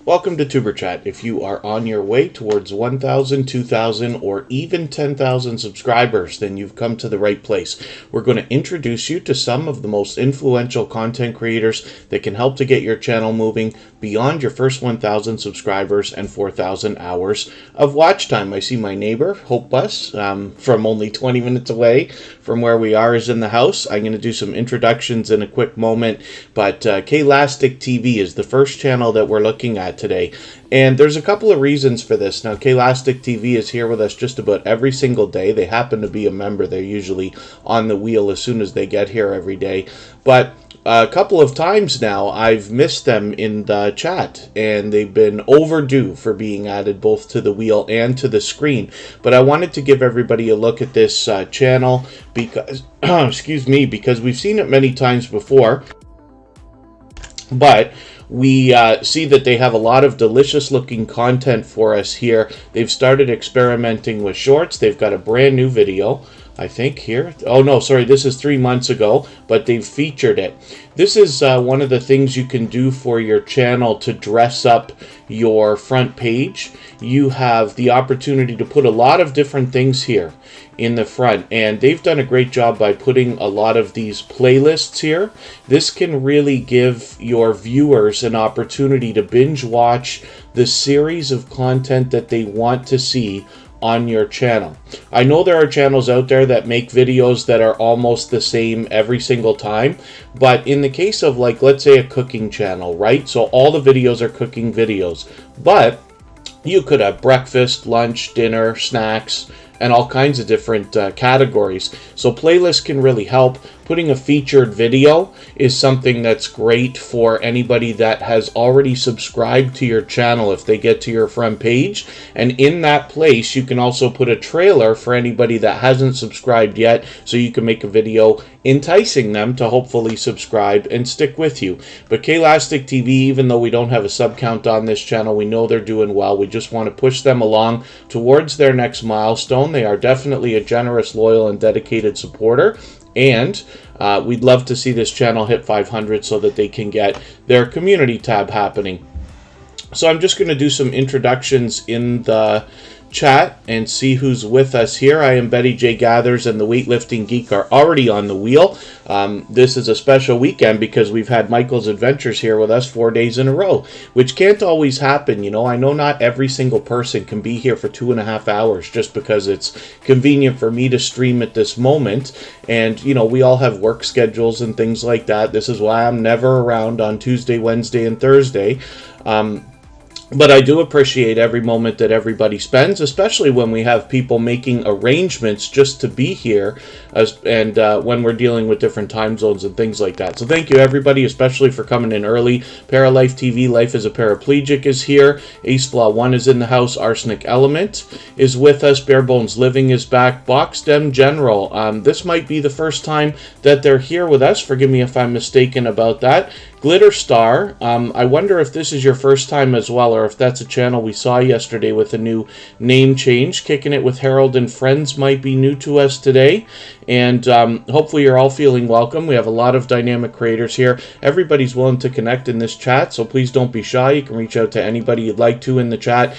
Welcome to Superchat. If you are on your way towards 1,000, 2,000, or even 10,000 subscribers, then you've come to the right place. We're going to introduce you to some of the most influential content creators that can help to get your channel moving beyond your first 1,000 subscribers and 4,000 hours of watch time. I see my neighbor, Hope Bus, from only 20 minutes away from where we are, is in the house. I'm going to do some introductions in a quick moment, but Happilista TV is the first channel that we're looking at today. And there's a couple of reasons for this. Now, Happilista TV is here with us just about every single day. They happen to be a member. They're usually on the wheel as soon as they get here every day. But a couple of times now, I've missed them in the chat, and they've been overdue for being added both to the wheel and to the screen. But I wanted to give everybody a look at this channel because, excuse me, because we've seen it many times before. But we see that they have a lot of delicious looking content for us here. They've started experimenting with shorts. They've got a brand new video, I think, here. Oh no, sorry, this is 3 months ago, but they've featured it. This is one of the things you can do for your channel to dress up your front page. You have the opportunity to put a lot of different things here in the front, and they've done a great job by putting a lot of these playlists here. This can really give your viewers an opportunity to binge watch the series of content that they want to see on your channel. I know there are channels out there that make videos that are almost the same every single time, but in the case of, like, let's say a cooking channel, right? So all the videos are cooking videos, but you could have breakfast, lunch, dinner, snacks, and all kinds of different categories. So playlists can really help. Putting a featured video is something that's great for anybody that has already subscribed to your channel if they get to your front page. And in that place, you can also put a trailer for anybody that hasn't subscribed yet, so you can make a video enticing them to hopefully subscribe and stick with you. But Happilista TV, even though we don't have a sub count on this channel, we know they're doing well. We just want to push them along towards their next milestone. They are definitely a generous, loyal, and dedicated supporter. And we'd love to see this channel hit 500 so that they can get their community tab happening. So I'm just going to do some introductions in the chat and see who's with us here. I am Betty J. Gathers, and the Weightlifting Geek are already on the wheel. This is a special weekend because we've had Michael's Adventures here with us 4 days in a row, which can't always happen. You know, I know not every single person can be here for 2.5 hours just because it's convenient for me to stream at this moment. And, you know, we all have work schedules and things like that. This is why I'm never around on Tuesday, Wednesday, and Thursday. But I do appreciate every moment that everybody spends, especially when we have people making arrangements just to be here, and when we're dealing with different time zones and things like that. So thank you, everybody, especially for coming in early. Paralife TV, Life as a Paraplegic, is here. Ace Flaw 1 is in the house. Arsenic Element is with us. Bare Bones Living is back. Boxdem General. This might be the first time that they're here with us. Forgive me if I'm mistaken about that. Glitter Star, I wonder if this is your first time as well, or if that's a channel we saw yesterday with a new name change. Kicking It with Harold and Friends might be new to us today, and hopefully you're all feeling welcome. We have a lot of dynamic creators here. Everybody's willing to connect in this chat, so please don't be shy. You can reach out to anybody you'd like to in the chat.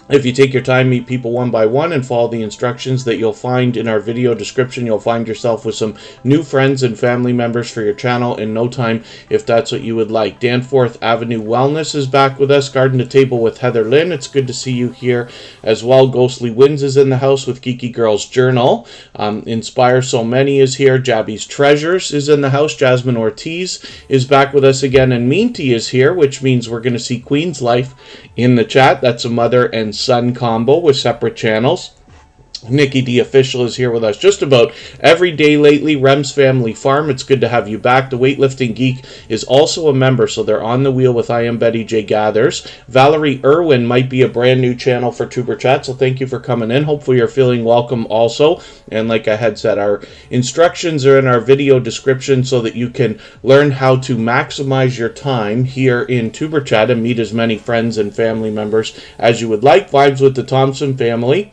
If you take your time, meet people one by one, and follow the instructions that you'll find in our video description, you'll find yourself with some new friends and family members for your channel in no time, if that's what you would like. Danforth Avenue Wellness is back with us. Garden to Table with Heather Lynn, it's good to see you here as well. Ghostly Winds is in the house with Geeky Girls Journal. Inspire So Many is here. Jabby's Treasures is in the house. Jasmine Ortiz is back with us again, and Meanty is here, which means we're going to see Queen's Life in the chat. That's a mother and son combo with separate channels. Nikki D Official is here with us just about every day lately. Rem's Family Farm, it's good to have you back. The Weightlifting Geek is also a member, so they're on the wheel with I Am Betty J. Gathers. Valerie Irwin might be a brand new channel for Superchat, so thank you for coming in. Hopefully you're feeling welcome also. And like I had said, our instructions are in our video description so that you can learn how to maximize your time here in Superchat and meet as many friends and family members as you would like. Vibes with the Thompson family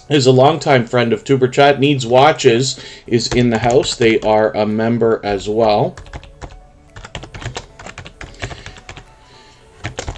is a longtime friend of Superchat. Needs Watches is in the house. They are a member as well.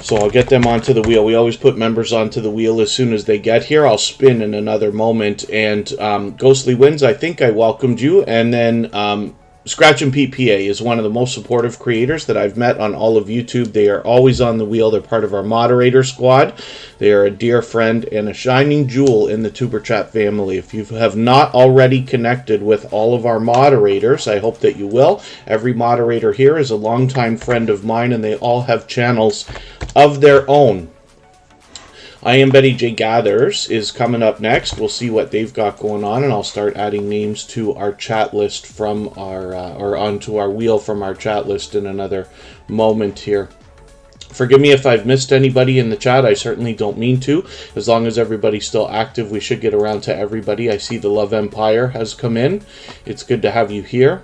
So I'll get them onto the wheel. We always put members onto the wheel as soon as they get here. I'll spin in another moment. And Ghostly Winds, I think I welcomed you. And then Scratch and Pete PA is one of the most supportive creators that I've met on all of YouTube. They are always on the wheel. They're part of our moderator squad. They are a dear friend and a shining jewel in the Tuber Chat family. If you have not already connected with all of our moderators, I hope that you will. Every moderator here is a longtime friend of mine, and they all have channels of their own. I Am Betty J Gathers is coming up next. We'll see what they've got going on, and I'll start adding names to our chat list from our, or onto our wheel from our chat list in another moment here. Forgive me if I've missed anybody in the chat. I certainly don't mean to. As long as everybody's still active, we should get around to everybody. I see the Love Empire has come in. It's good to have you here.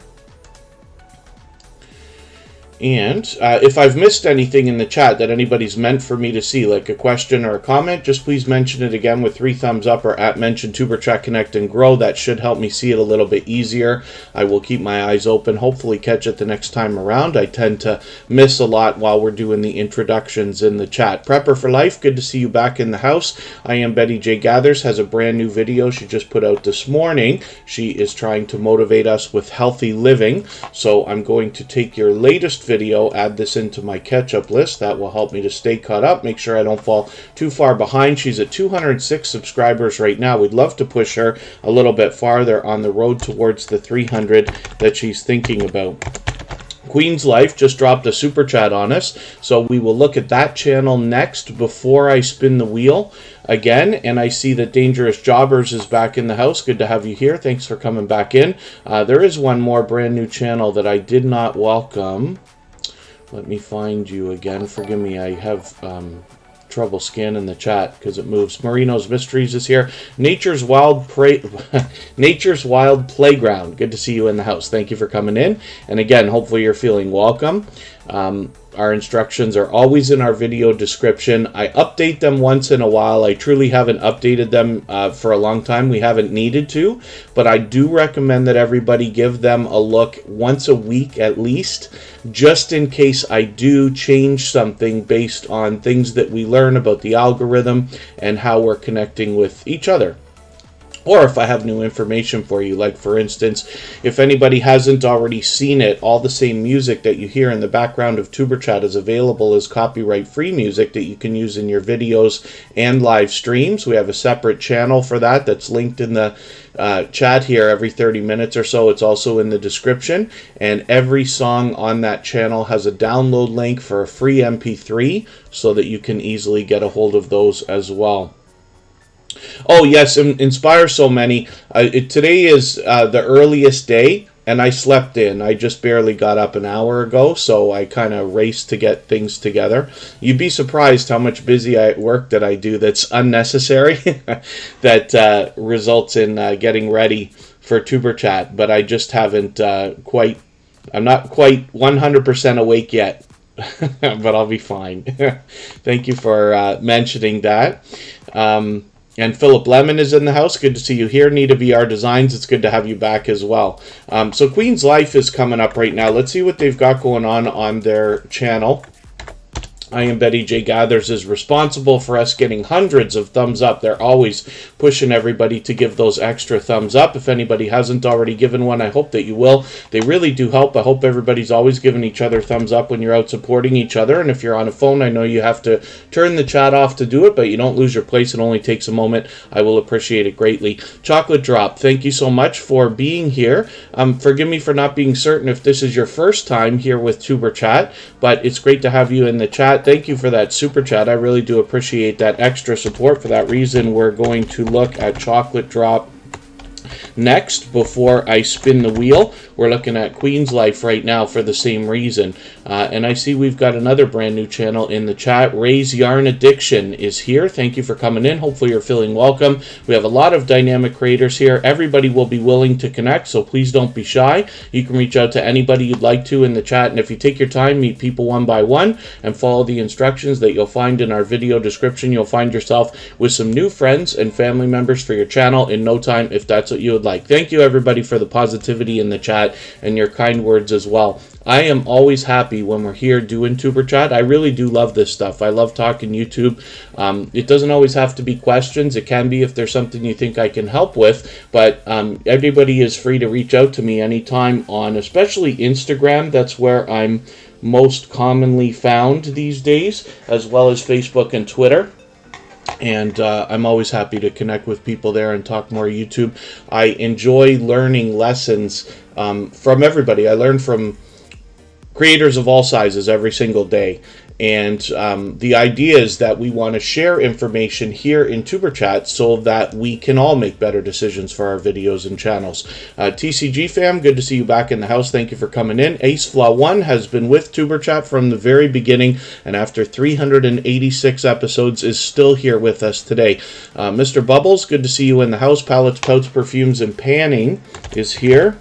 And if I've missed anything in the chat that anybody's meant for me to see, like a question or a comment, just please mention it again with 3 thumbs up or at mention Tuber Chat Connect and Grow. That should help me see it a little bit easier. I will keep my eyes open, hopefully catch it the next time around. I tend to miss a lot while we're doing the introductions in the chat. Prepper for Life, good to see you back in the house. I Am Betty J Gathers has a brand new video she just put out this morning. She is trying to motivate us with healthy living. So I'm going to take your latest video, add this into my catch-up list. That will help me to stay caught up, make sure I don't fall too far behind. She's at 206 subscribers right now. We'd love to push her a little bit farther on the road towards the 300 that she's thinking about. Queen's Life just dropped a super chat on us, so we will look at that channel next before I spin the wheel again. And I see that Dangerous Jobbers is back in the house. Good to have you here. Thanks for coming back in. There is one more brand new channel that I did not welcome. Let me find you again. Forgive me, I have trouble scanning the chat because it moves. Marino's Mysteries is here. Nature's Wild Playground. Good to see you in the house. Thank you for coming in. And again, hopefully you're feeling welcome. Our instructions are always in our video description. I update them once in a while. I truly haven't updated them for a long time. We haven't needed to, but I do recommend that everybody give them a look once a week at least, just in case I do change something based on things that we learn about the algorithm and how we're connecting with each other. Or if I have new information for you, like for instance, if anybody hasn't already seen it, all the same music that you hear in the background of Tuber Chat is available as copyright-free music that you can use in your videos and live streams. We have a separate channel for that that's linked in the chat here every 30 minutes or so. It's also in the description, and every song on that channel has a download link for a free MP3 so that you can easily get a hold of those as well. Oh yes, Inspire So Many. Today is the earliest day, and I slept in. I just barely got up an hour ago, so I kind of raced to get things together. You'd be surprised how much busy work that I do that's unnecessary that results in getting ready for Tuber Chat, but I just haven't I'm not quite 100% awake yet. But I'll be fine. Thank you for mentioning that. And Philip Lemon is in the house. Good to see you here. Nita VR Designs, it's good to have you back as well. So Queen's Life is coming up right now. Let's see what they've got going on their channel. I Am Betty J Gathers is responsible for us getting hundreds of thumbs up. They're always pushing everybody to give those extra thumbs up. If anybody hasn't already given one, I hope that you will. They really do help. I hope everybody's always giving each other thumbs up when you're out supporting each other. And if you're on a phone, I know you have to turn the chat off to do it, but you don't lose your place. It only takes a moment. I will appreciate it greatly. Chocolate Drop, thank you so much for being here. Forgive me for not being certain if this is your first time here with Tuber Chat, but it's great to have you in the chat. Thank you for that super chat. I really do appreciate that extra support. For that reason, we're going to look at Chocolate Drop next before I spin the wheel. We're looking at Queen's Life right now for the same reason. And I see we've got another brand new channel in the chat. Ray's Yarn Addiction is here. Thank you for coming in. Hopefully you're feeling welcome. We have a lot of dynamic creators here. Everybody will be willing to connect, so please don't be shy. You can reach out to anybody you'd like to in the chat, and if you take your time, meet people one by one and follow the instructions that you'll find in our video description, you'll find yourself with some new friends and family members for your channel in no time if that's what you would like. Thank you, everybody, for the positivity in the chat and your kind words as well. I am always happy when we're here doing Tuber Chat. I really do love this stuff. I love talking YouTube. It doesn't always have to be questions. It can be if there's something you think I can help with. But everybody is free to reach out to me anytime on especially Instagram. That's where I'm most commonly found these days, as well as Facebook and Twitter. And I'm always happy to connect with people there and talk more YouTube. I enjoy learning lessons from everybody. I learn from creators of all sizes every single day. And the idea is that we want to share information here in Tuber Chat so that we can all make better decisions for our videos and channels. TCG fam, good to see you back in the house. Thank you for coming in. AceFlaw1 has been with Tuber Chat from the very beginning, and after 386 episodes is still here with us today. Mr. Bubbles, good to see you in the house. Palettes, Pouts, Perfumes, and Panning is here.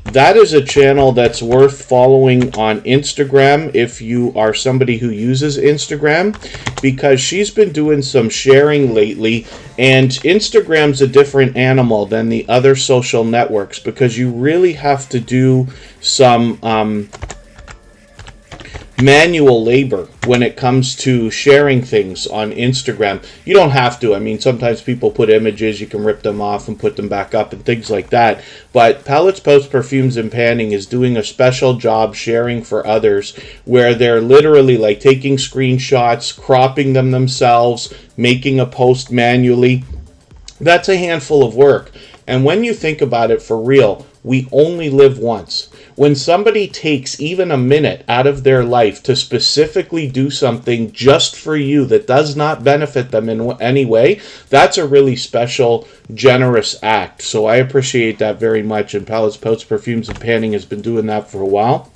That is a channel that's worth following on Instagram if you are somebody who uses Instagram, because she's been doing some sharing lately, and Instagram's a different animal than the other social networks because you really have to do some manual labor when it comes to sharing things on Instagram. You don't have to. I mean, sometimes people put images, you can rip them off and put them back up and things like that. But Palettes, Pouts, Perfumes, and Panning is doing a special job sharing for others where they're literally like taking screenshots, cropping them themselves, making a post manually. That's a handful of work. And when you think about it for real, we only live once. When somebody takes even a minute out of their life to specifically do something just for you that does not benefit them in any way, that's a really special, generous act. So I appreciate that very much, and Palettes, Pouts, Perfumes, and Panning has been doing that for a while.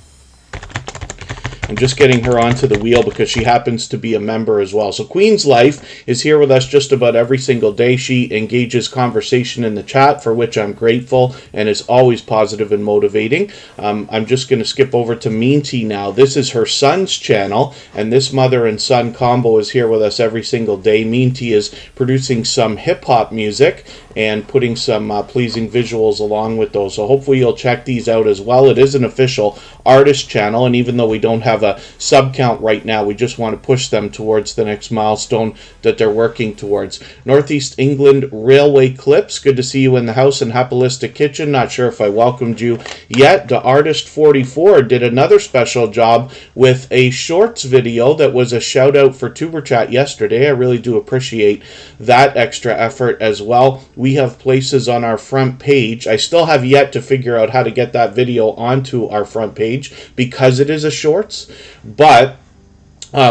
I'm just getting her onto the wheel because she happens to be a member as well. So Queen's Life is here with us just about every single day. She engages conversation in the chat, for which I'm grateful, and is always positive and motivating. I'm just going to skip over to Meanty now. This is her son's channel, and this mother and son combo is here with us every single day. Meanty is producing some hip-hop music and putting some pleasing visuals along with those. So hopefully you'll check these out as well. It is an official artist channel, and even though we don't have a sub count right now, we just want to push them towards the next milestone that they're working towards. Northeast England Railway Clips, good to see you in the house. And Happilista Kitchen, not sure if I welcomed you yet. The Artist 44 did another special job with a shorts video that was a shout out for Tuber Chat yesterday. I really do appreciate that extra effort as well. We have places on our front page. I still have yet to figure out how to get that video onto our front page because it is a shorts, but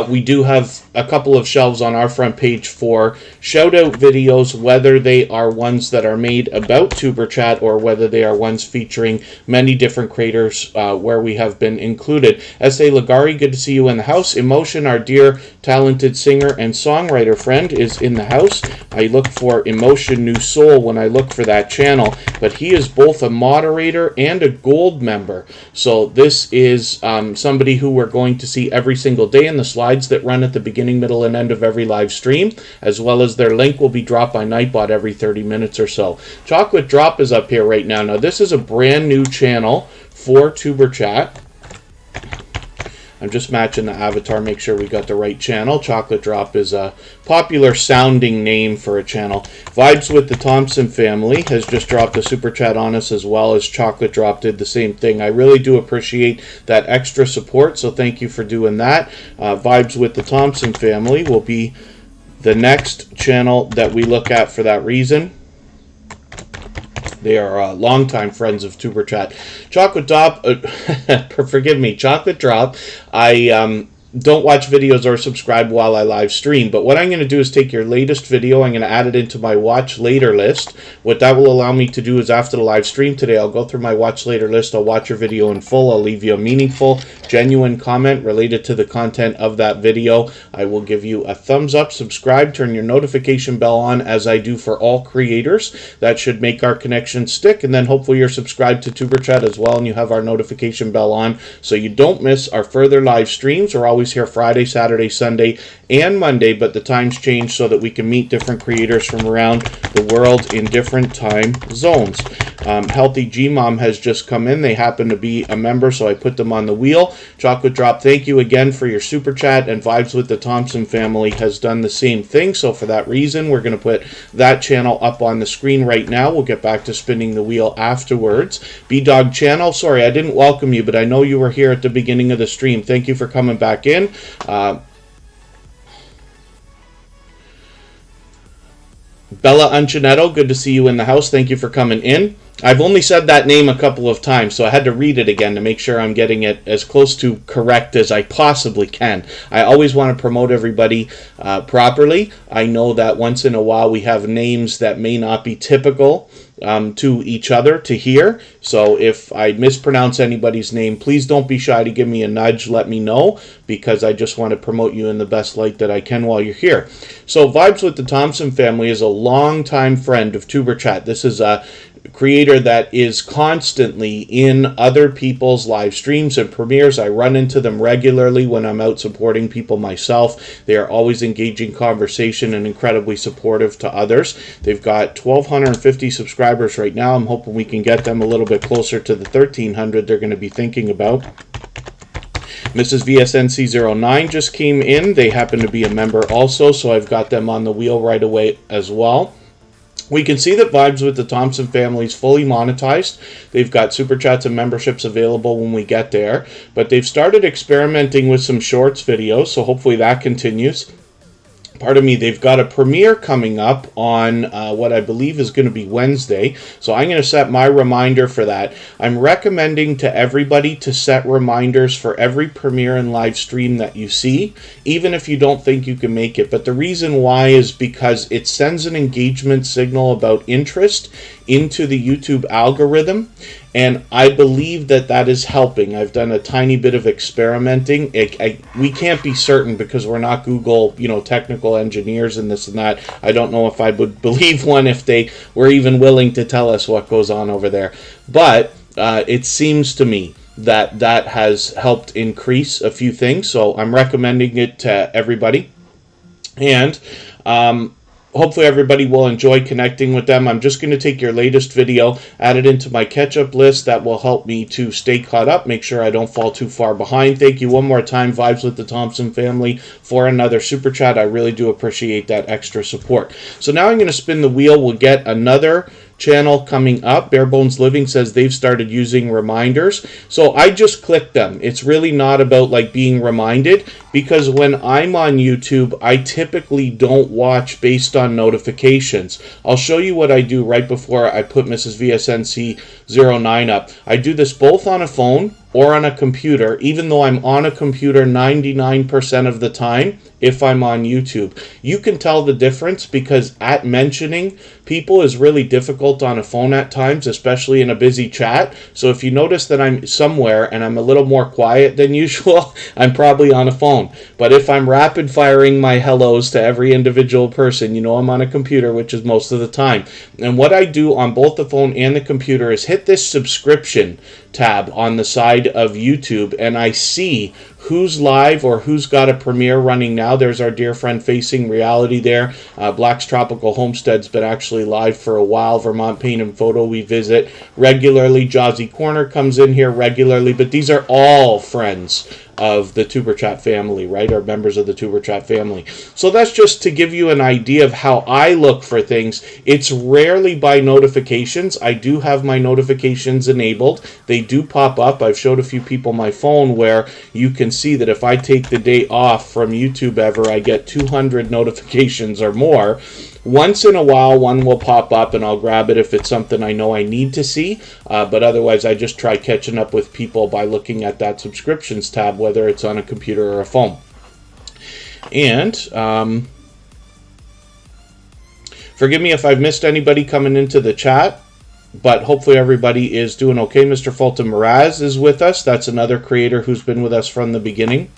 we do have a couple of shelves on our front page for shout-out videos, whether they are ones that are made about Tuber Chat or whether they are ones featuring many different creators where we have been included. S.A. Lagari, good to see you in the house. Emotion, our dear talented singer and songwriter friend, is in the house. I look for Emotion New Soul when I look for that channel, but he is both a moderator and a gold member. So this is somebody who we're going to see every single day in the slides that run at the beginning, middle, and end of every live stream, as well as their link will be dropped by Nightbot every 30 minutes or so. Chocolate Drop is up here right now. Now, this is a brand new channel for Tuber Chat. I'm just matching the avatar, make sure we got the right channel. Chocolate Drop is a popular sounding name for a channel. Vibes with the Thompson family has just dropped a super chat on us, as well as Chocolate Drop did the same thing. I really do appreciate that extra support, so thank you for doing that. Vibes with the Thompson family will be the next channel that we look at for that reason. They are longtime friends of Tuber Chat. Chocolate Drop, forgive me, Chocolate Drop. I don't watch videos or subscribe while I live stream, but what I'm going to do is take your latest video, I'm going to add it into my watch later list. What that will allow me to do is after the live stream today, I'll go through my watch later list, I'll watch your video in full, I'll leave you a meaningful genuine comment related to the content of that video, I will give you a thumbs up, subscribe, turn your notification bell on, as I do for all creators. That should make our connection stick, and then hopefully you're subscribed to Superchat as well, and you have our notification bell on so you don't miss our further live streams. We're always here Friday, Saturday, Sunday, and Monday, but the times change so that we can meet different creators from around the world in different time zones. Healthy G-Mom has just come in. They happen to be a member, so I put them on the wheel. Chocolate Drop, thank you again for your super chat, and Vibes with the Thompson family has done the same thing, so for that reason, we're going to put that channel up on the screen right now. We'll get back to spinning the wheel afterwards. B-Dog Channel, sorry, I didn't welcome you, but I know you were here at the beginning of the stream. Thank you for coming back in. Bella Uncinetto, good to see you in the house. Thank you for coming in. I've only said that name a couple of times, so I had to read it again to make sure I'm getting it as close to correct as I possibly can. I always want to promote everybody properly. I know that once in a while we have names that may not be typical to each other to hear. So if I mispronounce anybody's name, please don't be shy to give me a nudge. Let me know, because I just want to promote you in the best light that I can while you're here. So Vibes with the Thompson family is a longtime friend of TuberChat. This is a creator that is constantly in other people's live streams and premieres. I run into them regularly when I'm out supporting people myself. They are always engaging conversation and incredibly supportive to others. They've got 1,250 subscribers right now. I'm hoping we can get them a little bit closer to the 1,300 they're going to be thinking about. Mrs. VSNC09 just came in. They happen to be a member also, so I've got them on the wheel right away as well. We can see that Vibes with the Thompson family is fully monetized. They've got super chats and memberships available when we get there, but they've started experimenting with some shorts videos, so hopefully that continues. Pardon me, they've got a premiere coming up on what I believe is going to be Wednesday, so I'm going to set my reminder for that. I'm recommending to everybody to set reminders for every premiere and live stream that you see, even if you don't think you can make it. But the reason why is because it sends an engagement signal about interest into the YouTube algorithm, and I believe that that is helping. I've done a tiny bit of experimenting. We can't be certain because we're not Google, technical engineers and this and that. I don't know if I would believe one if they were even willing to tell us what goes on over there. But it seems to me that that has helped increase a few things, so I'm recommending it to everybody. And hopefully everybody will enjoy connecting with them. I'm just going to take your latest video, add it into my catch-up list. That will help me to stay caught up, make sure I don't fall too far behind. Thank you one more time, Vibes with the Thompson family, for another super chat. I really do appreciate that extra support. So now I'm going to spin the wheel. We'll get another channel coming up. Bare Bones Living says they've started using reminders, so I just click them. It's really not about being reminded, because when I'm on YouTube, I typically don't watch based on notifications. I'll show you what I do right before I put Mrs. VSNC09 up. I do this both on a phone or on a computer, even though I'm on a computer 99% of the time if I'm on YouTube. You can tell the difference because at mentioning people is really difficult on a phone at times, especially in a busy chat. So if you notice that I'm somewhere and I'm a little more quiet than usual, I'm probably on a phone. But if I'm rapid firing my hellos to every individual person, I'm on a computer, which is most of the time. And what I do on both the phone and the computer is hit this subscription tab on the side of YouTube, and I see who's live or who's got a premiere running now. There's our dear friend Facing Reality there. Black's Tropical Homestead's been actually live for a while. Vermont Paint and Photo we visit regularly. Jazzy Corner comes in here regularly, but these are all friends of the TuberChat family, right? Or members of the TuberChat family. So that's just to give you an idea of how I look for things. It's rarely by notifications. I do have my notifications enabled. They do pop up. I've showed a few people my phone where you can see that if I take the day off from YouTube ever, I get 200 notifications or more. Once in a while, one will pop up and I'll grab it if it's something I know I need to see. But otherwise, I just try catching up with people by looking at that subscriptions tab, whether it's on a computer or a phone. And forgive me if I've missed anybody coming into the chat. But hopefully everybody is doing okay. Mr. Fulton Mraz is with us. That's another creator who's been with us from the beginning.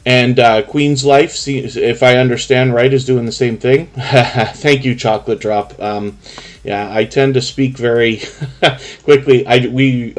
And Queen's Life, if I understand right, is doing the same thing. Thank you, Chocolate Drop. Yeah, I tend to speak very quickly. We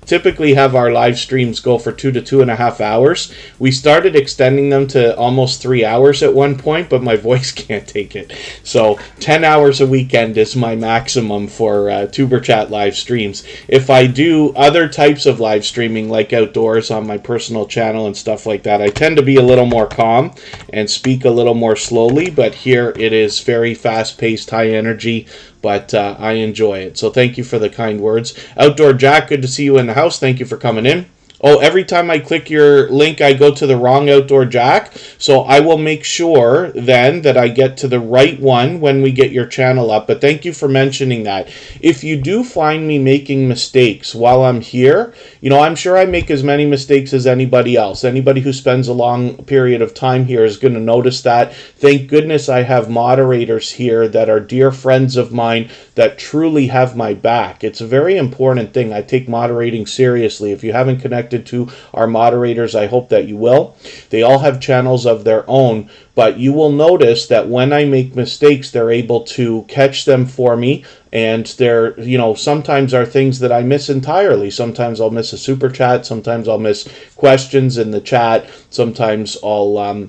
typically have our live streams go for 2 to 2.5 hours. We started extending them to almost 3 hours at one point, but my voice can't take it. So 10 hours a weekend is my maximum for Tuber Chat live streams. If I do other types of live streaming, like outdoors on my personal channel and stuff like that, I tend to be a little more calm and speak a little more slowly, but here it is very fast-paced, high energy, but I enjoy it. So thank you for the kind words. Outdoor Jack, good to see you in the house. Thank you for coming in. Oh, every time I click your link, I go to the wrong Outdoor Jack. So I will make sure then that I get to the right one when we get your channel up. But thank you for mentioning that. If you do find me making mistakes while I'm here, you know, I'm sure I make as many mistakes as anybody else. Anybody who spends a long period of time here is going to notice that. Thank goodness I have moderators here that are dear friends of mine that truly have my back. It's a very important thing. I take moderating seriously. If you haven't connected to our moderators, I hope that you will. They all have channels of their own, but you will notice that when I make mistakes, they're able to catch them for me. And there, you know, sometimes are things that I miss entirely. Sometimes I'll miss a super chat. Sometimes I'll miss questions in the chat. Sometimes I'll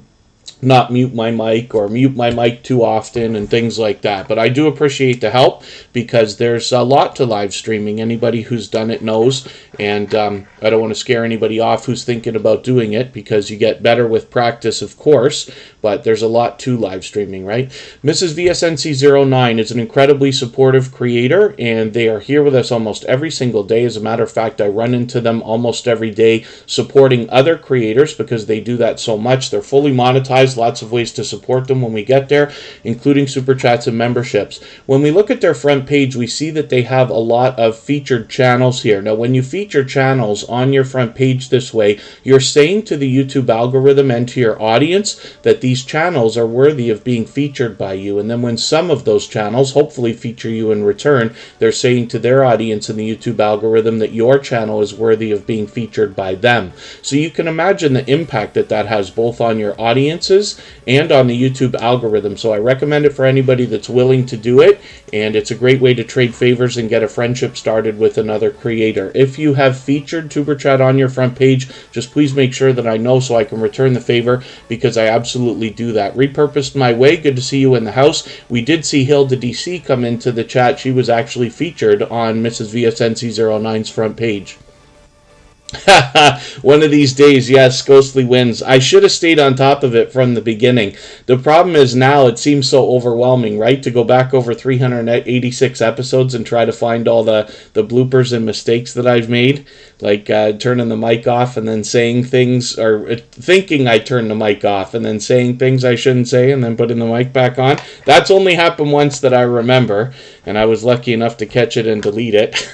not mute my mic or mute my mic too often and things like that. But I do appreciate the help because there's a lot to live streaming. Anybody who's done it knows. And I don't want to scare anybody off who's thinking about doing it because you get better with practice, of course. But there's a lot to live streaming, right? Mrs. VSNC09 is an incredibly supportive creator, and they are here with us almost every single day. As a matter of fact, I run into them almost every day supporting other creators because they do that so much. They're fully monetized, lots of ways to support them when we get there, including super chats and memberships. When we look at their front page, we see that they have a lot of featured channels here. Now, when you feature channels on your front page this way, you're saying to the YouTube algorithm and to your audience that these channels are worthy of being featured by you. And then when some of those channels hopefully feature you in return, they're saying to their audience in the YouTube algorithm that your channel is worthy of being featured by them. So you can imagine the impact that that has both on your audiences and on the YouTube algorithm. So I recommend it for anybody that's willing to do it, and it's a great way to trade favors and get a friendship started with another creator. If you have featured Tuber Chat on your front page, just please make sure that I know so I can return the favor, because I absolutely do that. Repurposed My Way, good to see you in the house. We did see Hilda DC come into the chat. She was actually featured on Mrs. VSNC09's front page. One of these days, yes, Ghostly wins. I should have stayed on top of it from the beginning. The problem is now it seems so overwhelming, right? To go back over 386 episodes and try to find all the bloopers and mistakes that I've made, like turning the mic off and then saying things, or thinking I turned the mic off and then saying things I shouldn't say and then putting the mic back on. That's only happened once that I remember, and I was lucky enough to catch it and delete it.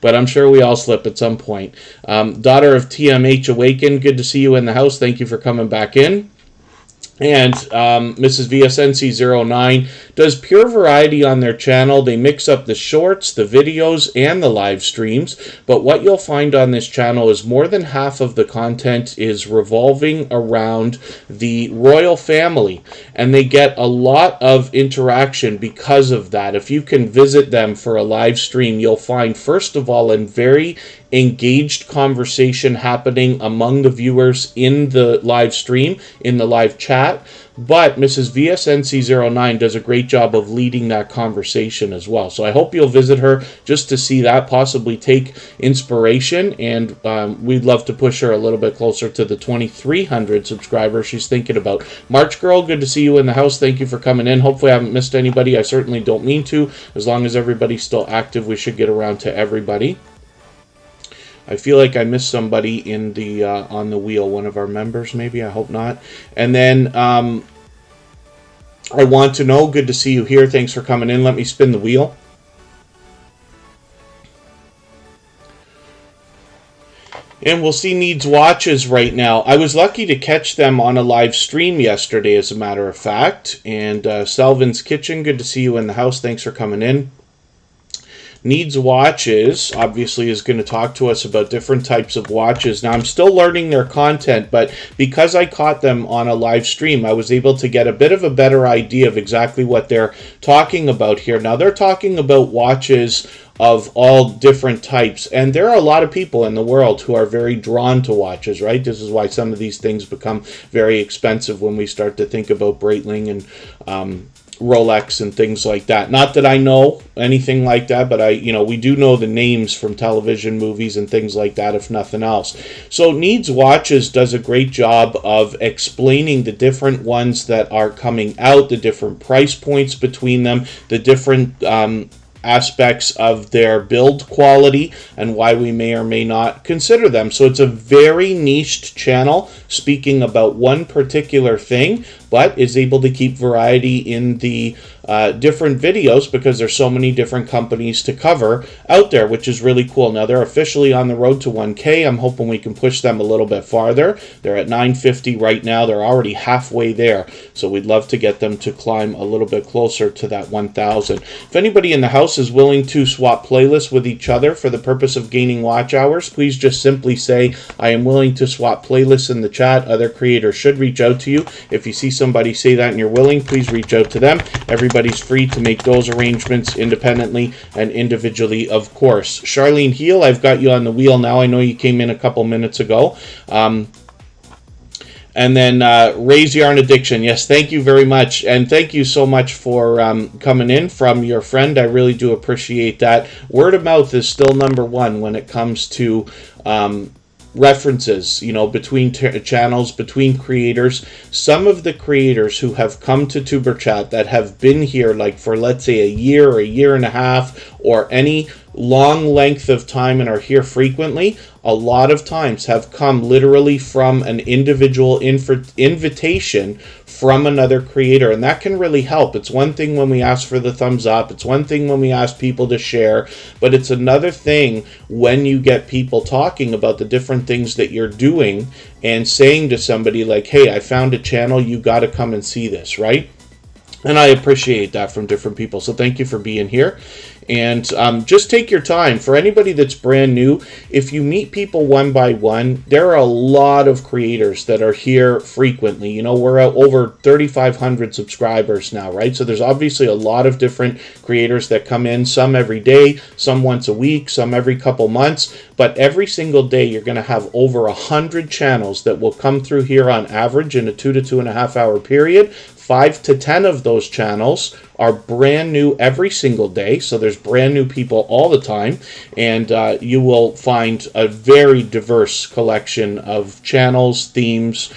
But I'm sure we all slip at some point. Daughter of TMH Awakened, good to see you in the house. Thank you for coming back in. And Mrs. VSNC09 does pure variety on their channel. They mix up the shorts, the videos, and the live streams. But what you'll find on this channel is more than half of the content is revolving around the royal family. And they get a lot of interaction because of that. If you can visit them for a live stream, you'll find, first of all, a very engaged conversation happening among the viewers in the live stream, in the live chat. But Mrs. VSNC09 does a great job of leading that conversation as well. So I hope you'll visit her just to see that, possibly take inspiration. And we'd love to push her a little bit closer to the 2,300 subscribers she's thinking about. March Girl, good to see you in the house. Thank you for coming in. Hopefully I haven't missed anybody. I certainly don't mean to. As long as everybody's still active, we should get around to everybody. I feel like I missed somebody in the on the wheel, one of our members maybe, I hope not. And then I Want to Know, good to see you here. Thanks for coming in. Let me spin the wheel. And we'll see Needs Watches right now. I was lucky to catch them on a live stream yesterday, as a matter of fact. And Selvin's Kitchen, good to see you in the house. Thanks for coming in. Needs Watches, obviously, is going to talk to us about different types of watches. Now, I'm still learning their content, but because I caught them on a live stream, I was able to get a bit of a better idea of exactly what they're talking about here. Now, they're talking about watches of all different types, and there are a lot of people in the world who are very drawn to watches, right? This is why some of these things become very expensive when we start to think about Breitling and Rolex and things like that. Not that I know anything like that, but we do know the names from television, movies, and things like that, if nothing else. So Needs Watches does a great job of explaining the different ones that are coming out, the different price points between them, the different aspects of their build quality, and why we may or may not consider them. So it's a very niched channel speaking about one particular thing, but is able to keep variety in the different videos because there's so many different companies to cover out there, which is really cool. Now, they're officially on the road to 1K. I'm hoping we can push them a little bit farther. They're at 950 right now. They're already halfway there, so we'd love to get them to climb a little bit closer to that 1,000. If anybody in the house is willing to swap playlists with each other for the purpose of gaining watch hours, please just simply say, I am willing to swap playlists in the chat. Other creators should reach out to you. If you see somebody say that and you're willing, please reach out to them. Everybody's free to make those arrangements independently and individually, of course. Charlene Heel, I've got you on the wheel now. I know you came in a couple minutes ago. And then Raise Yarn Addiction. Yes, thank you very much. And thank you so much for coming in from your friend. I really do appreciate that. Word of mouth is still number one when it comes to references, between channels, between creators. Some of the creators who have come to Superchat that have been here like for, let's say, a year or a year and a half or any long length of time and are here frequently, a lot of times have come literally from an individual invitation from another creator, and that can really help. It's one thing when we ask for the thumbs up, it's one thing when we ask people to share, but it's another thing when you get people talking about the different things that you're doing and saying to somebody like, hey, I found a channel, you got to come and see this, right? And I appreciate that from different people. So thank you for being here. And just take your time. For anybody that's brand new, if you meet people one by one, there are a lot of creators that are here frequently. We're at over 3,500 subscribers now, right? So there's obviously a lot of different creators that come in, some every day, some once a week, some every couple months. But every single day, you're going to have over 100 channels that will come through here on average in a 2 to 2.5 hour period. 5 to 10 of those channels are brand new every single day, so there's brand new people all the time, and you will find a very diverse collection of channels, themes,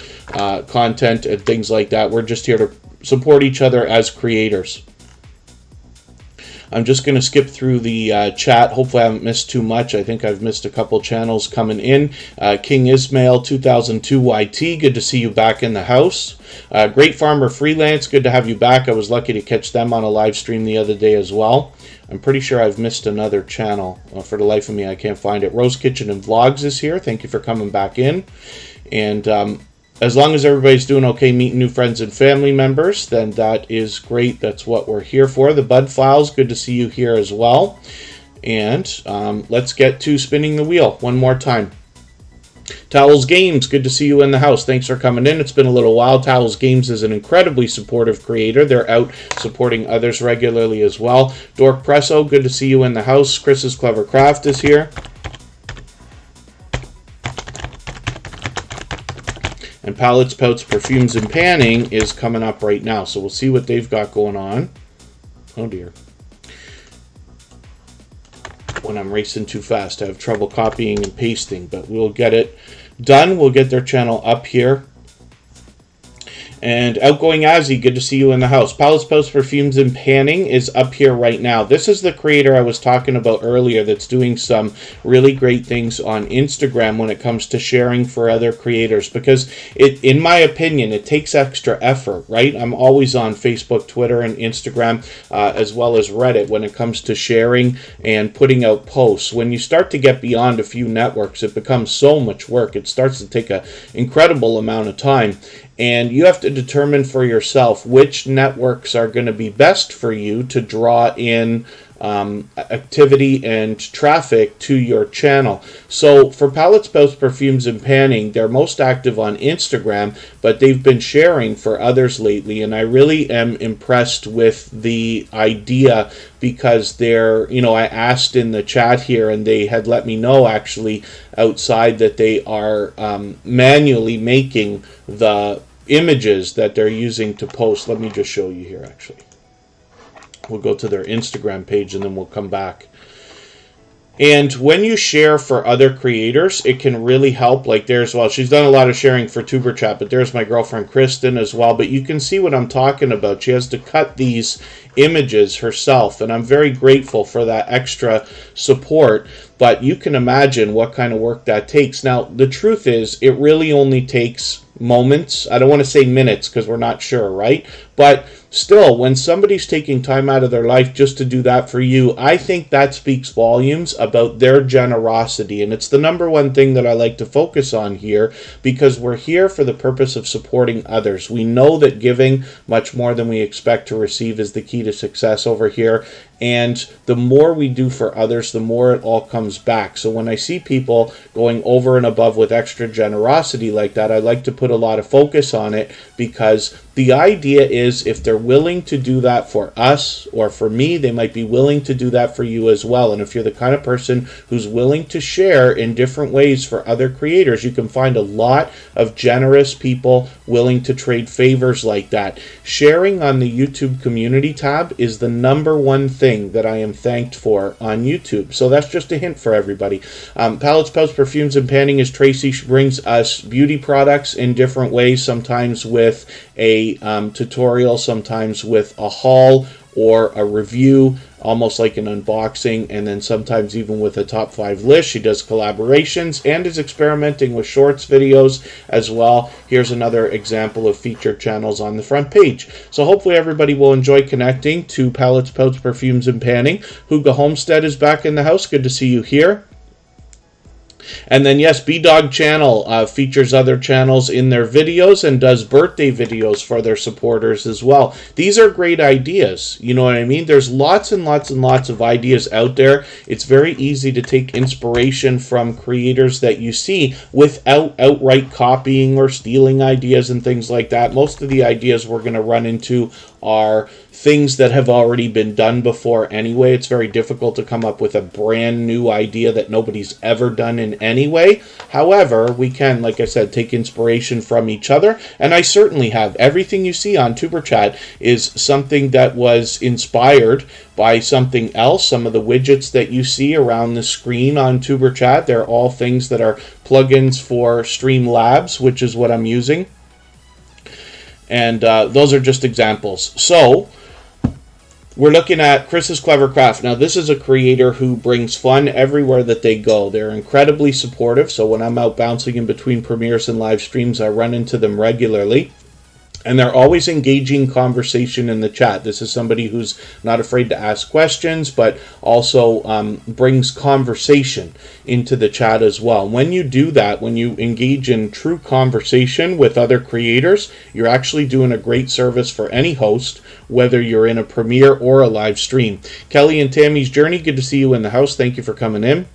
content, and things like that. We're just here to support each other as creators. I'm just going to skip through the chat. Hopefully I haven't missed too much. I think I've missed a couple channels coming in. King Ismail 2002 YT, good to see you back in the house. Great Farmer Freelance, good to have you back. I was lucky to catch them on a live stream the other day as well. I'm pretty sure I've missed another channel. For the life of me, I can't find it. Rose Kitchen and Vlogs is here. Thank you for coming back in. And as long as everybody's doing okay, meeting new friends and family members, then that is great. That's what we're here for. The Bud Files, good to see you here as well. And let's get to spinning the wheel one more time. Towels Games, good to see you in the house. Thanks for coming in. It's been a little while. Towels Games is an incredibly supportive creator. They're out supporting others regularly as well. Dork Presso, good to see you in the house. Chris's Clever Craft is here. And Palettes, Pouts, Perfumes, and Panning is coming up right now. So we'll see what they've got going on. Oh, dear. When I'm racing too fast, I have trouble copying and pasting. But we'll get it done. We'll get their channel up here. And Outgoing Azzy, good to see you in the house. Palace Post Perfumes and Panning is up here right now. This is the creator I was talking about earlier that's doing some really great things on Instagram when it comes to sharing for other creators, because in my opinion, it takes extra effort, right? I'm always on Facebook, Twitter, and Instagram, as well as Reddit when it comes to sharing and putting out posts. When you start to get beyond a few networks, it becomes so much work. It starts to take an incredible amount of time. And you have to determine for yourself which networks are going to be best for you to draw in activity and traffic to your channel. So for Palace Post Perfumes and Panning, they're most active on Instagram, but they've been sharing for others lately, and I really am impressed with the idea, because they're, I asked in the chat here, and they had let me know actually outside that they are manually making the images that they're using to post. Let me just show you here actually. We'll go to their Instagram page and then we'll come back. And when you share for other creators, it can really help. Like she's done a lot of sharing for Superchat, but there's my girlfriend Kristen as well. But you can see what I'm talking about. She has to cut these images herself, and I'm very grateful for that extra support. But you can imagine what kind of work that takes. Now, the truth is, it really only takes moments. I don't want to say minutes because we're not sure, right? But still, when somebody's taking time out of their life just to do that for you, I think that speaks volumes about their generosity. And it's the number one thing that I like to focus on here, because we're here for the purpose of supporting others. We know that giving much more than we expect to receive is the key to success over here. And the more we do for others, the more it all comes back. So when I see people going over and above with extra generosity like that, I like to put a lot of focus on it, because the idea is if they're willing to do that for us or for me, they might be willing to do that for you as well. And if you're the kind of person who's willing to share in different ways for other creators, you can find a lot of generous people willing to trade favors like that. Sharing on the YouTube community tab is the number one thing that I am thanked for on YouTube. So that's just a hint for everybody. Palace Post Perfumes and Panning is Tracy. She brings us beauty products in different ways, sometimes with a tutorial, sometimes with a haul or a review, almost like an unboxing, and then sometimes even with a top 5 list. She does collaborations and is experimenting with shorts videos as well. Here's another example of featured channels on the front page. So hopefully everybody will enjoy connecting to Palace Post Perfumes and Panning. Huga Homestead is back in the house. Good to see you here. And then, yes, B-Dog Channel features other channels in their videos and does birthday videos for their supporters as well. These are great ideas. You know what I mean? There's lots and lots and lots of ideas out there. It's very easy to take inspiration from creators that you see without outright copying or stealing ideas and things like that. Most of the ideas we're going to run into are things that have already been done before anyway. It's very difficult to come up with a brand new idea that nobody's ever done in any way. However, we can, like I said, take inspiration from each other, and I certainly have. Everything you see on Superchat is something that was inspired by something else. Some of the widgets that you see around the screen on Superchat, they're all things that are plugins for Streamlabs, which is what I'm using. And those are just examples. So we're looking at Chris's Clever Craft. Now, this is a creator who brings fun everywhere that they go. They're incredibly supportive. So when I'm out bouncing in between premieres and live streams, I run into them regularly. And they're always engaging conversation in the chat. This is somebody who's not afraid to ask questions, but also brings conversation into the chat as well. When you do that, when you engage in true conversation with other creators, you're actually doing a great service for any host, whether you're in a premiere or a live stream. Kelly and Tammy's Journey, good to see you in the house. Thank you for coming in.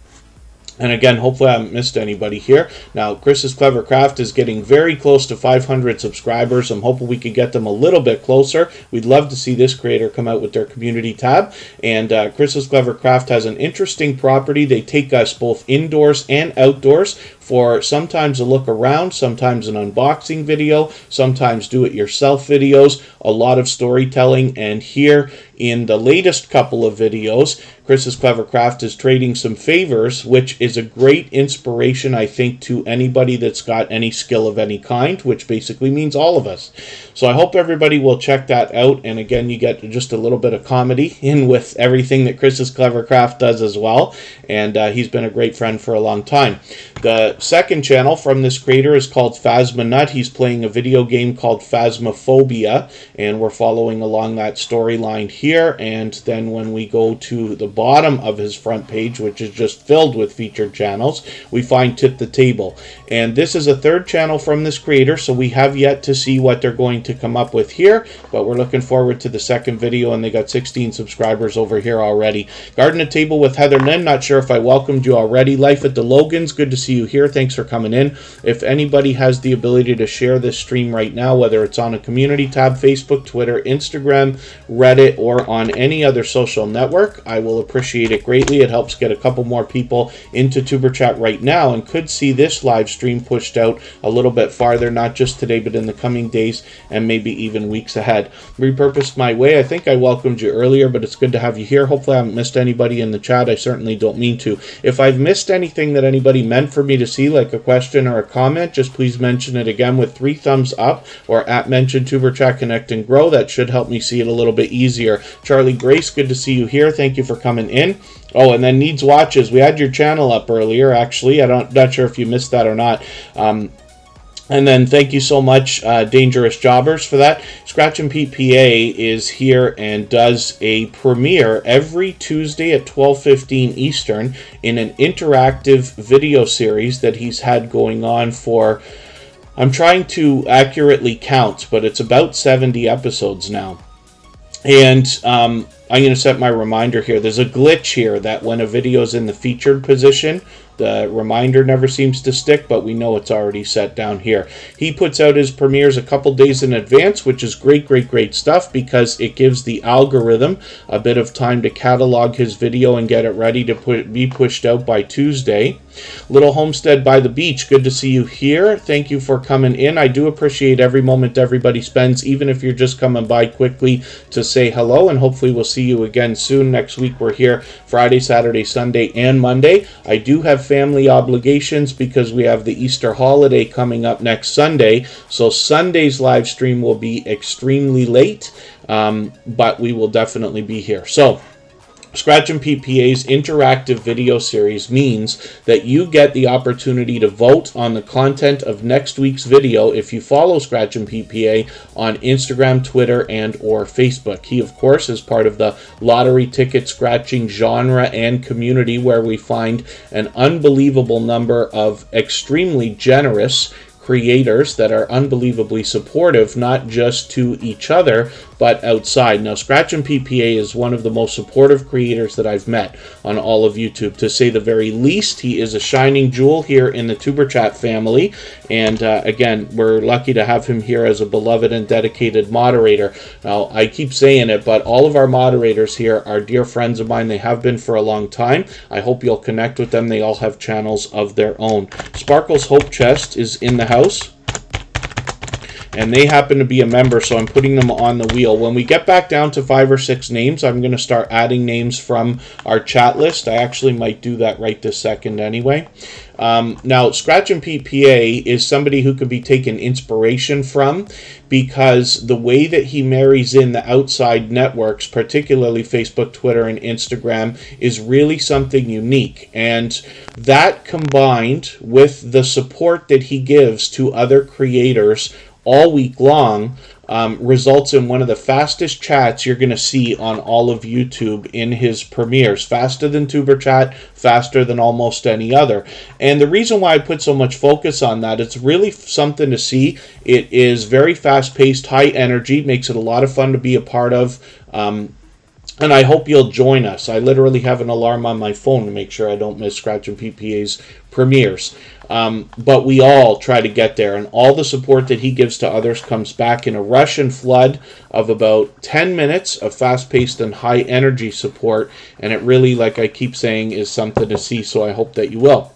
And again, hopefully I haven't missed anybody here. Now, Chris's Clever Craft is getting very close to 500 subscribers. I'm hoping we can get them a little bit closer. We'd love to see this creator come out with their community tab. And Chris's Clever Craft has an interesting property. They take us both indoors and outdoors for sometimes a look around, sometimes an unboxing video, sometimes do-it-yourself videos, a lot of storytelling. And here in the latest couple of videos, Chris's Clever Craft is trading some favors, which is a great inspiration, I think, to anybody that's got any skill of any kind, which basically means all of us. So I hope everybody will check that out. And again, you get just a little bit of comedy in with everything that Chris's Clever Craft does as well. And he's been a great friend for a long time. The second channel from this creator is called Phasma Nut. He's playing a video game called Phasmophobia, and we're following along that storyline here. And then when we go to the bottom of his front page, which is just filled with featured channels, we find Tip the Table. And this is a third channel from this creator, so we have yet to see what they're going to come up with here, but we're looking forward to the second video, and they got 16 subscribers over here already. Garden at Table with Heather Lynn, not sure if I welcomed you already. Life at the Logans, good to see you here. Thanks for coming in. If anybody has the ability to share this stream right now, whether it's on a community tab, Facebook, Twitter, Instagram, Reddit, or on any other social network, I will appreciate it greatly. It helps get a couple more people into Tuber Chat right now and could see this live stream pushed out a little bit farther, not just today, but in the coming days and maybe even weeks ahead. Repurposed My Way, I think I welcomed you earlier, but it's good to have you here. Hopefully I haven't missed anybody in the chat. I certainly don't mean to. If I've missed anything that anybody meant for me to see, like a question or a comment, just please mention it again with 3 thumbs up or at mention Tuber Chat Connect and Grow. That should help me see it a little bit easier. Charlie Grace, good to see you here. Thank you for coming in. Oh, and then Needs Watches. We had your channel up earlier, actually. Not sure if you missed that or not. And then thank you so much, Dangerous Jobbers, for that. Scratch and Pete PA is here and does a premiere every Tuesday at 12:15 Eastern in an interactive video series that he's had going on for, I'm trying to accurately count, but it's about 70 episodes now. And I'm going to set my reminder here. There's a glitch here that when a video is in the featured position, the reminder never seems to stick, but we know it's already set down here. He puts out his premieres a couple days in advance, which is great stuff because it gives the algorithm a bit of time to catalog his video and get it ready to be pushed out by Tuesday. Little Homestead by the Beach, good to see you here. Thank you for coming in. I do appreciate every moment everybody spends, even if you're just coming by quickly to say hello, and hopefully we'll see you again soon. Next week we're here Friday, Saturday, Sunday, and Monday. I do have family obligations because we have the Easter holiday coming up next Sunday, so Sunday's live stream will be extremely late, but we will definitely be here. So Scratch and PPA's interactive video series means that you get the opportunity to vote on the content of next week's video if you follow Scratch and PPA on Instagram, Twitter, and or Facebook. He, of course, is part of the lottery ticket scratching genre and community where we find an unbelievable number of extremely generous creators that are unbelievably supportive, not just to each other, but outside. Now, Scratch and PPA is one of the most supportive creators that I've met on all of YouTube. To say the very least, he is a shining jewel here in the Tuber Chat family. And again, we're lucky to have him here as a beloved and dedicated moderator. Now, I keep saying it, but all of our moderators here are dear friends of mine. They have been for a long time. I hope you'll connect with them. They all have channels of their own. Sparkle's Hope Chest is in the house, and they happen to be a member, so I'm putting them on the wheel. When we get back down to 5 or 6 names, I'm going to start adding names from our chat list. I actually might do that right this second anyway. Now, Scratch and PPA is somebody who could be taken inspiration from because the way that he marries in the outside networks, particularly Facebook, Twitter, and Instagram, is really something unique. And that combined with the support that he gives to other creators all week long results in one of the fastest chats you're going to see on all of YouTube in his premieres. Faster than Tuber Chat, faster than almost any other. And the reason why I put so much focus on that, it's really something to see. It is very fast-paced, high energy, makes it a lot of fun to be a part of. And I hope you'll join us. I literally have an alarm on my phone to make sure I don't miss Scratch and PPA's premieres. But we all try to get there, and all the support that he gives to others comes back in a rush and flood of about 10 minutes of fast-paced and high-energy support, and it really, like I keep saying, is something to see, so I hope that you will.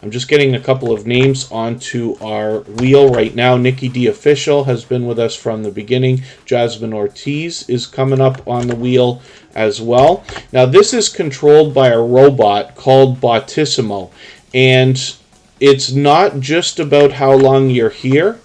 I'm just getting a couple of names onto our wheel right now. Nikki D Official has been with us from the beginning. Jasmine Ortiz is coming up on the wheel as well. Now this is controlled by a robot called Botissimo, and it's not just about how long you're here,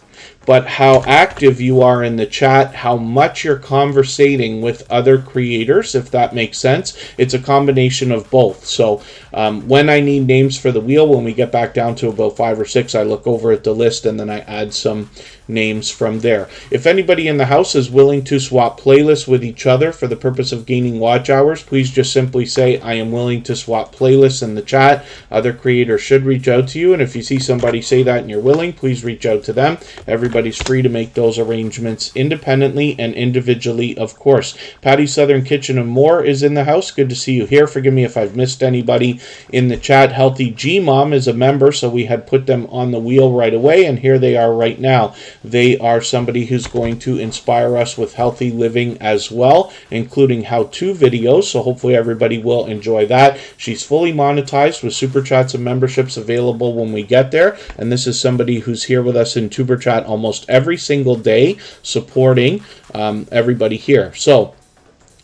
but how active you are in the chat, how much you're conversating with other creators, if that makes sense. It's a combination of both. So when I need names for the wheel, when we get back down to about 5 or 6, I look over at the list and then I add some names from there. If anybody in the house is willing to swap playlists with each other for the purpose of gaining watch hours, please just simply say, I am willing to swap playlists in the chat. Other creators should reach out to you, and if you see somebody say that and you're willing, please reach out to them. Everybody's free to make those arrangements independently and individually, of course. Patty Southern Kitchen and More is in the house. Good to see you here. Forgive me if I've missed anybody in the chat. Healthy G Mom is a member, so we had put them on the wheel right away, and here they are right now. They are somebody who's going to inspire us with healthy living as well, including how-to videos, so hopefully everybody will enjoy that. She's fully monetized with super chats and memberships available when we get there, and this is somebody who's here with us in Tuber Chat almost every single day, supporting everybody here. So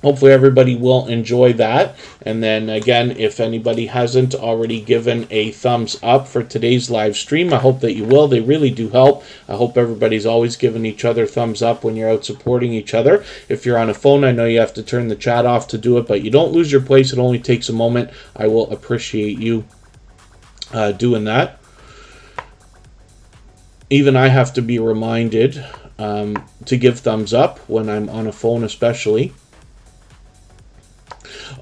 hopefully everybody will enjoy that. And then again, if anybody hasn't already given a thumbs up for today's live stream, I hope that you will. They really do help. I hope everybody's always giving each other thumbs up when you're out supporting each other. If you're on a phone, I know you have to turn the chat off to do it, but you don't lose your place. It only takes a moment. I will appreciate you doing that. Even I have to be reminded to give thumbs up when I'm on a phone especially.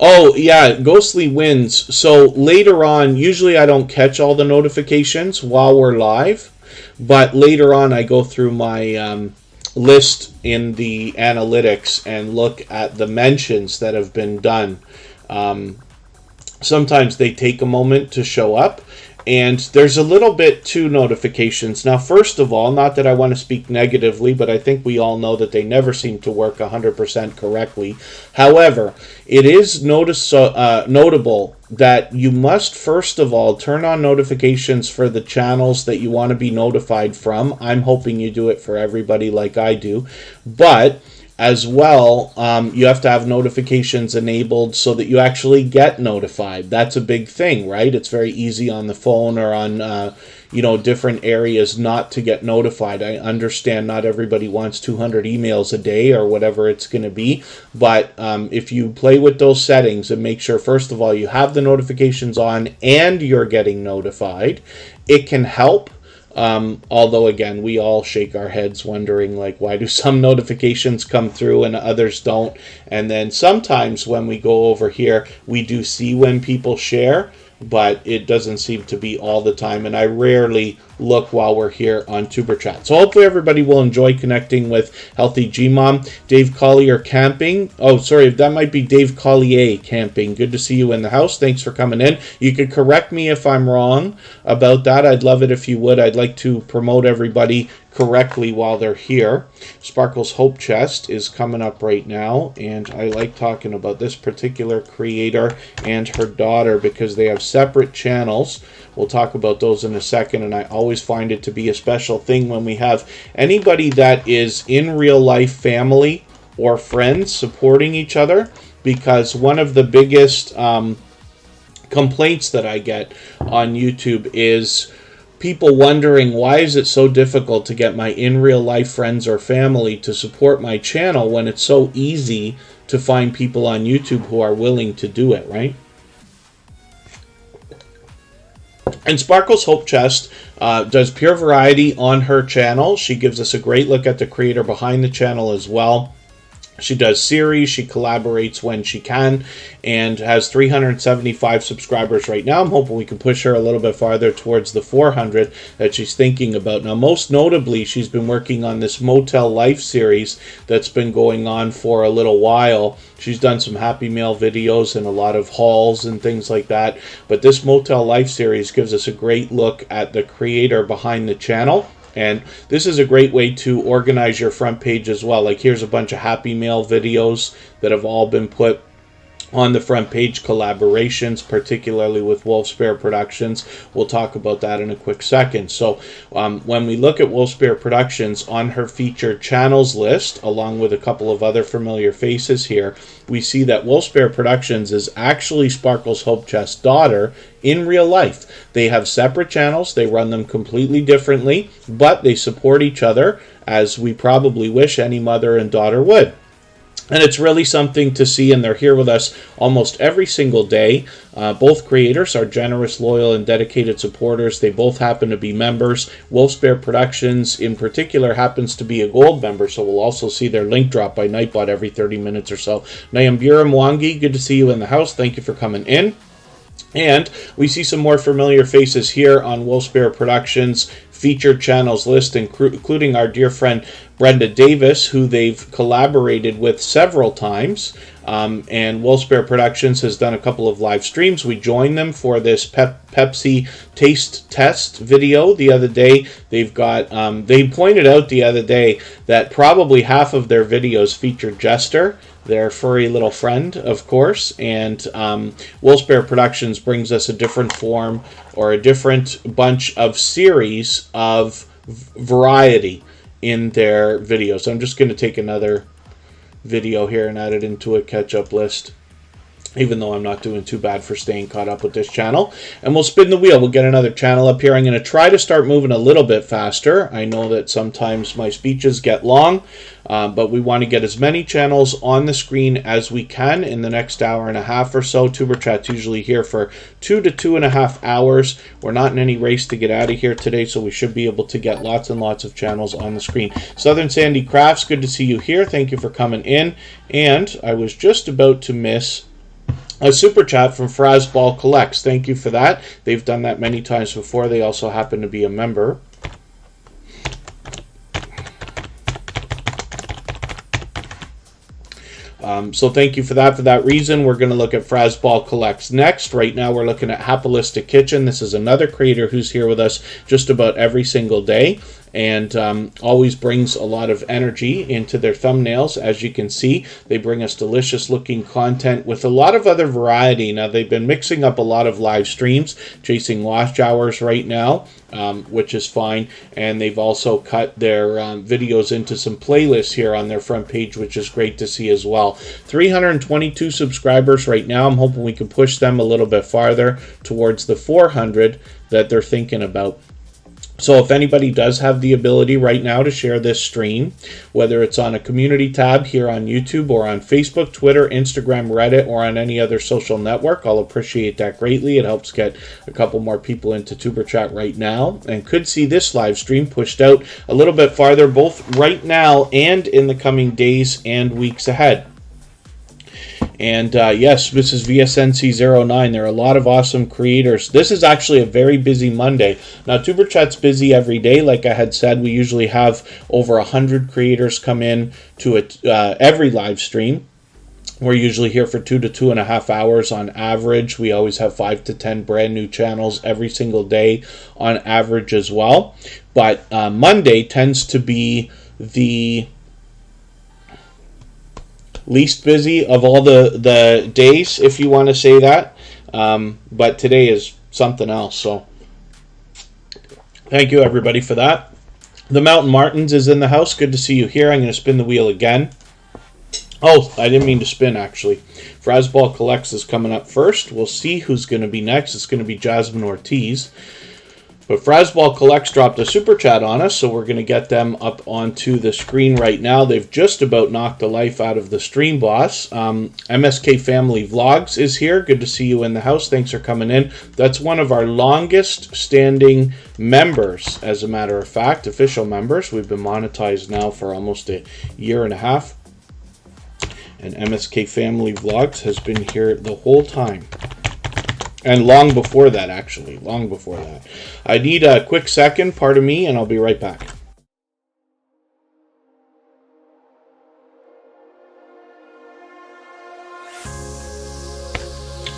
Oh, yeah, Ghostly wins. So later on, usually I don't catch all the notifications while we're live, but later on I go through my list in the analytics and look at the mentions that have been done. Sometimes they take a moment to show up, and there's a little bit to notifications. Now, first of all, not that I want to speak negatively, but I think we all know that they never seem to work 100% correctly. However, it is notable that you must, first of all, turn on notifications for the channels that you want to be notified from. I'm hoping you do it for everybody like I do. But as well, you have to have notifications enabled so that you actually get notified. That's a big thing, right? It's very easy on the phone or on different areas not to get notified. I understand not everybody wants 200 emails a day or whatever it's going to be, but if you play with those settings and make sure, first of all, you have the notifications on and you're getting notified, it can help. Although, again, we all shake our heads wondering, like, why do some notifications come through and others don't? And then sometimes when we go over here, we do see when people share, but it doesn't seem to be all the time. And I rarely look while we're here on Tuber Chat. So hopefully everybody will enjoy connecting with Healthy G-Mom. Dave Collier Camping. Oh, sorry, that might be Dave Collier Camping. Good to see you in the house. Thanks for coming in. You could correct me if I'm wrong about that. I'd love it if you would. I'd like to promote everybody correctly while they're here. Sparkle's Hope Chest is coming up right now, and I like talking about this particular creator and her daughter because they have separate channels. We'll talk about those in a second, and I always find it to be a special thing when we have anybody that is in real life family or friends supporting each other, because one of the biggest complaints that I get on YouTube is people wondering, why is it so difficult to get my in real life friends or family to support my channel when it's so easy to find people on YouTube who are willing to do it, right? And Sparkle's Hope Chest does pure variety on her channel. She gives us a great look at the creator behind the channel as well. She does series, she collaborates when she can, and has 375 subscribers right now. I'm hoping we can push her a little bit farther towards the 400 that she's thinking about. Now, most notably, she's been working on this Motel Life series that's been going on for a little while. She's done some Happy Mail videos and a lot of hauls and things like that. But this Motel Life series gives us a great look at the creator behind the channel. And this is a great way to organize your front page as well. Like, here's a bunch of Happy Mail videos that have all been put on the front page collaborations, particularly with Wolfsbear Productions. We'll talk about that in a quick second. So when we look at Wolfsbear Productions on her featured channels list, along with a couple of other familiar faces here, we see that Wolfsbear Productions is actually Sparkle's Hope Chest's daughter in real life. They have separate channels. They run them completely differently, but they support each other, as we probably wish any mother and daughter would. And it's really something to see, and they're here with us almost every single day. Both creators are generous, loyal, and dedicated supporters. They both happen to be members. Wolfsbear Productions, in particular, happens to be a gold member, so we'll also see their link drop by Nightbot every 30 minutes or so. Nyambura Mwangi, good to see you in the house. Thank you for coming in. And we see some more familiar faces here on Wolfsbear Productions featured channels list, including our dear friend Brenda Davis, who they've collaborated with several times. And Wolfsbear Productions has done a couple of live streams. We joined them for this Pepsi taste test video the other day. They've got they pointed out the other day that probably half of their videos featured Jester, their furry little friend, of course, and Wolfsbear Productions brings us a different form, or a different bunch of series of variety in their videos. I'm just going to take another video here and add it into a catch-up list, even though I'm not doing too bad for staying caught up with this channel. And we'll spin the wheel. We'll get another channel up here. I'm going to try to start moving a little bit faster. I know that sometimes my speeches get long, but we want to get as many channels on the screen as we can in the next hour and a half or so. Tuberchat's usually here for 2 to 2.5 hours. We're not in any race to get out of here today, so we should be able to get lots and lots of channels on the screen. Southern Sandy Crafts, good to see you here. Thank you for coming in. And I was just about to miss a super chat from Frasball Collects. Thank you for that. They've done that many times before. They also happen to be a member. So thank you for that. For that reason, we're going to look at Frasball Collects next. Right now, we're looking at Happilista Kitchen. This is another creator who's here with us just about every single day, and always brings a lot of energy into their thumbnails. As you can see, they bring us delicious looking content with a lot of other variety. Now, they've been mixing up a lot of live streams, chasing watch hours right now, which is fine. And they've also cut their videos into some playlists here on their front page, which is great to see as well. 322 subscribers right now. I'm hoping we can push them a little bit farther towards the 400 that they're thinking about. So if anybody does have the ability right now to share this stream, whether it's on a community tab here on YouTube or on Facebook, Twitter, Instagram, Reddit, or on any other social network, I'll appreciate that greatly. It helps get a couple more people into Tuber Chat right now, and could see this live stream pushed out a little bit farther, both right now and in the coming days and weeks ahead. And yes, this is VSNC09. There are a lot of awesome creators. This is actually a very busy Monday. Now, Tuber Chat's busy every day. Like I had said, we usually have over 100 creators come in to every live stream. We're usually here for 2 to 2.5 hours on average. We always have 5 to 10 brand new channels every single day on average as well. But Monday tends to be the least busy of all the days, if you want to say that. But today is something else. So thank you, everybody, for that. The Mountain Martins is in the house. Good to see you here. I'm going to spin the wheel again. Oh, I didn't mean to spin, actually. Frasball Collects is coming up first. We'll see who's going to be next. It's going to be Jasmine Ortiz. But Frasball Collects dropped a super chat on us, so we're going to get them up onto the screen right now. They've just about knocked the life out of the stream boss. MSK Family Vlogs is here. Good to see you in the house. Thanks for coming in. That's one of our longest standing members, as a matter of fact, official members. We've been monetized now for almost a year and a half. And MSK Family Vlogs has been here the whole time. And long before that, actually. Long before that. I need a quick second, pardon me, and I'll be right back.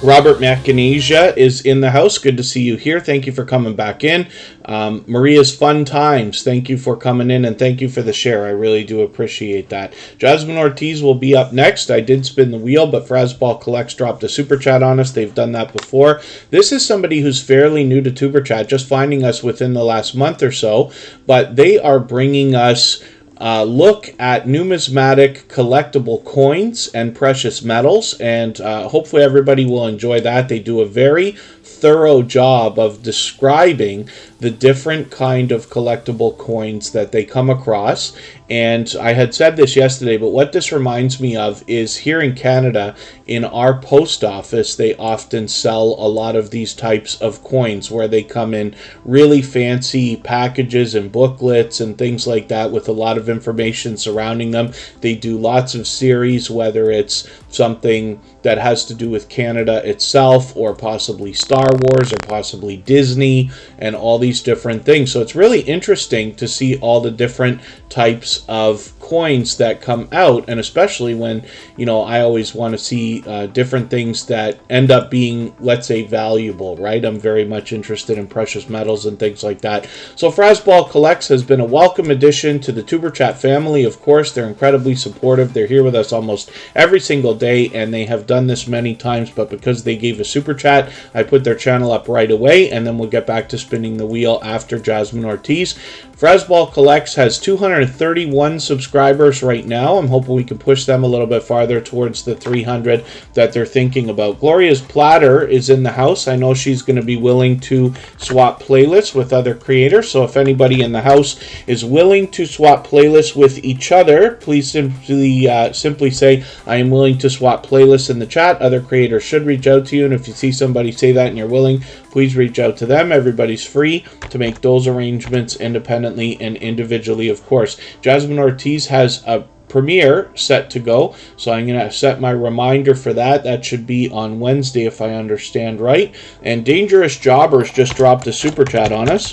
Robert Macanasia is in the house. Good to see you here. Thank you for coming back in. Maria's Fun Times, thank you for coming in, and thank you for the share. I really do appreciate that. Jasmine Ortiz will be up next. I did spin the wheel, but Frasball Collects dropped a super chat on us. They've done that before. This is somebody who's fairly new to Tuber Chat, just finding us within the last month or so, but they are bringing us look at numismatic collectible coins and precious metals, and hopefully everybody will enjoy that. They do a very thorough job of describing the different kind of collectible coins that they come across. And I had said this yesterday, but what this reminds me of is here in Canada, in our post office, they often sell a lot of these types of coins where they come in really fancy packages and booklets and things like that with a lot of information surrounding them. They do lots of series, whether it's something that has to do with Canada itself or possibly Star Wars or possibly Disney and all these different things. So it's really interesting to see all the different types of coins that come out, and especially when, you know, I always want to see different things that end up being, let's say, valuable, right? I'm very much interested in precious metals and things like that. So Frasball Collects has been a welcome addition to the Tuber Chat family. Of course, they're incredibly supportive. They're here with us almost every single day, and they have done this many times, but because they gave a super chat, I put their channel up right away, and then we'll get back to spinning the wheel after Jasmine Ortiz. Frasball Collects has 231 subscribers right now. I'm hoping we can push them a little bit farther towards the 300 that they're thinking about. Gloria's Platter is in the house. I know she's going to be willing to swap playlists with other creators, so if anybody in the house is willing to swap playlists with each other, please simply say, I am willing to swap playlists in the chat. Other creators should reach out to you, and if you see somebody say that and you're willing, please reach out to them. Everybody's free to make those arrangements independently and individually, of course. Jasmine Ortiz has a premiere set to go, so I'm going to set my reminder for that. That should be on Wednesday, if I understand right. And Dangerous Jobbers just dropped a super chat on us.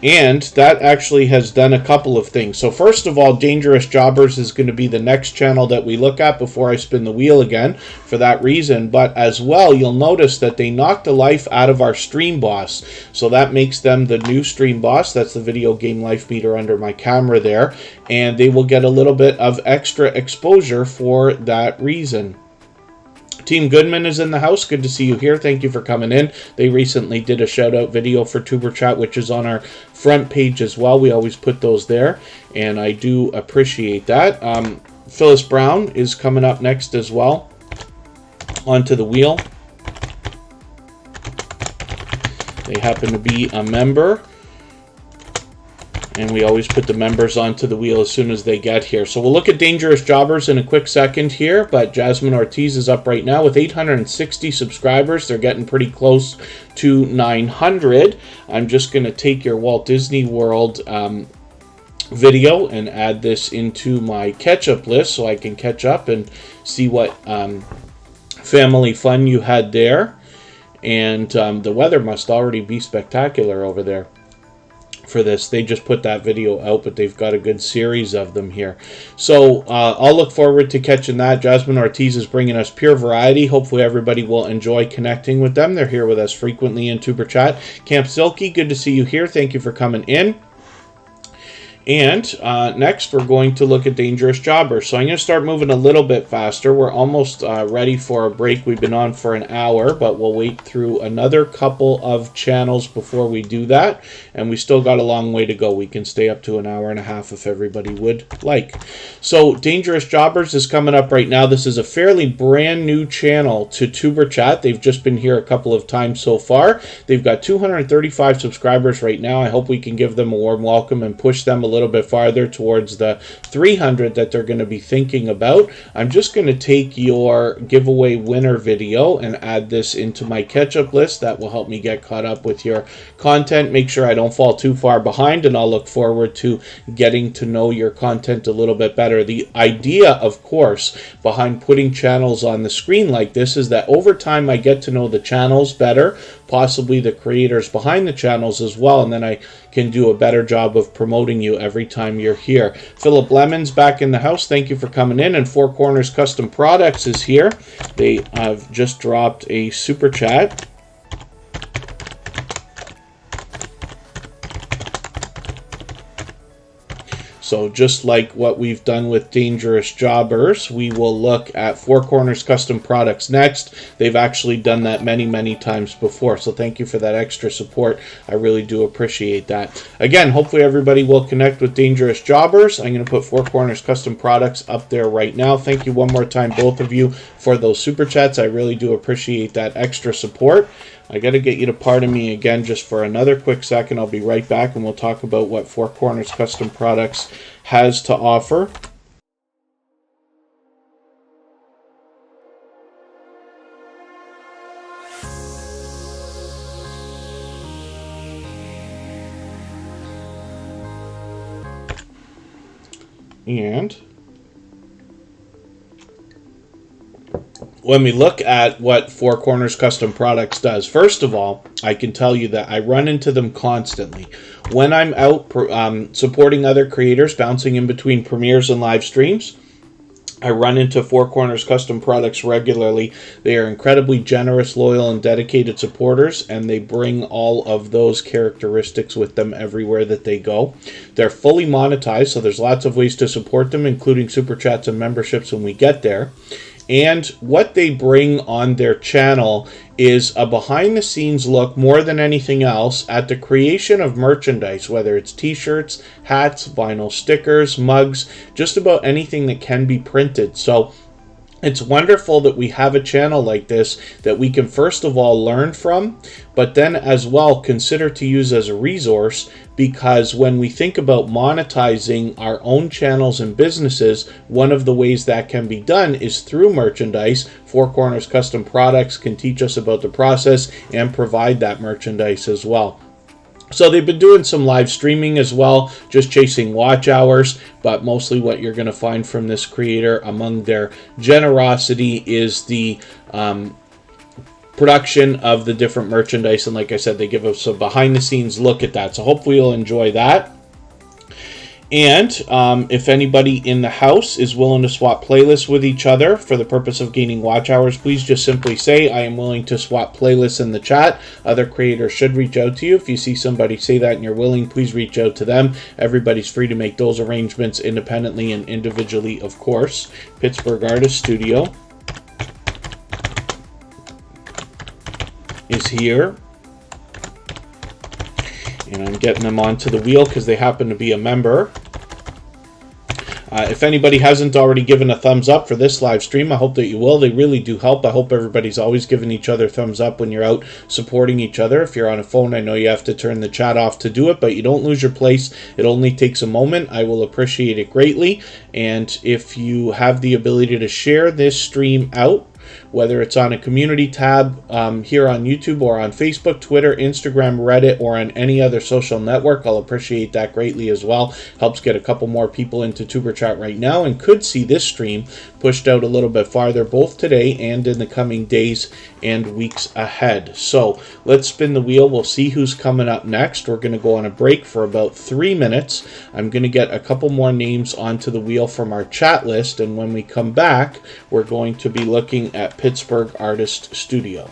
And that actually has done a couple of things. So first of all, Dangerous Jobbers is going to be the next channel that we look at before I spin the wheel again for that reason. But as well, you'll notice that they knocked the life out of our Stream Boss. So that makes them the new Stream Boss. That's the video game life meter under my camera there. And they will get a little bit of extra exposure for that reason. Team Goodman is in the house. Good to see you here. Thank you for coming in. They recently did a shout-out video for Tuber Chat, which is on our front page as well. We always put those there, and I do appreciate that. Phyllis Brown is coming up next as well. Onto the wheel. They happen to be a member, and we always put the members onto the wheel as soon as they get here. So we'll look at Dangerous Jobbers in a quick second here, but Jasmine Ortiz is up right now with 860 subscribers. They're getting pretty close to 900. I'm just going to take your Walt Disney World video and add this into my catch-up list so I can catch up and see what family fun you had there. And the weather must already be spectacular over there for this. They just put that video out, but they've got a good series of them here. So I'll look forward to catching that. Jasmine Ortiz is bringing us pure variety. Hopefully everybody will enjoy connecting with them. They're here with us frequently in Tuber Chat. Camp Silky, good to see you here. Thank you for coming in. And next, we're going to look at Dangerous Jobbers. So I'm going to start moving a little bit faster. We're almost ready for a break. We've been on for an hour, but we'll wait through another couple of channels before we do that. And we still got a long way to go. We can stay up to an hour and a half if everybody would like. So Dangerous Jobbers is coming up right now. This is a fairly brand new channel to Tuber Chat. They've just been here a couple of times so far. They've got 235 subscribers right now. I hope we can give them a warm welcome and push them a little bit farther towards the 300 that they're going to be thinking about. I'm just going to take your giveaway winner video and add this into my catch-up list. That will help me get caught up with your content. Make sure I don't fall too far behind, and I'll look forward to getting to know your content a little bit better. The idea, of course, behind putting channels on the screen like this is that over time I get to know the channels better, possibly the creators behind the channels as well, and then I can do a better job of promoting you every time you're here. Philip Lemon's back in the house. Thank you for coming in. And Four Corners Custom Products is here. They have just dropped a super chat. So just like what we've done with Dangerous Jobbers, we will look at Four Corners Custom Products next. They've actually done that many, many times before. So thank you for that extra support. I really do appreciate that. Again, hopefully everybody will connect with Dangerous Jobbers. I'm going to put Four Corners Custom Products up there right now. Thank you one more time, both of you, for those super chats. I really do appreciate that extra support. I got to get you to pardon me again just for another quick second. I'll be right back and we'll talk about what Four Corners Custom Products has to offer. And when we look at what Four Corners Custom Products does, first of all, I can tell you that I run into them constantly. When I'm out supporting other creators, bouncing in between premieres and live streams, I run into Four Corners Custom Products regularly. They are incredibly generous, loyal, and dedicated supporters, and they bring all of those characteristics with them everywhere that they go. They're fully monetized, so there's lots of ways to support them, including super chats and memberships when we get there. And what they bring on their channel is a behind-the-scenes look, more than anything else, at the creation of merchandise, whether it's t-shirts, hats, vinyl stickers, mugs, just about anything that can be printed. So it's wonderful that we have a channel like this that we can first of all learn from, but then as well consider to use as a resource, because when we think about monetizing our own channels and businesses, one of the ways that can be done is through merchandise. Four Corners Custom Products can teach us about the process and provide that merchandise as well. So they've been doing some live streaming as well, just chasing watch hours, but mostly what you're going to find from this creator among their generosity is the production of the different merchandise. And like I said, they give us a behind the scenes look at that. So hopefully you'll enjoy that. And if anybody in the house is willing to swap playlists with each other for the purpose of gaining watch hours, please just simply say, I am willing to swap playlists in the chat. Other creators should reach out to you. If you see somebody say that and you're willing, please reach out to them. Everybody's free to make those arrangements independently and individually, of course. Pittsburgh Artist Studio is here. And I'm getting them onto the wheel because they happen to be a member. If anybody hasn't already given a thumbs up for this live stream, I hope that you will. They really do help. I hope everybody's always giving each other thumbs up when you're out supporting each other. If you're on a phone, I know you have to turn the chat off to do it, but you don't lose your place. It only takes a moment. I will appreciate it greatly. And if you have the ability to share this stream out, whether it's on a community tab here on YouTube or on Facebook, Twitter, Instagram, Reddit, or on any other social network, I'll appreciate that greatly as well. Helps get a couple more people into Tuber Chat right now and could see this stream pushed out a little bit farther both today and in the coming days and weeks ahead. So let's spin the wheel. We'll see who's coming up next. We're going to go on a break for about 3 minutes. I'm going to get a couple more names onto the wheel from our chat list, and when we come back, we're going to be looking at Pittsburgh Artist Studio.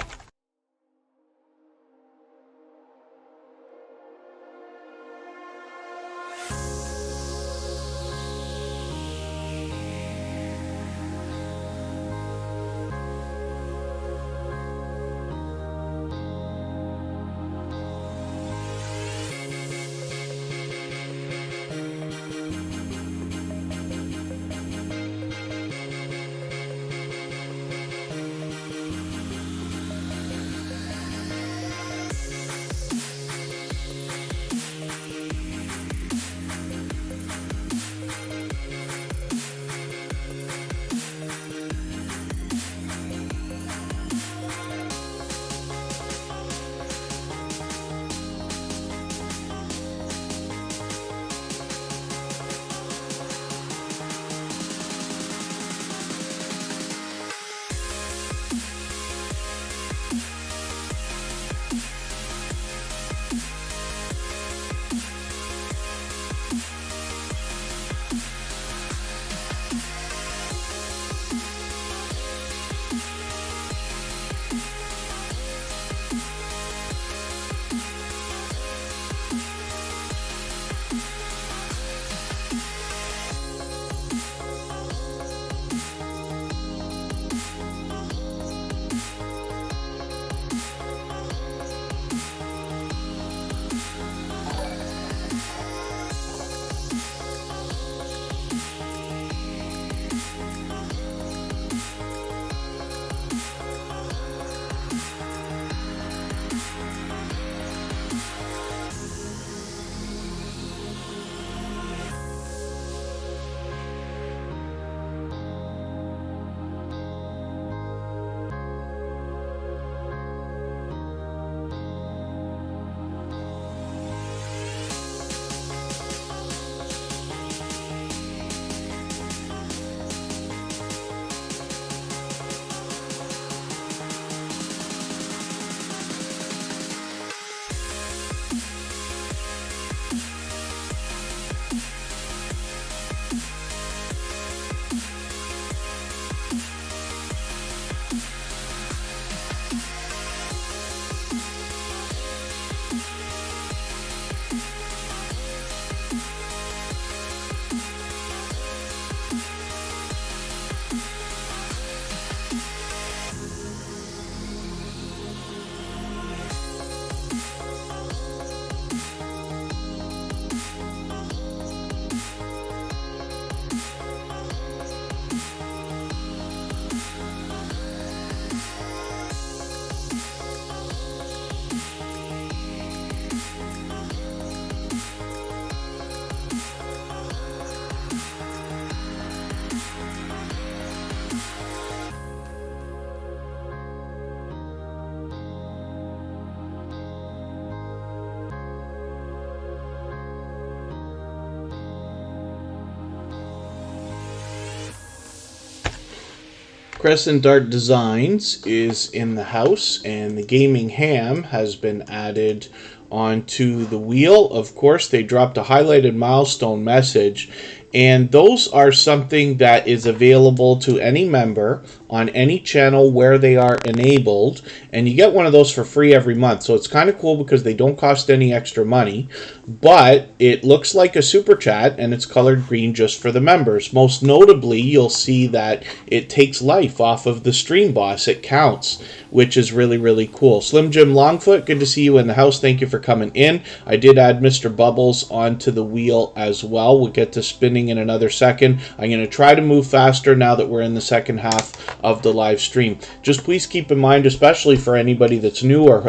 Crescent Dart Designs is in the house, and the gaming ham has been added onto the wheel. Of course, they dropped a highlighted milestone message, and those are something that is available to any member on any channel where they are enabled, and you get one of those for free every month. So it's kind of cool because they don't cost any extra money, but it looks like a super chat and it's colored green just for the members. Most notably, you'll see that it takes life off of the stream boss. It counts, which is really, really cool. Slim Jim Longfoot, good to see you in the house. Thank you for coming in. I did add Mr. Bubbles onto the wheel as well. We'll get to spinning in another second. I'm going to try to move faster now that we're in the second half of the live stream. Just please keep in mind, especially for anybody that's new or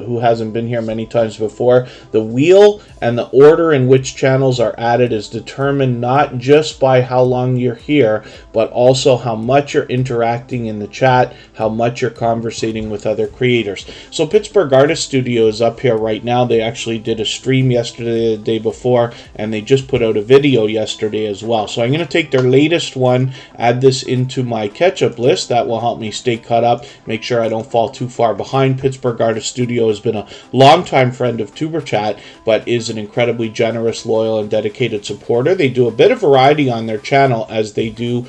who hasn't been here many times before, the wheel and the order in which channels are added is determined not just by how long you're here, but also how much you're interacting in the chat, how much you're conversating with other creators. So Pittsburgh Artist Studio is up here right now. They actually did a stream yesterday, the day before, and they just put out a video yesterday as well. So I'm going to take their latest one, add this into my catch-up list. That will help me stay caught up, make sure I don't fall too far behind. Pittsburgh Artist Studio has been a longtime friend of Superchat, but is an incredibly generous, loyal, and dedicated supporter. They do a bit of variety on their channel, as they do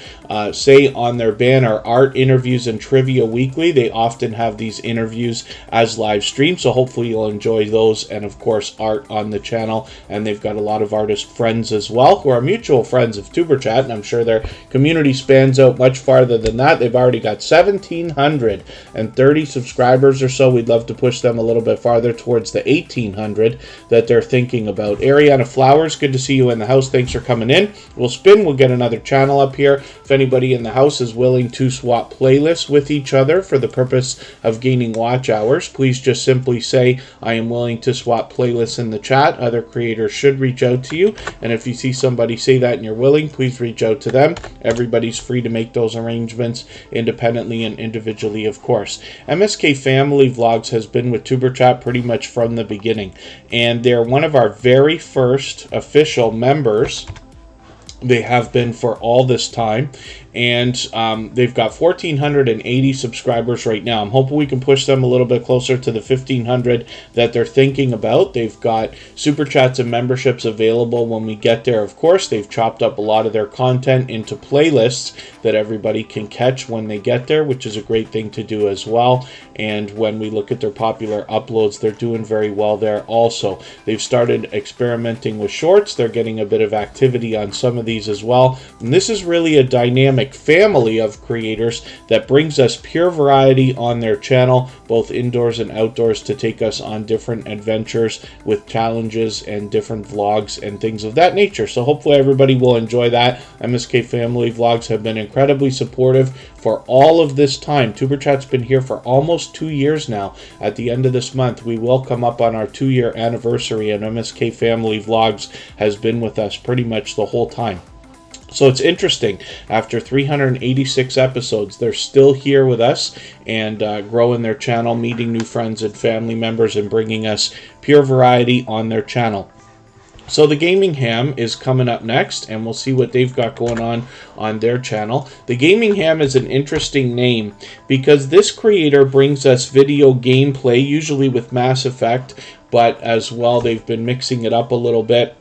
say on their banner, art, interviews, and trivia weekly. They often have these interviews as live streams, so hopefully you'll enjoy those, and of course art on the channel. And they've got a lot of artist friends as well who are mutual friends of Superchat, and I'm sure their community spans out much farther than that. They've already got 1,730 subscribers or so. We'd love to push them a little bit farther towards the 1,800 that they're thinking about. Ariana Flowers, good to see you in the house. Thanks for coming in. We'll spin. We'll get another channel up here. If anybody in the house is willing to swap playlists with each other for the purpose of gaining watch hours, please just simply say, I am willing to swap playlists in the chat. Other creators should reach out to you. And if you see somebody say that and you're willing, please reach out to them. Everybody's free to make those arrangements independently and individually, of course. MSK Family Vlogs has been with Superchat pretty much from the beginning, and they're one of our very first official members. They have been for all this time, and they've got 1,480 subscribers right now. I'm hoping we can push them a little bit closer to the 1,500 that they're thinking about. They've got super chats and memberships available when we get there. Of course, they've chopped up a lot of their content into playlists that everybody can catch when they get there, which is a great thing to do as well. And when we look at their popular uploads, they're doing very well there also. They've started experimenting with shorts. They're getting a bit of activity on some of these as well. And this is really a dynamic family of creators that brings us pure variety on their channel, both indoors and outdoors, to take us on different adventures with challenges and different vlogs and things of that nature. So hopefully everybody will enjoy that. MSK Family Vlogs have been incredibly supportive for all of this time. Superchat's been here for almost 2 years now. At the end of this month, we will come up on our 2-year anniversary, and MSK Family Vlogs has been with us pretty much the whole time. So it's interesting, after 386 episodes, they're still here with us and growing their channel, meeting new friends and family members, and bringing us pure variety on their channel. So the Gaming Ham is coming up next, and we'll see what they've got going on their channel. The Gaming Ham is an interesting name because this creator brings us video gameplay, usually with Mass Effect, but as well they've been mixing it up a little bit.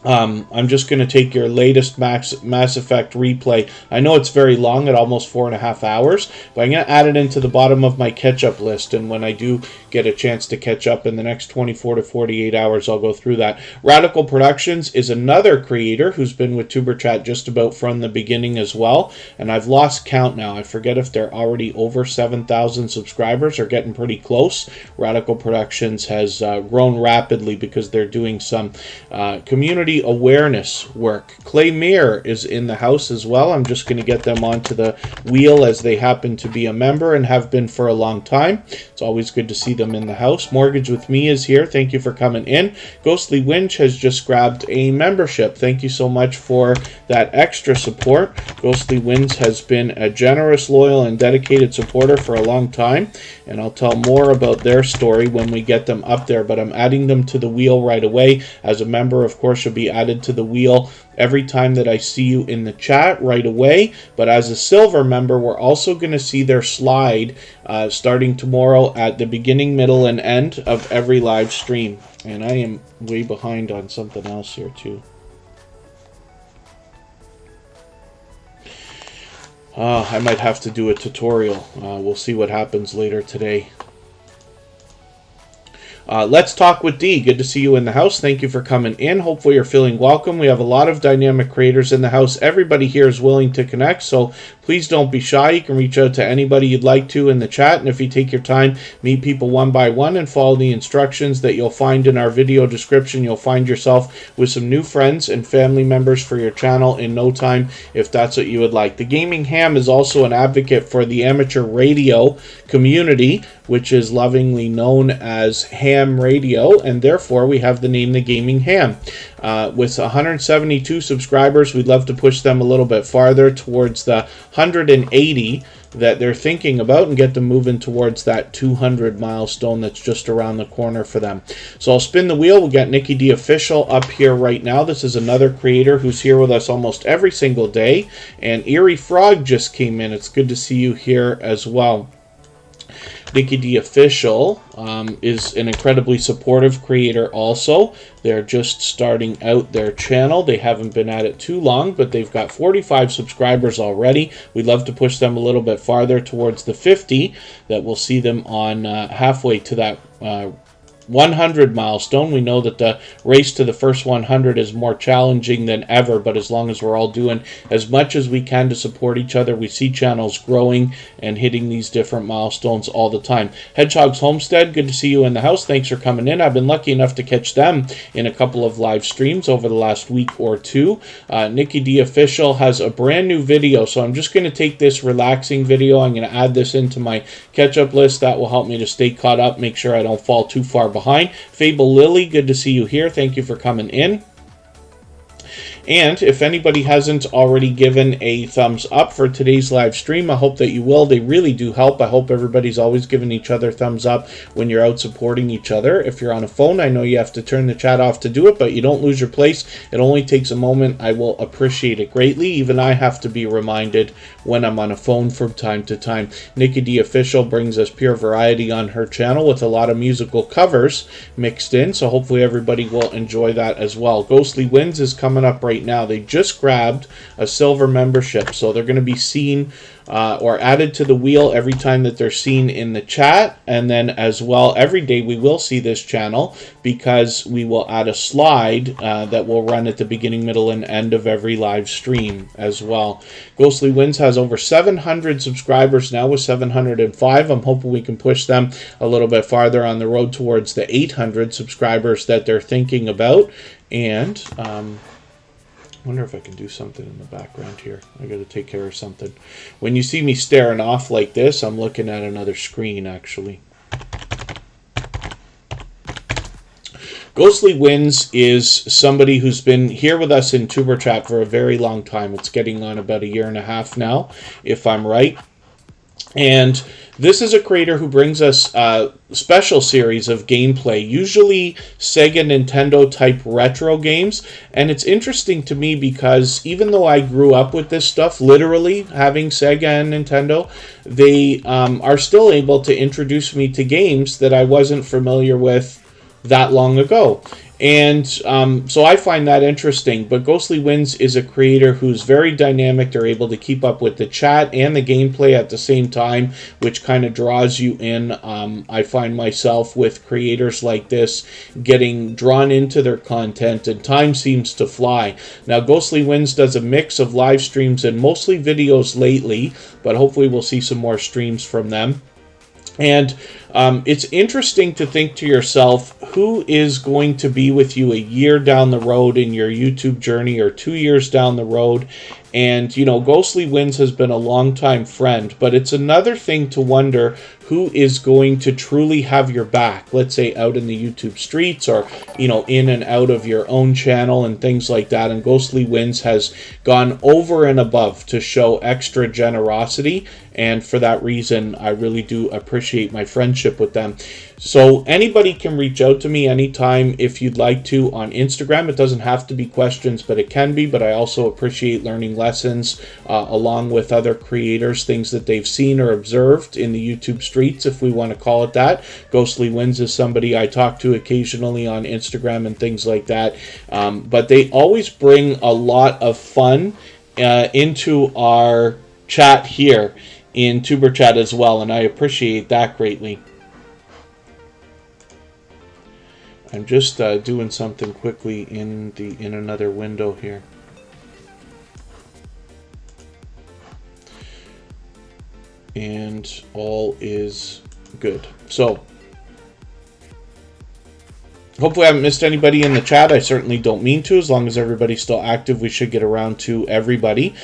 I'm just going to take your latest Mass Effect replay. I know it's very long at almost 4.5 hours, but I'm going to add it into the bottom of my catch-up list, and when I do get a chance to catch up in the next 24 to 48 hours, I'll go through that. Radical Productions is another creator who's been with Superchat just about from the beginning as well, and I've lost count now. I forget if they're already over 7,000 subscribers or getting pretty close. Radical Productions has grown rapidly because they're doing some community awareness work. Clay Meir is in the house as well. I'm just going to get them onto the wheel as they happen to be a member and have been for a long time. It's always good to see them in the house. Mortgage with Me is here. Thank you for coming in. Ghostly Winch has just grabbed a membership. Thank you so much for that extra support. Ghostly Winch has been a generous, loyal, and dedicated supporter for a long time, and I'll tell more about their story when we get them up there, but I'm adding them to the wheel right away. As a member, of course, you'll be be added to the wheel every time that I see you in the chat right away. But as a silver member, we're also going to see their slide starting tomorrow at the beginning, middle, and end of every live stream. And I am way behind on something else here too. I might have to do a tutorial. We'll see what happens later today. Let's talk with Dee. Good to see you in the house. Thank you for coming in. Hopefully you're feeling welcome. We have a lot of dynamic creators in the house. Everybody here is willing to connect, so please don't be shy. You can reach out to anybody you'd like to in the chat, and if you take your time, meet people one by one and follow the instructions that you'll find in our video description. You'll find yourself with some new friends and family members for your channel in no time, if that's what you would like. The Gaming Ham is also an advocate for the amateur radio community, which is lovingly known as Ham Radio, and therefore we have the name The Gaming Ham. With 172 subscribers, we'd love to push them a little bit farther towards the 180 that they're thinking about and get them moving towards that 200 milestone that's just around the corner for them. So I'll spin the wheel. We'll get Nikki D Official up here right now. This is another creator who's here with us almost every single day. And Eerie Frog just came in. It's good to see you here as well. Nikki D Official is an incredibly supportive creator also. They're just starting out their channel. They haven't been at it too long, but they've got 45 subscribers already. We'd love to push them a little bit farther towards the 50 that we'll see them on halfway to that 100 milestone. We know that the race to the first 100 is more challenging than ever, but as long as we're all doing as much as we can to support each other, we see channels growing and hitting these different milestones all the time. Hedgehog's Homestead, good to see you in the house. Thanks for coming in. I've been lucky enough to catch them in a couple of live streams over the last week or two. Nikki D Official has a brand new video, so I'm just going to take this relaxing video. I'm going to add this into my catch-up list. That will help me to stay caught up, make sure I don't fall too far behind. Fable Lily, good to see you here. Thank you for coming in. And if anybody hasn't already given a thumbs up for today's live stream, I hope that you will. They really do help. I hope everybody's always giving each other thumbs up when you're out supporting each other. If you're on a phone, I know you have to turn the chat off to do it, but you don't lose your place. It only takes a moment. I will appreciate it greatly. Even I have to be reminded when I'm on a phone from time to time. Nikki D Official brings us pure variety on her channel with a lot of musical covers mixed in, so hopefully everybody will enjoy that as well. Ghostly Winds is coming up right now. They just grabbed a silver membership, so they're going to be seen or added to the wheel every time that they're seen in the chat, and then as well every day we will see this channel because we will add a slide that will run at the beginning, middle, and end of every live stream as well. Ghostly Winds has over 700 subscribers now with 705. I'm hoping we can push them a little bit farther on the road towards the 800 subscribers that they're thinking about. And wonder if I can do something in the background here. I got to take care of something. When you see me staring off like this, I'm looking at another screen actually. Ghostly Winds is somebody who's been here with us in Tuber Chat for a very long time. It's getting on about a year and a half now, if I'm right. And this is a creator who brings us a special series of gameplay, usually Sega Nintendo type retro games. And it's interesting to me because even though I grew up with this stuff, literally having Sega and Nintendo, they are still able to introduce me to games that I wasn't familiar with that long ago. And so I find that interesting. But Ghostly Winds is a creator who's very dynamic. They're able to keep up with the chat and the gameplay at the same time, which kind of draws you in. I find myself with creators like this getting drawn into their content, and time seems to fly. Now, Ghostly Winds does a mix of live streams and mostly videos lately, but hopefully we'll see some more streams from them. And it's interesting to think to yourself, who is going to be with you a year down the road in your YouTube journey, or 2 years down the road? And, you know, Ghostly Winds has been a longtime friend, but it's another thing to wonder who is going to truly have your back, let's say out in the YouTube streets, or, you know, in and out of your own channel and things like that. And Ghostly Winds has gone over and above to show extra generosity. And for that reason, I really do appreciate my friendship friendship with them. So anybody can reach out to me anytime if you'd like to on Instagram. It doesn't have to be questions, but it can be. But I also appreciate learning lessons along with other creators, things that they've seen or observed in the YouTube streets, if we want to call it that. Ghostly Wins is somebody I talk to occasionally on Instagram and things like that. But they always bring a lot of fun into our chat here in Superchat as well, and I appreciate that greatly. I'm just doing something quickly in another window here. And all is good. So hopefully I haven't missed anybody in the chat. I certainly don't mean to. As long as everybody's still active, we should get around to everybody.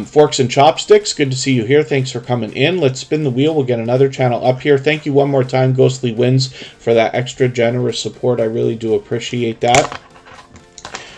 Forks and Chopsticks, good to see you here. Thanks for coming in. Let's spin the wheel. We'll get another channel up here. Thank you one more time, Ghostly Wins, for that extra generous support. I really do appreciate that.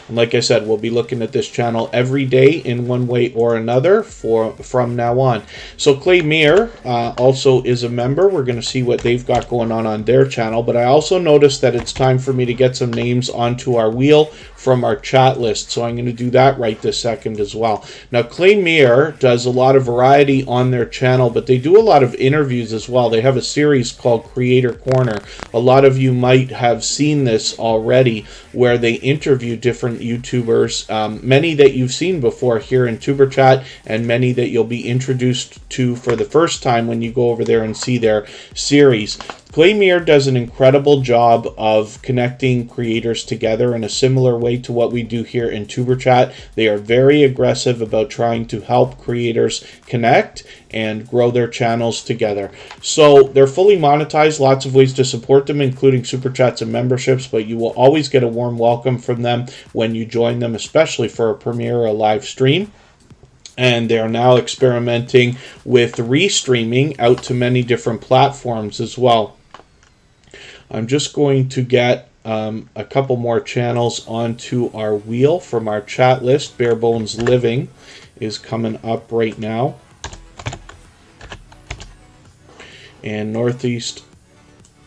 And like I said, we'll be looking at this channel every day in one way or another from now on. So Clay Meir also is a member. We're going to see what they've got going on their channel. But I also noticed that it's time for me to get some names onto our wheel from our chat list. So I'm going to do that right this second as well. Now, Clay Meir does a lot of variety on their channel, but they do a lot of interviews as well. They have a series called Creator Corner. A lot of you might have seen this already, where they interview different YouTubers, many that you've seen before here in Superchat, and many that you'll be introduced to for the first time when you go over there and see their series. Clay Meir does an incredible job of connecting creators together in a similar way to what we do here in Superchat. They are very aggressive about trying to help creators connect and grow their channels together. So they're fully monetized, lots of ways to support them, including Super Chats and memberships, but you will always get a warm welcome from them when you join them, especially for a premiere or a live stream. And they are now experimenting with restreaming out to many different platforms as well. I'm just going to get a couple more channels onto our wheel from our chat list. Bare Bones Living is coming up right now. And Northeast,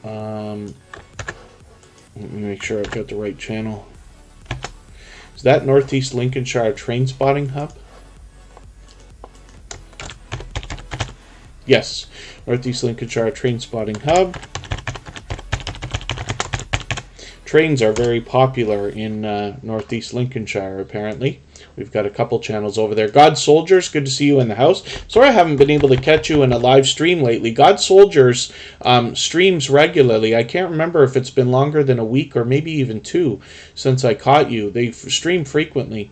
let me make sure I've got the right channel. Is that Northeast Lincolnshire Train Spotting Hub? Yes, Northeast Lincolnshire Train Spotting Hub. Trains are very popular in Northeast Lincolnshire, apparently. We've got a couple channels over there. God Soldiers, good to see you in the house. Sorry I haven't been able to catch you in a live stream lately. God Soldiers streams regularly. I can't remember if it's been longer than a week or maybe even 2 since I caught you. They stream frequently.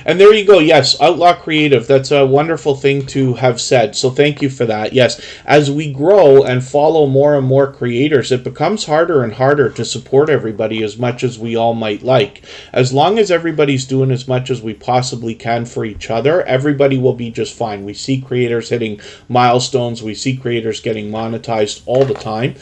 And there you go. Yes, Outlaw Creative. That's a wonderful thing to have said. So thank you for that. Yes, as we grow and follow more and more creators, it becomes harder and harder to support everybody as much as we all might like. As long as everybody's doing as much as we possibly can for each other, everybody will be just fine. We see creators hitting milestones. We see creators getting monetized all the time.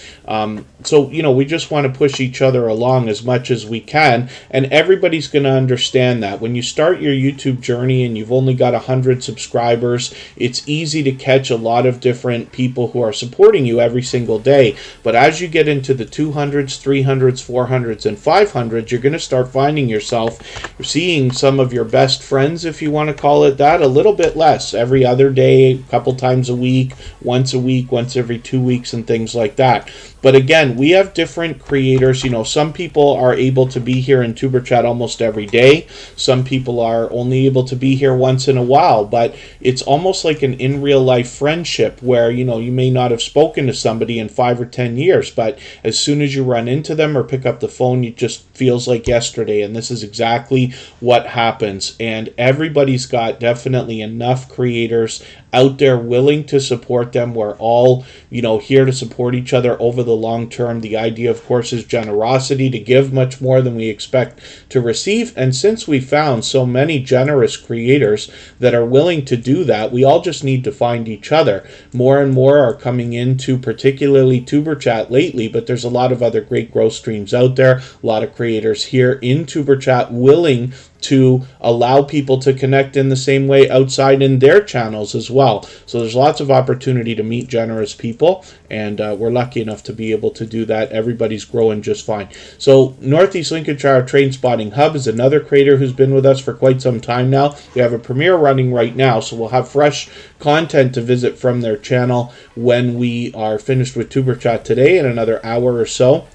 So, you know, we just want to push each other along as much as we can. And everybody's going to understand that. When you start your YouTube journey and you've only got 100 subscribers, it's easy to catch a lot of different people who are supporting you every single day. But as you get into the 200s, 300s, 400s, and 500s, you're going to start finding yourself seeing some of your best friends, if you want to call it that, a little bit less every other day, a couple times a week, once every 2 weeks, and things like that. But again, we have different creators. You know, some people are able to be here in Superchat almost every day. Some people are only able to be here once in a while. But it's almost like an in real life friendship where, you know, you may not have spoken to somebody in 5 or 10 years, but as soon as you run into them or pick up the phone, it just feels like yesterday. And this is exactly what happens. And everybody's got definitely enough creators out there willing to support them. We're all, you know, here to support each other over the long term. The idea, of course, is generosity, to give much more than we expect to receive. And since we found so many generous creators that are willing to do that, we all just need to find each other. More and more are coming into particularly Tuberchat lately, but there's a lot of other great growth streams out there. A lot of creators here in Tuberchat willing to allow people to connect in the same way outside in their channels as well. So there's lots of opportunity to meet generous people, and we're lucky enough to be able to do that. Everybody's growing just fine. So Northeast Lincolnshire Train Spotting Hub is another creator who's been with us for quite some time now. We have a premiere running right now, so we'll have fresh content to visit from their channel when we are finished with Tuber Chat today in another hour or so.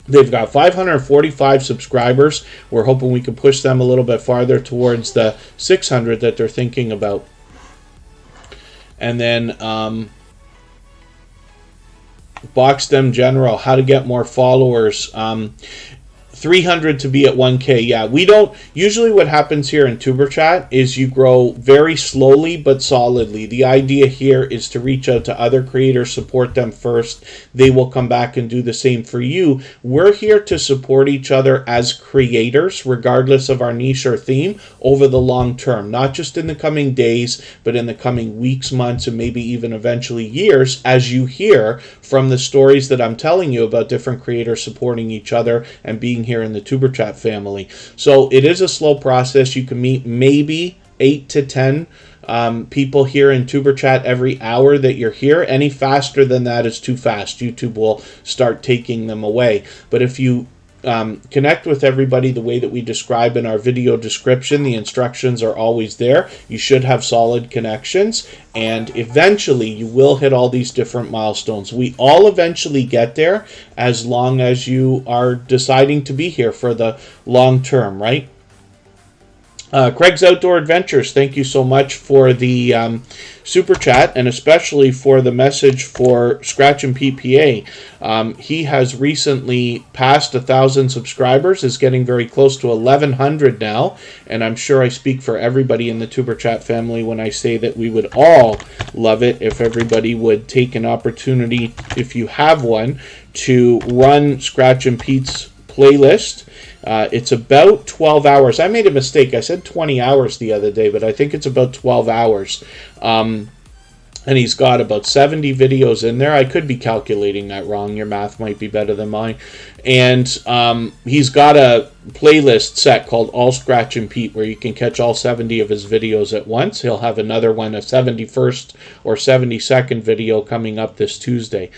They've got 545 subscribers. We're hoping we can push them a little bit farther towards the 600 that they're thinking about. And then Box Them General, how to get more followers. 300 to be at 1K. Yeah, we don't, usually what happens here in Tuber Chat is you grow very slowly but solidly. The idea here is to reach out to other creators, support them first. They will come back and do the same for you. We're here to support each other as creators, regardless of our niche or theme, over the long term, not just in the coming days, but in the coming weeks, months, and maybe even eventually years, as you hear from the stories that I'm telling you about different creators supporting each other and being here in the Tuber Chat family. So it is a slow process. You can meet maybe 8 to 10 people here in Tuber Chat every hour that you're here. Any faster than that is too fast. YouTube will start taking them away. But if you connect with everybody the way that we describe in our video description, the instructions are always there. You should have solid connections, and eventually you will hit all these different milestones. We all eventually get there, as long as you are deciding to be here for the long term, right? Craig's Outdoor Adventures, thank you so much for the super chat, and especially for the message for Scratch and PPA. He has recently passed 1,000 subscribers, is getting very close to 1,100 now, and I'm sure I speak for everybody in the Tuber Chat family when I say that we would all love it if everybody would take an opportunity, if you have one, to run Scratch and Pete's playlist. It's about 12 hours. I made a mistake. I said 20 hours the other day, but I think it's about 12 hours. And he's got about 70 videos in there. I could be calculating that wrong. Your math might be better than mine. And he's got a playlist set called All Scratch and Pete, where you can catch all 70 of his videos at once. He'll have another one, a 71st or 72nd video coming up this Tuesday.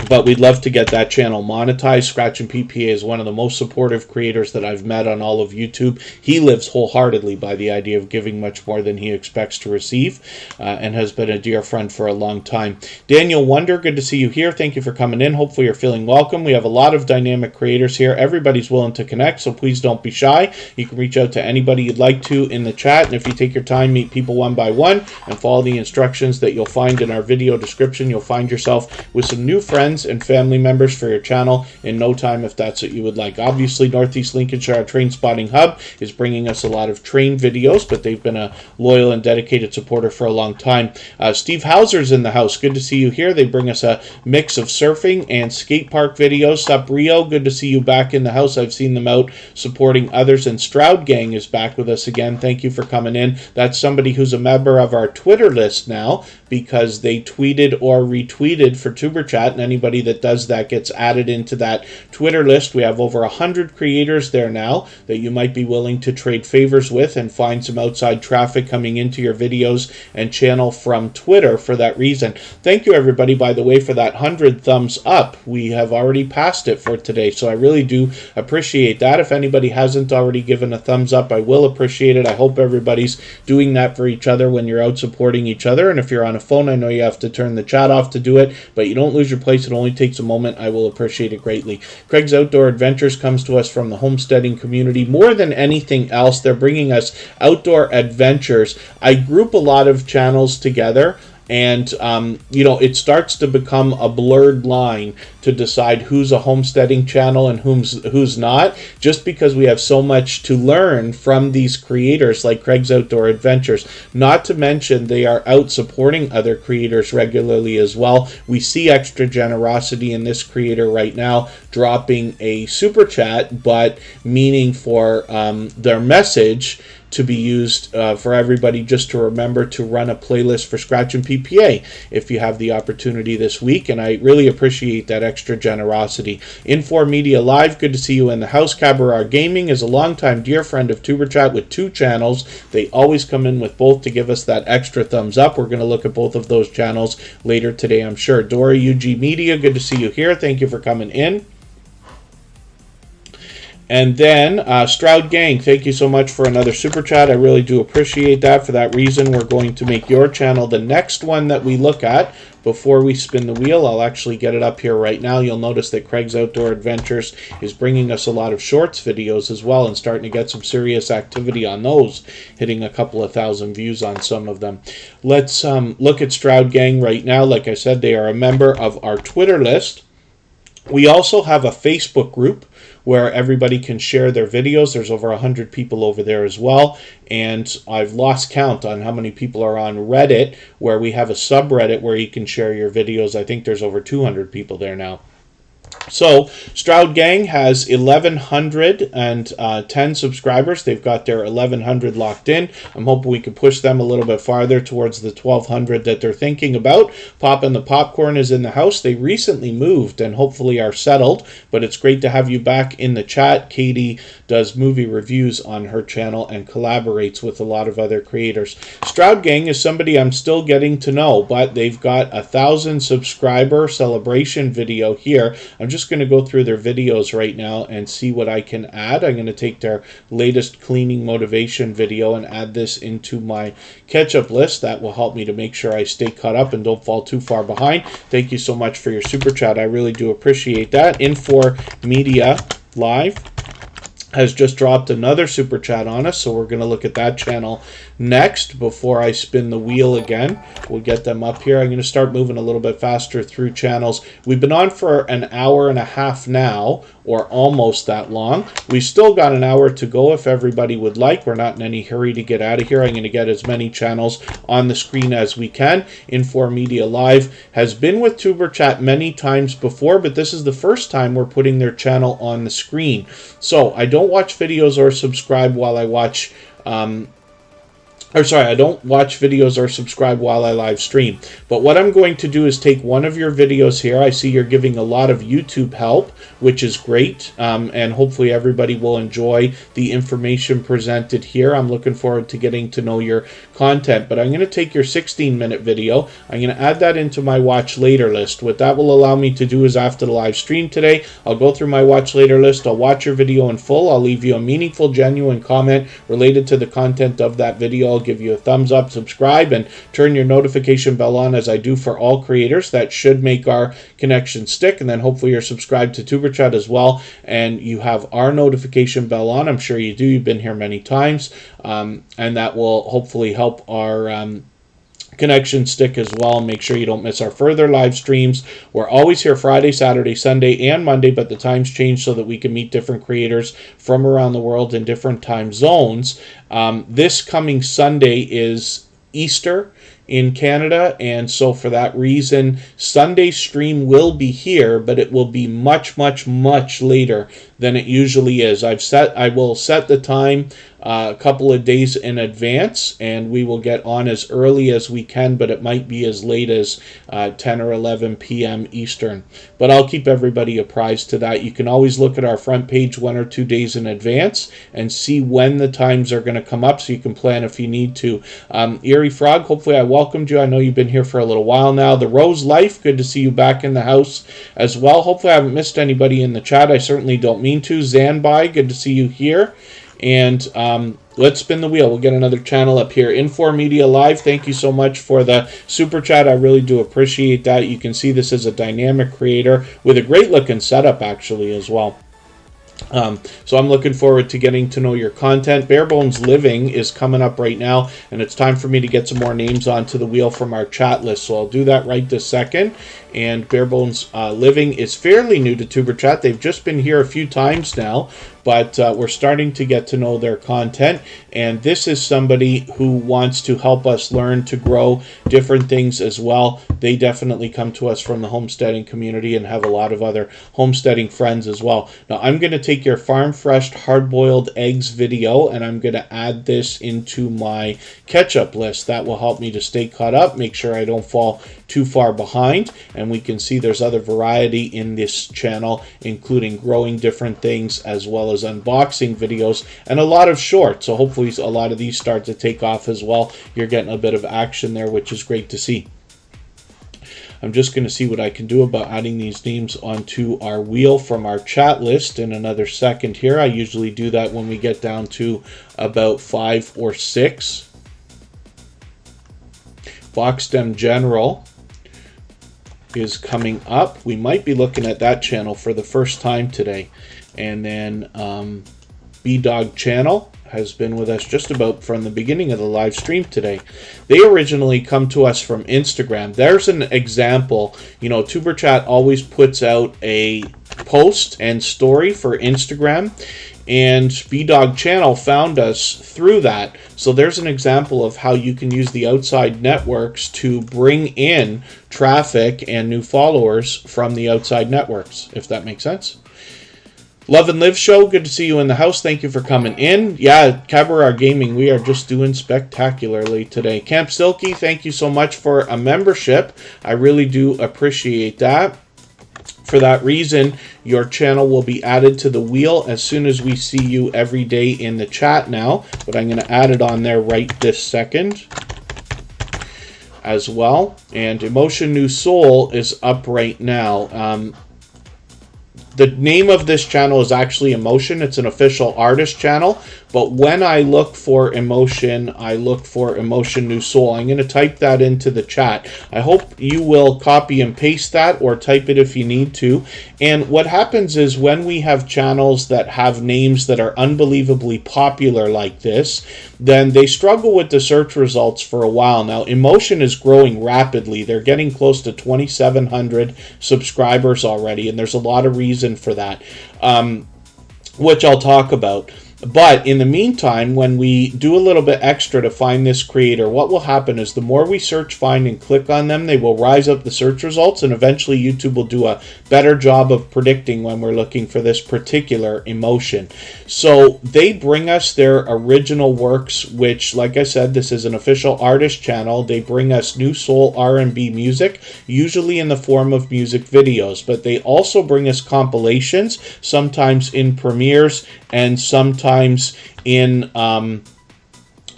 But we'd love to get that channel monetized. Scratch and PPA is one of the most supportive creators that I've met on all of YouTube. He lives wholeheartedly by the idea of giving much more than he expects to receive, and has been a dear friend for a long time. Daniel Wonder, good to see you here. Thank you for coming in. Hopefully you're feeling welcome. We have a lot of dynamic creators here. Everybody's willing to connect, so please don't be shy. You can reach out to anybody you'd like to in the chat, and if you take your time, meet people one by one, and follow the instructions that you'll find in our video description, you'll find yourself with some new friends and family members for your channel in no time, if that's what you would like. Obviously, Northeast Lincolnshire Train Spotting Hub is bringing us a lot of train videos, but they've been a loyal and dedicated supporter for a long time. Steve Hauser's in the house. Good to see you here. They bring us a mix of surfing and skate park videos. Sup, Rio? Good to see you back in the house. I've seen them out supporting others. And Stroud Gang is back with us again. Thank you for coming in. That's somebody who's a member of our Twitter list now, because they tweeted or retweeted for Tuber Chat, and anybody that does that gets added into that Twitter list. We have over 100 creators there now that you might be willing to trade favors with and find some outside traffic coming into your videos and channel from Twitter for that reason. Thank you, everybody, by the way, for that 100 thumbs up. We have already passed it for today, so I really do appreciate that. If anybody hasn't already given a thumbs up, I will appreciate it. I hope everybody's doing that for each other when you're out supporting each other. And if you're on a phone, I know you have to turn the chat off to do it, but you don't lose your place. It only takes a moment. I will appreciate it greatly. Craig's Outdoor Adventures comes to us from the homesteading community. More than anything else, they're bringing us outdoor adventures. I group a lot of channels together, and it starts to become a blurred line to decide who's a homesteading channel and who's not, just because we have so much to learn from these creators like Craig's Outdoor Adventures. Not to mention, they are out supporting other creators regularly as well. We see extra generosity in this creator right now, dropping a super chat, but meaning for their message to be used for everybody, just to remember to run a playlist for Scratch and PPA if you have the opportunity this week, and I really appreciate that extra generosity. Infor Media Live, good to see you in the house. Cabaret Gaming is a longtime dear friend of TuberChat with 2 channels. They always come in with both to give us that extra thumbs up. We're going to look at both of those channels later today, I'm sure. Dora UG Media, good to see you here. Thank you for coming in. And then Stroud Gang, thank you so much for another super chat. I really do appreciate that. For that reason, we're going to make your channel the next one that we look at before we spin the wheel. I'll actually get it up here right now. You'll notice that Craig's Outdoor Adventures is bringing us a lot of shorts videos as well, and starting to get some serious activity on those, hitting a couple of thousand views on some of them. Let's look at Stroud Gang right now. Like I said, they are a member of our Twitter list. We also have a Facebook group where everybody can share their videos. There's over 100 people over there as well. And I've lost count on how many people are on Reddit, where we have a subreddit where you can share your videos. I think there's over 200 people there now. So, Stroud Gang has 1,110 subscribers. They've got their 1,100 locked in. I'm hoping we can push them a little bit farther towards the 1,200 that they're thinking about. Poppin' the Popcorn is in the house. They recently moved and hopefully are settled, but it's great to have you back in the chat. Katie does movie reviews on her channel and collaborates with a lot of other creators. Stroud Gang is somebody I'm still getting to know, but they've got 1,000 subscriber celebration video here. I'm just going to go through their videos right now and see what I can add. I'm going to take their latest cleaning motivation video and add this into my catch-up list. That will help me to make sure I stay caught up and don't fall too far behind. Thank you so much for your super chat. I really do appreciate that. Infor Media Live has just dropped another super chat on us, so we're going to look at that channel next before I spin the wheel again. We'll get them up here. I'm going to start moving a little bit faster through channels. We've been on for an hour and a half now, or almost that long. We've still got an hour to go if everybody would like. We're not in any hurry to get out of here. I'm going to get as many channels on the screen as we can. Infor Media Live has been with TuberChat many times before, but this is the first time we're putting their channel on the screen. So I don't watch videos or subscribe while I watch I don't watch videos or subscribe while I live stream. But what I'm going to do is take one of your videos here. I see you're giving a lot of YouTube help, which is great. And hopefully everybody will enjoy the information presented here. I'm looking forward to getting to know your content. But I'm going to take your 16-minute video. I'm going to add that into my watch later list. What that will allow me to do is after the live stream today, I'll go through my watch later list. I'll watch your video in full. I'll leave you a meaningful, genuine comment related to the content of that video. I'll give you a thumbs up, subscribe, and turn your notification bell on as I do for all creators. That should make our connection stick, and then hopefully you're subscribed to TuberChat as well, and you have our notification bell on. I'm sure you do. You've been here many times, and that will hopefully help our connection stick as well. Make sure you don't miss our further live streams. We're always here Friday, Saturday, Sunday, and Monday, but the times change so that we can meet different creators from around the world in different time zones. This coming Sunday is Easter in Canada, and so for that reason, Sunday's stream will be here, but it will be much, much, much later than it usually is. I will set the time a couple of days in advance, and we will get on as early as we can, but it might be as late as 10 or 11 p.m. Eastern. But I'll keep everybody apprised to that. You can always look at our front page 1 or 2 days in advance and see when the times are going to come up, so you can plan if you need to. Eerie Frog, hopefully I welcomed you. I know you've been here for a little while now. The Rose Life, good to see you back in the house as well. Hopefully I haven't missed anybody in the chat. I certainly don't mean to. Zanbai, good to see you here. And let's spin the wheel. We'll get another channel up here. Infor Media Live, thank you so much for the super chat. I really do appreciate that. You can see this is a dynamic creator with a great looking setup actually as well. So I'm looking forward to getting to know your content. Barebones Living is coming up right now, and it's time for me to get some more names onto the wheel from our chat list. So I'll do that right this second. and Bare Bones Living is fairly new to Tuber Chat. They've just been here a few times now, but we're starting to get to know their content, and this is somebody who wants to help us learn to grow different things as well. They definitely come to us from the homesteading community and have a lot of other homesteading friends as well. Now I'm going to take your farm fresh hard-boiled eggs video, and I'm going to add this into my catch-up list. That will help me to stay caught up, make sure I don't fall too far behind, and we can see there's other variety in this channel, including growing different things as well as unboxing videos and a lot of shorts. So hopefully a lot of these start to take off as well. You're getting a bit of action there, which is great to see. I'm just going to see what I can do about adding these names onto our wheel from our chat list in another second here. I usually do that when we get down to about 5 or 6. Foxstem General is coming up. We might be looking at that channel for the first time today. And then B-Dog Channel has been with us just about from the beginning of the live stream today. They originally come to us from Instagram. There's an example. You know, Tuber Chat always puts out a post and story for Instagram, and B-Dog Channel found us through that. So there's an example of how you can use the outside networks to bring in traffic and new followers from the outside networks, if that makes sense. Love and Live Show, good to see you in the house. Thank you for coming in. Yeah, Cabaret Gaming, we are just doing spectacularly today. Camp Silky, thank you so much for a membership. I really do appreciate that. For that reason, your channel will be added to the wheel as soon as we see you every day in the chat now. But I'm going to add it on there right this second as well. And Emotion New Soul is up right now. The name of this channel is actually Emotion. It's an official artist channel. But when I look for Emotion, I look for Emotion New Soul. I'm going to type that into the chat. I hope you will copy and paste that or type it if you need to. And what happens is when we have channels that have names that are unbelievably popular like this, then they struggle with the search results for a while. Now, Emotion is growing rapidly. They're getting close to 2,700 subscribers already, and there's a lot of reason for that, which I'll talk about. But in the meantime, when we do a little bit extra to find this creator, what will happen is the more we search, find, and click on them, they will rise up the search results, and eventually YouTube will do a better job of predicting when we're looking for this particular emotion. So they bring us their original works, which, like I said, this is an official artist channel. They bring us new soul R&B music, usually in the form of music videos, but they also bring us compilations, sometimes in premieres and sometimes in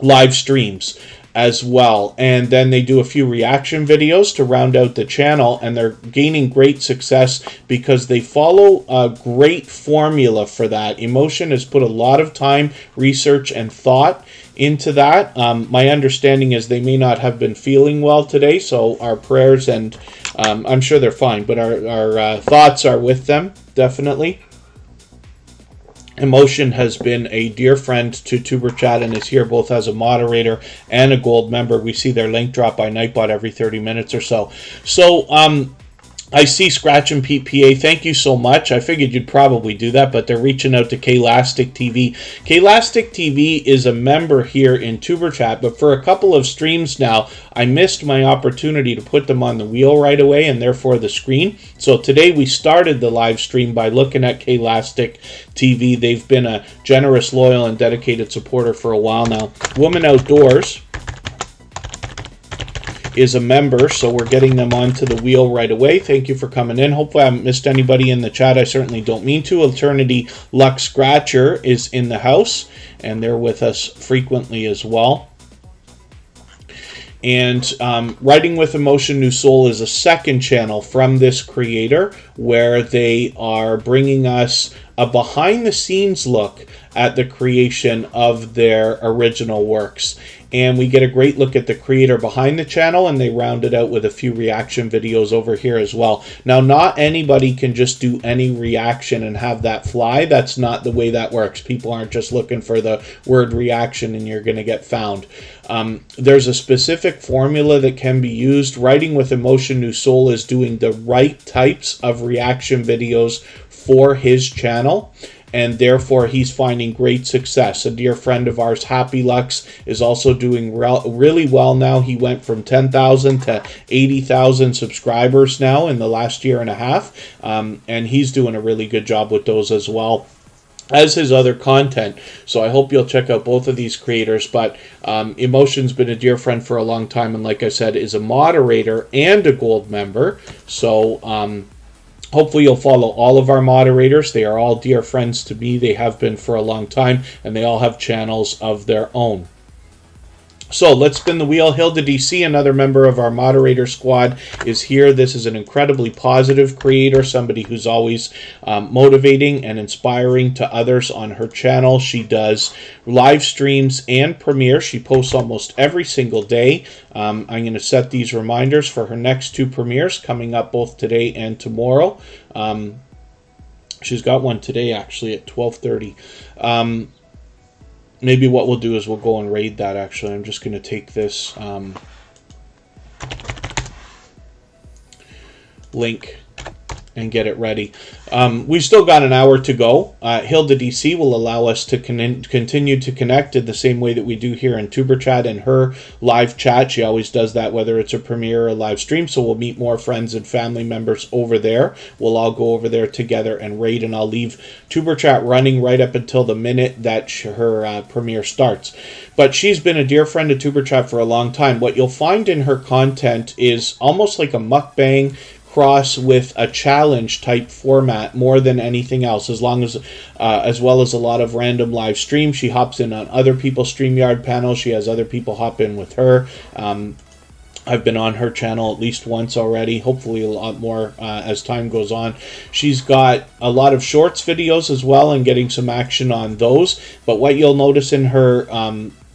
live streams as well. And then they do a few reaction videos to round out the channel, and they're gaining great success because they follow a great formula for that. Emotion has put a lot of time, research, and thought into that. My understanding is they may not have been feeling well today, so our prayers and I'm sure they're fine, but our thoughts are with them, definitely. Emotion has been a dear friend to Tuber Chat and is here both as a moderator and a gold member. We see their link drop by Nightbot every 30 minutes or so. So, I see Scratch and Pete PA. Thank you so much. I figured you'd probably do that, but they're reaching out to Klastic TV. Klastic TV is a member here in Tuber Chat, but for a couple of streams now, I missed my opportunity to put them on the wheel right away and therefore the screen. So today we started the live stream by looking at Klastic TV. They've been a generous, loyal, and dedicated supporter for a while now. Woman Outdoors is a member, so we're getting them onto the wheel right away. Thank you for coming in. Hopefully I haven't missed anybody in the chat. I certainly don't mean to. Eternity Luck Scratcher is in the house, and they're with us frequently as well. And Writing with Emotion New Soul is a second channel from this creator where they are bringing us a behind-the-scenes look at the creation of their original works. and we get a great look at the creator behind the channel, and they round it out with a few reaction videos over here as well. Now, not anybody can just do any reaction and have that fly. That's not the way that works. People aren't just looking for the word reaction and you're going to get found. There's a specific formula that can be used. Writing with Emotion New Soul is doing the right types of reaction videos for his channel, and therefore he's finding great success. A dear friend of ours, Happilista, is also doing really well now. He went from 10,000 to 80,000 subscribers now in the last year and a half, and he's doing a really good job with those as well as his other content. So I hope you'll check out both of these creators. But Emotion's been a dear friend for a long time, and like I said, is a moderator and a gold member. So hopefully you'll follow all of our moderators. They are all dear friends to me. They have been for a long time, and they all have channels of their own. So let's spin the wheel. Hilda DC, another member of our moderator squad, is here. This is an incredibly positive creator, somebody who's always motivating and inspiring to others on her channel. She does live streams and premieres. She posts almost every single day. I'm going to set these reminders for her next 2 premieres coming up both today and tomorrow. She's got one today actually at 12:30. Maybe what we'll do is we'll go and raid that, actually. I'm just going to take this link and get it ready. We've still got an hour to go. Hilda DC will allow us to continue to connect in the same way that we do here in Superchat and her live chat. She always does that, whether it's a premiere or a live stream. So we'll meet more friends and family members over there. We'll all go over there together and raid, and I'll leave Superchat running right up until the minute that her premiere starts. But she's been a dear friend of Superchat for a long time. What you'll find in her content is almost like a mukbang cross with a challenge type format more than anything else, as well as a lot of random live streams. She hops in on other people's StreamYard panels. She has other people hop in with her. I've been on her channel at least once already, hopefully a lot more as time goes on. She's got a lot of shorts videos as well and getting some action on those. But what you'll notice in her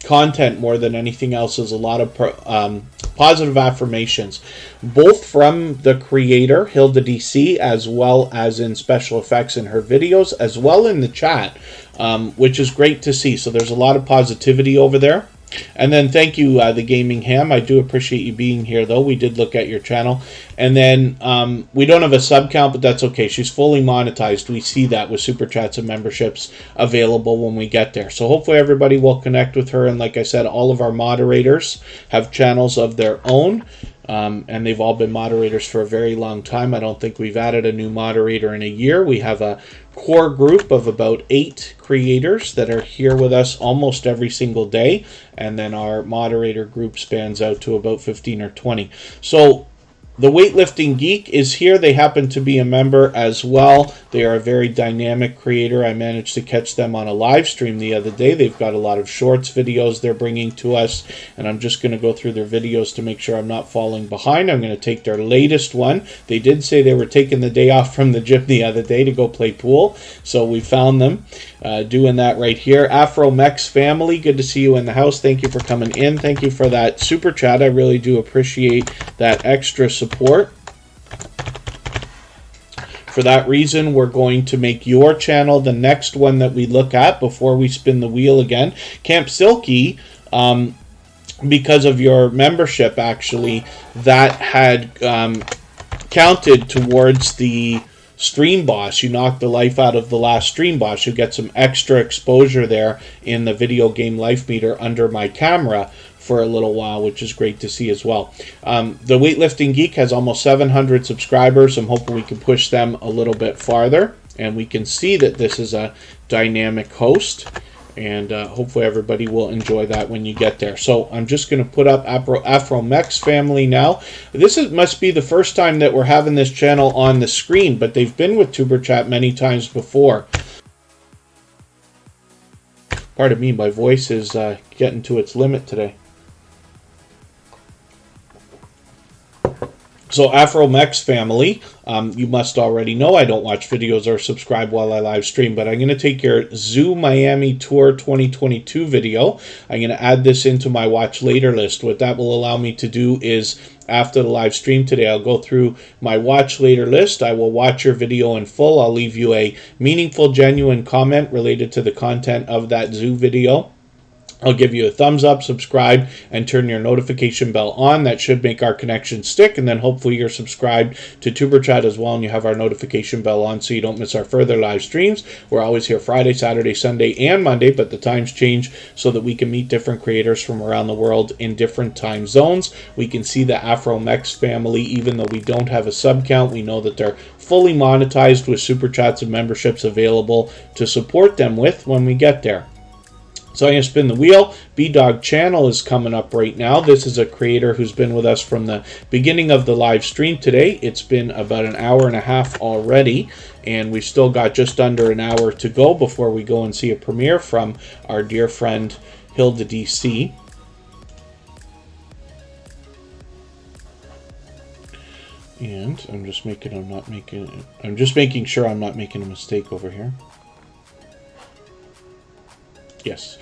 content more than anything else is a lot of positive affirmations, both from the creator, Hilda DC, as well as in special effects in her videos, as well in the chat, which is great to see. So there's a lot of positivity over there. And then thank you, The Gaming Ham. I do appreciate you being here, though. We did look at your channel. And then we don't have a sub count, but that's okay. She's fully monetized. We see that with Super Chats and memberships available when we get there. So hopefully everybody will connect with her. And like I said, all of our moderators have channels of their own. And they've all been moderators for a very long time. I don't think we've added a new moderator in a year. We have a core group of about 8 creators that are here with us almost every single day. And then our moderator group spans out to about 15 or 20. So the Weightlifting Geek is here. They happen to be a member as well. They are a very dynamic creator. I managed to catch them on a live stream the other day. They've got a lot of shorts videos they're bringing to us, and I'm just going to go through their videos to make sure I'm not falling behind. I'm going to take their latest one. They did say they were taking the day off from the gym the other day to go play pool, so we found them doing that right here. Afro Mex family, good to see you in the house. Thank you for coming in. Thank you for that super chat. I really do appreciate that extra support. For that reason, we're going to make your channel the next one that we look at before we spin the wheel again. Camp Silky, because of your membership, actually, that had counted towards the Stream Boss. You knocked the life out of the last Stream Boss. You get some extra exposure there in the video game life meter under my camera for a little while, which is great to see as well. The Weightlifting Geek has almost 700 subscribers. I'm hoping we can push them a little bit farther, and we can see that this is a dynamic host, and hopefully everybody will enjoy that when you get there. So I'm just going to put up Afro Mex family now. This must be the first time that we're having this channel on the screen, but they've been with Superchat many times before. Pardon me, my voice is getting to its limit today. So Afro-Mex family, you must already know I don't watch videos or subscribe while I live stream, but I'm going to take your Zoo Miami Tour 2022 video. I'm going to add this into my watch later list. What that will allow me to do is, after the live stream today, I'll go through my watch later list. I will watch your video in full. I'll leave you a meaningful, genuine comment related to the content of that zoo video. I'll give you a thumbs up, subscribe, and turn your notification bell on. That should make our connection stick, and then hopefully you're subscribed to Superchat as well, and you have our notification bell on so you don't miss our further live streams. We're always here Friday, Saturday, Sunday, and Monday, but the times change so that we can meet different creators from around the world in different time zones. We can see the Afro-Mex family, even though we don't have a sub count. We know that they're fully monetized with Super Chats and memberships available to support them with when we get there. So I'm going to spin the wheel. B-Dog Channel is coming up right now. This is a creator who's been with us from the beginning of the live stream today. It's been about an hour and a half already, and we've still got just under an hour to go before we go and see a premiere from our dear friend Hilda DC. And I'm just making sure I'm not making a mistake over here. Yes.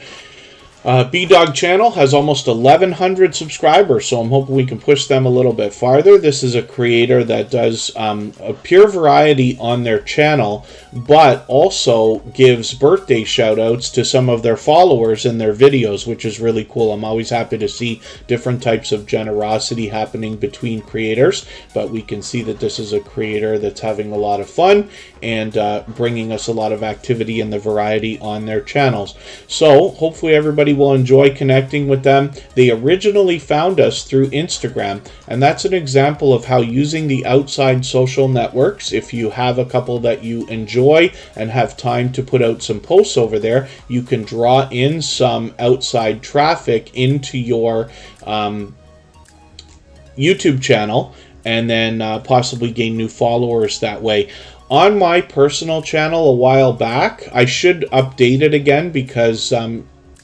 B-Dog Channel has almost 1,100 subscribers, so I'm hoping we can push them a little bit farther. This is a creator that does a pure variety on their channel, but also gives birthday shout-outs to some of their followers in their videos, which is really cool. I'm always happy to see different types of generosity happening between creators, but we can see that this is a creator that's having a lot of fun and bringing us a lot of activity and the variety on their channels. So hopefully everybody will enjoy connecting with them. They originally found us through Instagram, and that's an example of how using the outside social networks, if you have a couple that you enjoy and have time to put out some posts over there, you can draw in some outside traffic into your YouTube channel and then possibly gain new followers that way. On my personal channel a while back, I should update it again because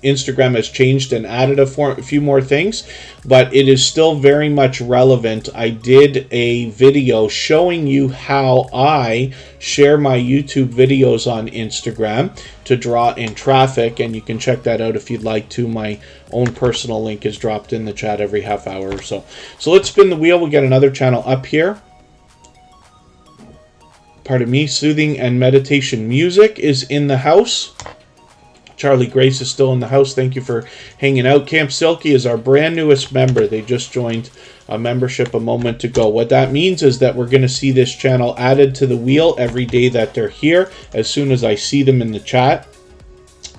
Instagram has changed and added a few more things, but it is still very much relevant. I did a video showing you how I share my YouTube videos on Instagram to draw in traffic, and you can check that out if you'd like to. My own personal link is dropped in the chat every half hour or so. So let's spin the wheel. We'll get another channel up here. Pardon me, Soothing and Meditation Music is in the house. Charlie Grace is still in the house. Thank you for hanging out. Camp Silky is our brand newest member. They just joined a membership a moment ago. What that means is that we're going to see this channel added to the wheel every day that they're here, as soon as I see them in the chat.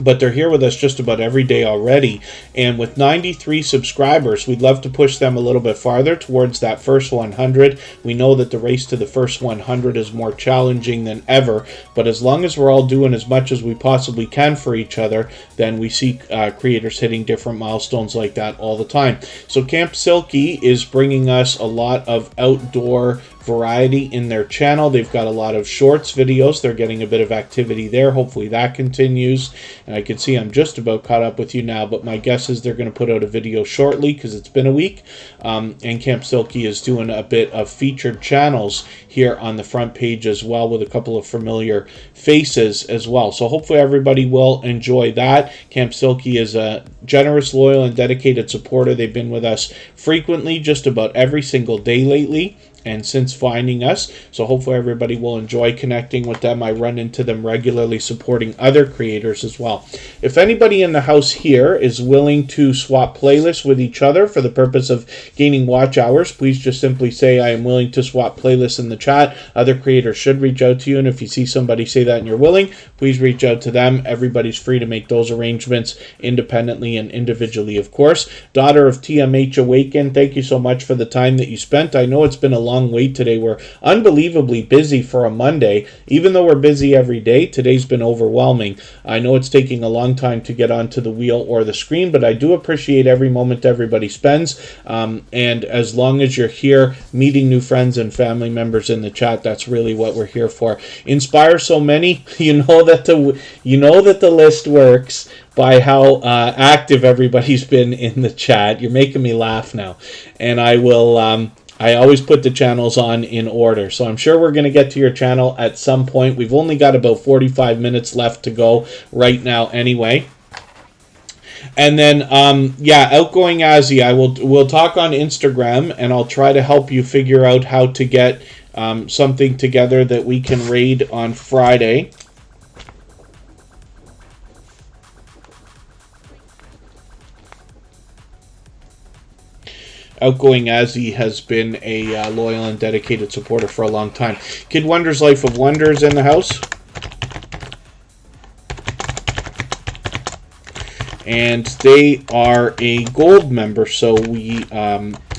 But they're here with us just about every day already. And with 93 subscribers, we'd love to push them a little bit farther towards that first 100. We know that the race to the first 100 is more challenging than ever. But as long as we're all doing as much as we possibly can for each other, then we see creators hitting different milestones like that all the time. So Camp Silky is bringing us a lot of outdoor variety in their channel. They've got a lot of shorts videos. They're getting a bit of activity there. Hopefully that continues. And I can see I'm just about caught up with you now, but my guess is they're going to put out a video shortly because it's been a week. And Camp Silky is doing a bit of featured channels here on the front page as well, with a couple of familiar faces as well. So hopefully everybody will enjoy that. Camp Silky is a generous, loyal, and dedicated supporter. They've been with us frequently, just about every single day lately, and since finding us. So hopefully everybody will enjoy connecting with them. I run into them regularly supporting other creators as well. If anybody in the house here is willing to swap playlists with each other for the purpose of gaining watch hours, please just simply say I am willing to swap playlists in the chat. Other creators should reach out to you, and if you see somebody say that and you're willing, please reach out to them. Everybody's free to make those arrangements independently and individually, of course. Daughter of TMH Awaken, thank you so much for the time that you spent. I know it's been a long wait today. We're unbelievably busy for a Monday. Even though we're busy every day, today's been overwhelming. I know it's taking a long time to get onto the wheel or the screen, but I do appreciate every moment everybody spends. And as long as you're here meeting new friends and family members in the chat, that's really what we're here for. Inspire so many. You know that the list works by how active everybody's been in the chat. You're making me laugh now, and I will I always put the channels on in order. So I'm sure we're going to get to your channel at some point. We've only got about 45 minutes left to go right now anyway. And then, yeah, Outgoing Azzy, we'll talk on Instagram, and I'll try to help you figure out how to get something together that we can raid on Friday. Outgoing Azzy has been a loyal and dedicated supporter for a long time. Kid Wonder's Life of Wonders in the house. And they are a gold member, so we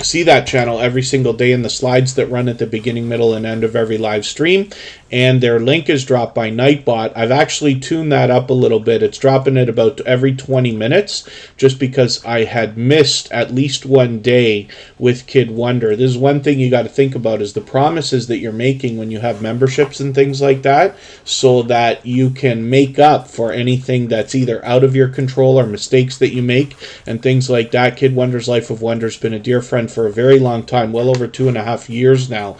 see that channel every single day in the slides that run at the beginning, middle, and end of every live stream. And their link is dropped by Nightbot. I've actually tuned that up a little bit. It's dropping it about every 20 minutes, just because I had missed at least one day with Kid Wonder. This is one thing you got to think about, is the promises that you're making when you have memberships and things like that, so that you can make up for anything that's either out of your control or mistakes that you make and things like that. Kid Wonder's Life of Wonder has been a dear friend for a very long time, well over 2.5 years now.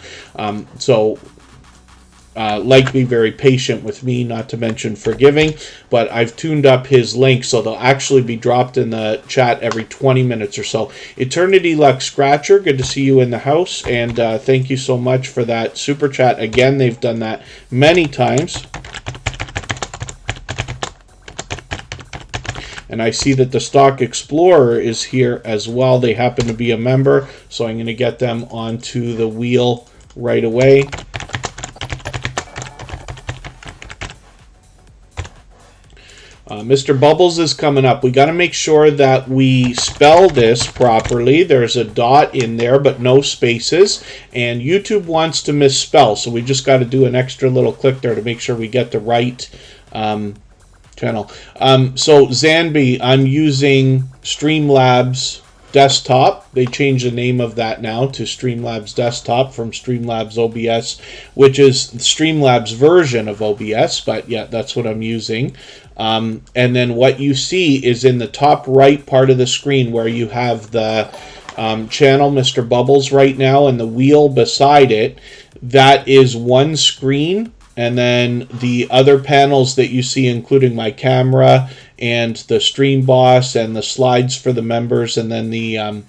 Likely very patient with me, not to mention forgiving, but I've tuned up his link so they'll actually be dropped in the chat every 20 minutes or so. Eternity Lux Scratcher, good to see you in the house, and thank you so much for that super chat. Again, they've done that many times. And I see that the Stock Explorer is here as well. They happen to be a member, so I'm going to get them onto the wheel right away. Mr. Bubbles is coming up. We got to make sure that we spell this properly. There's a dot in there, but no spaces. And YouTube wants to misspell, so we just got to do an extra little click there to make sure we get the right channel. So Zanby, I'm using Streamlabs Desktop. They changed the name of that now to Streamlabs Desktop from Streamlabs OBS, which is Streamlabs version of OBS, but yeah, that's what I'm using. And then what you see is in the top right part of the screen where you have the channel Mr. Bubbles right now and the wheel beside it, that is one screen. And then the other panels that you see, including my camera and the Stream Boss and the slides for the members and then the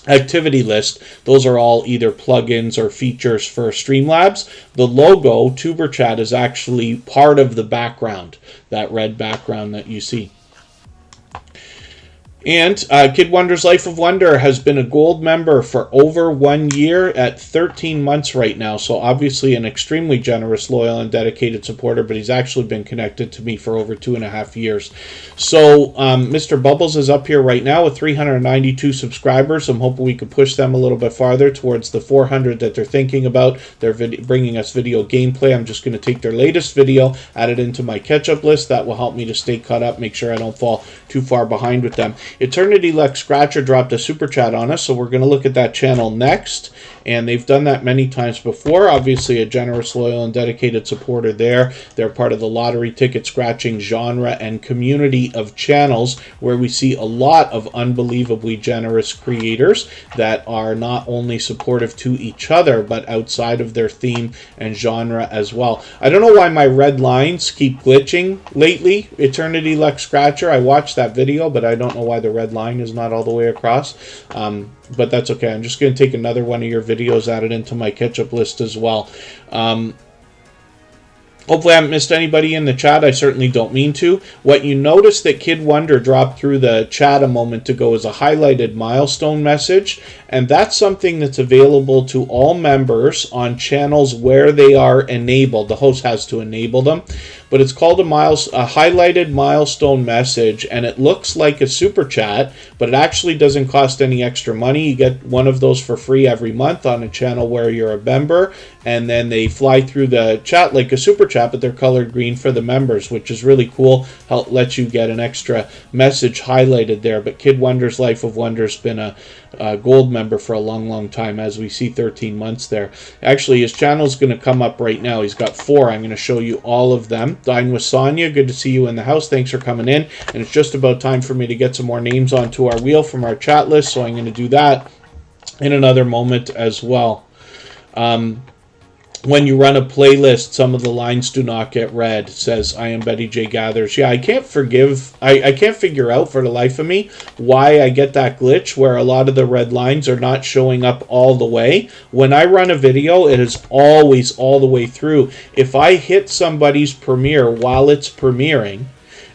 activity list, those are all either plugins or features for Streamlabs. The logo, Tuberchat, is actually part of the background, that red background that you see. And Kid Wonder's Life of Wonder has been a gold member for over 1 year at 13 months right now. So obviously an extremely generous, loyal, and dedicated supporter, but he's actually been connected to me for over 2.5 years. So Mr. Bubbles is up here right now with 392 subscribers. I'm hoping we could push them a little bit farther towards the 400 that they're thinking about. They're bringing us video gameplay. I'm just going to take their latest video, add it into my catch-up list. That will help me to stay caught up, make sure I don't fall too far behind with them. Eternity Lux Scratcher dropped a super chat on us, so we're going to look at that channel next. And they've done that many times before. Obviously a generous, loyal, and dedicated supporter there. They're part of the lottery ticket scratching genre and community of channels where we see a lot of unbelievably generous creators that are not only supportive to each other, but outside of their theme and genre as well. I don't know why my red lines keep glitching lately, Eternity Lux Scratcher. I watched that video, but I don't know why the red line is not all the way across. But that's okay. I'm just going to take another one of your videos, add it into my catch-up list as well. Hopefully I haven't missed anybody in the chat. I certainly don't mean to. What you noticed that Kid Wonder dropped through the chat a moment ago is a highlighted milestone message. And that's something that's available to all members on channels where they are enabled. The host has to enable them. But it's called a highlighted milestone message, and it looks like a super chat, but it actually doesn't cost any extra money. You get one of those for free every month on a channel where you're a member, and then they fly through the chat like a super chat, but they're colored green for the members, which is really cool. Help lets you get an extra message highlighted there. But Kid Wonder's Life of Wonder has been a gold member for a long time, as we see 13 months there. Actually, his channel's going to come up right now. He's got 4. I'm going to show you all of them. Dine with Sonia, good to see you in the house. Thanks for coming in. And it's just about time for me to get some more names onto our wheel from our chat list, so I'm going to do that. in another moment as well. When you run a playlist, some of the lines do not get read, says I am Betty J Gathers. Yeah, I can't figure out for the life of me why I get that glitch where a lot of the red lines are not showing up all the way. When I run a video, it is always all the way through. If I hit somebody's premiere while it's premiering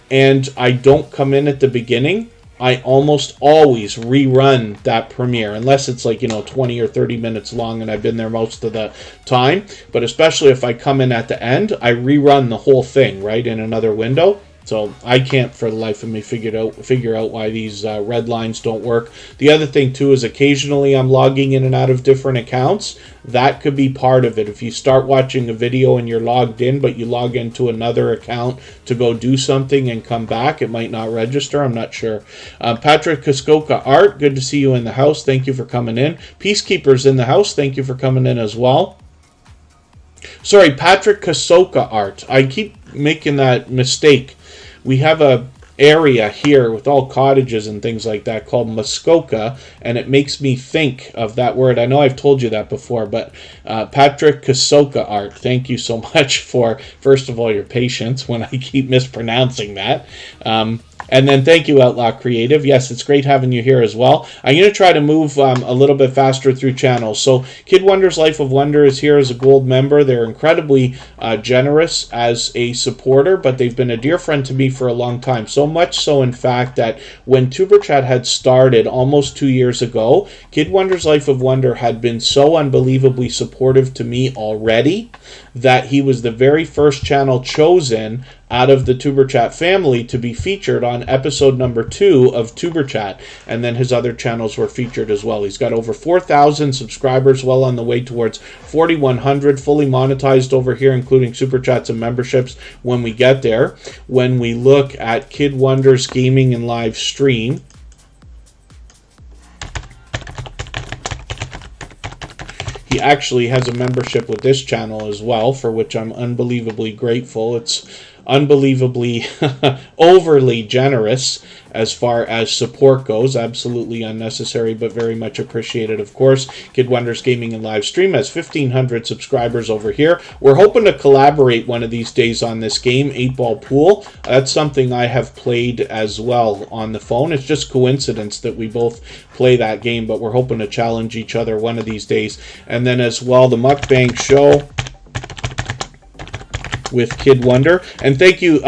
and I don't come in at the beginning, I almost always rerun that premiere, unless it's like, 20 or 30 minutes long and I've been there most of the time. But especially if I come in at the end, I rerun the whole thing, right, in another window. So I can't for the life of me figure out why these red lines don't work. The other thing too is occasionally I'm logging in and out of different accounts. That could be part of it. If you start watching a video and you're logged in, but you log into another account to go do something and come back, it might not register. I'm not sure. Patrick Kaskoka Art, good to see you in the house. Thank you for coming in. Peacekeepers in the house, thank you for coming in as well. Sorry, Patrick Kasoka Art. I keep making that mistake. We have a area here with all cottages and things like that called Muskoka, and it makes me think of that word. I know I've told you that before, but Patrick Kasoka Art, thank you so much for, first of all, your patience when I keep mispronouncing that. And then thank you, Outlaw Creative. Yes, it's great having you here as well. I'm going to try to move a little bit faster through channels. So Kid Wonder's Life of Wonder is here as a gold member. They're incredibly generous as a supporter, but they've been a dear friend to me for a long time. So much so, in fact, that when Superchat had started almost 2 years ago, Kid Wonder's Life of Wonder had been so unbelievably supportive to me already that he was the very first channel chosen out of the Tuberchat family to be featured on episode number 2 of Tuberchat, and then his other channels were featured as well. He's got over 4,000 subscribers, well on the way towards 4,100, fully monetized over here, including Super Chats and memberships when we get there. When we look at Kid Wonder's gaming and live stream, he actually has a membership with this channel as well, for which I'm unbelievably grateful. It's unbelievably overly generous as far as support goes. Absolutely unnecessary, but very much appreciated, of course. Kid Wonders Gaming and Live Stream has 1,500 subscribers over here. We're hoping to collaborate one of these days on this game, 8-Ball Pool. That's something I have played as well on the phone. It's just coincidence that we both play that game, but we're hoping to challenge each other one of these days. And then as well, the Mukbang Show with Kid Wonder. And thank you,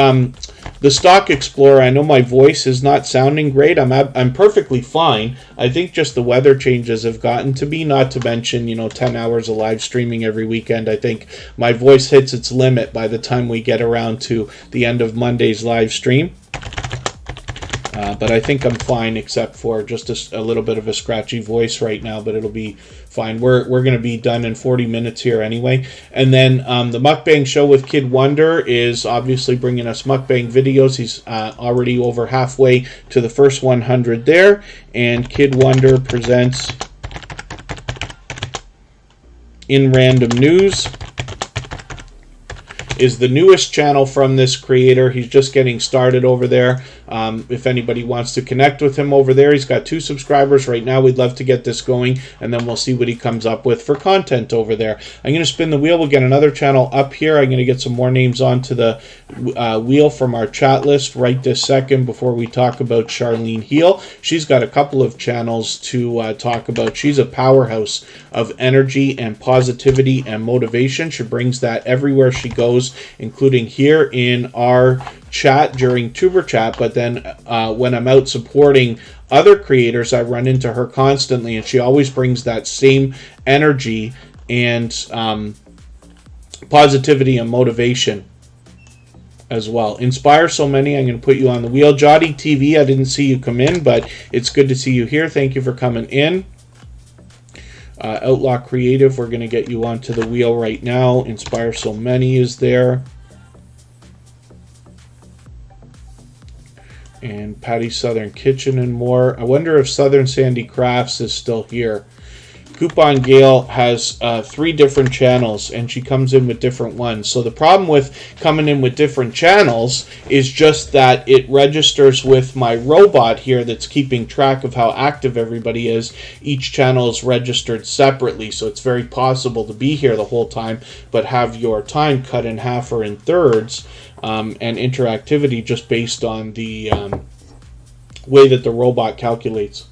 the Stock Explorer. I know my voice is not sounding great. I'm perfectly fine. I think just the weather changes have gotten to me, not to mention, 10 hours of live streaming every weekend. I think my voice hits its limit by the time we get around to the end of Monday's live stream. But I think I'm fine, except for just a little bit of a scratchy voice right now, but it'll be fine. We're going to be done in 40 minutes here anyway. And then the Mukbang Show with Kid Wonder is obviously bringing us mukbang videos. He's already over halfway to the first 100 there. And Kid Wonder presents In Random News is the newest channel from this creator. He's just getting started over there. If anybody wants to connect with him over there, he's got 2 subscribers right now. We'd love to get this going, and then we'll see what he comes up with for content over there. I'm going to spin the wheel. We'll get another channel up here. I'm going to get some more names onto the wheel from our chat list right this second before we talk about Charlene Heal. She's got a couple of channels to talk about. She's a powerhouse of energy and positivity and motivation. She brings that everywhere she goes, including here in our chat during Tuber Chat, but then when I'm out supporting other creators, I run into her constantly, and she always brings that same energy and positivity and motivation as well. Inspire so many. I'm going to put you on the wheel. Jotty TV, I didn't see you come in, but it's good to see you here. Thank you for coming in. Outlaw Creative, we're going to get you onto the wheel right now. Inspire so many is there. And Patty's Southern Kitchen and more. I wonder if Southern Sandy Crafts is still here. Coupon Gail has 3 different channels, and she comes in with different ones. So the problem with coming in with different channels is just that it registers with my robot here that's keeping track of how active everybody is. Each channel is registered separately, so it's very possible to be here the whole time, but have your time cut in half or in thirds, and interactivity just based on the way that the robot calculates.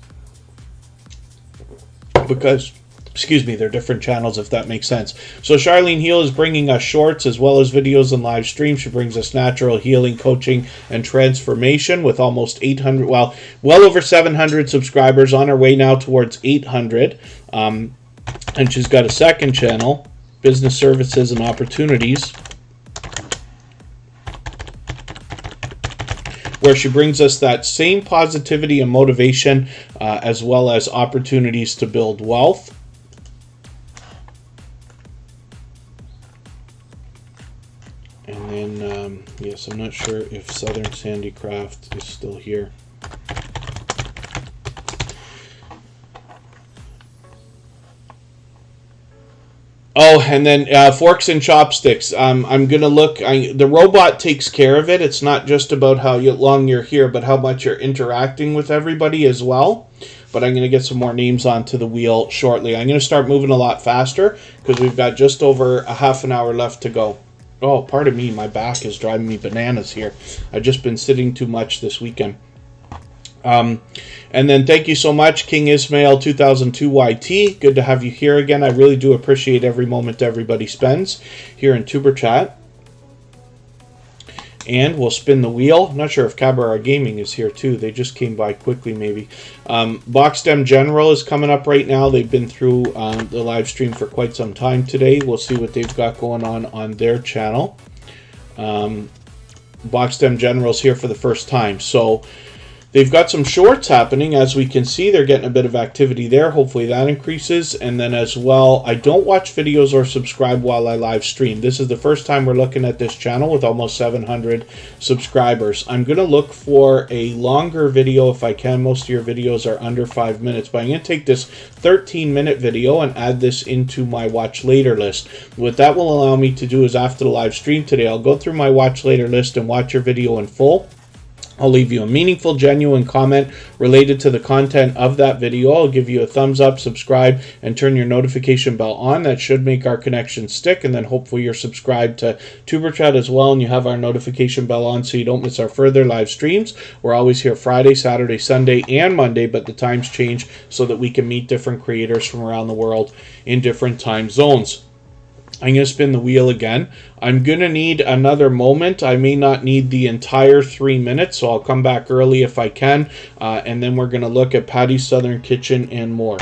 Because, excuse me, they're different channels, if that makes sense. So Charlene Heal is bringing us shorts as well as videos and live streams. She brings us natural healing, coaching, and transformation with almost 800, well over 700 subscribers, on her way now towards 800. And she's got a second channel, Business Services and Opportunities, where she brings us that same positivity and motivation, as well as opportunities to build wealth. And then, yes, I'm not sure if Southern Sandycraft is still here. Oh, and then forks and chopsticks. I'm going to look. The robot takes care of it. It's not just about how long you're here, but how much you're interacting with everybody as well. But I'm going to get some more names onto the wheel shortly. I'm going to start moving a lot faster because we've got just over a half an hour left to go. Oh, pardon me. My back is driving me bananas here. I've just been sitting too much this weekend. And then thank you so much, King Ismail 2002 YT. Good to have you here again. I really do appreciate every moment everybody spends here in Tuber Chat. And we'll spin the wheel. I'm not sure if Cabaret Gaming is here too. They just came by quickly, maybe. Boxstem General is coming up right now. They've been through the live stream for quite some time today. We'll see what they've got going on their channel. Boxstem General's here for the first time. So they've got some shorts happening. As we can see, they're getting a bit of activity there. Hopefully that increases. And then as well, I don't watch videos or subscribe while I live stream. This is the first time we're looking at this channel with almost 700 subscribers. I'm going to look for a longer video if I can. Most of your videos are under 5 minutes. But I'm going to take this 13-minute video and add this into my watch later list. What that will allow me to do is after the live stream today, I'll go through my watch later list and watch your video in full. I'll leave you a meaningful, genuine comment related to the content of that video. I'll give you a thumbs up, subscribe, and turn your notification bell on. That should make our connection stick. And then hopefully you're subscribed to Tuber Chat as well, and you have our notification bell on so you don't miss our further live streams. We're always here Friday, Saturday, Sunday, and Monday, but the times change so that we can meet different creators from around the world in different time zones. I'm going to spin the wheel again. I'm going to need another moment. I may not need the entire 3 minutes, so I'll come back early if I can. And then we're going to look at Patty's Southern Kitchen and more.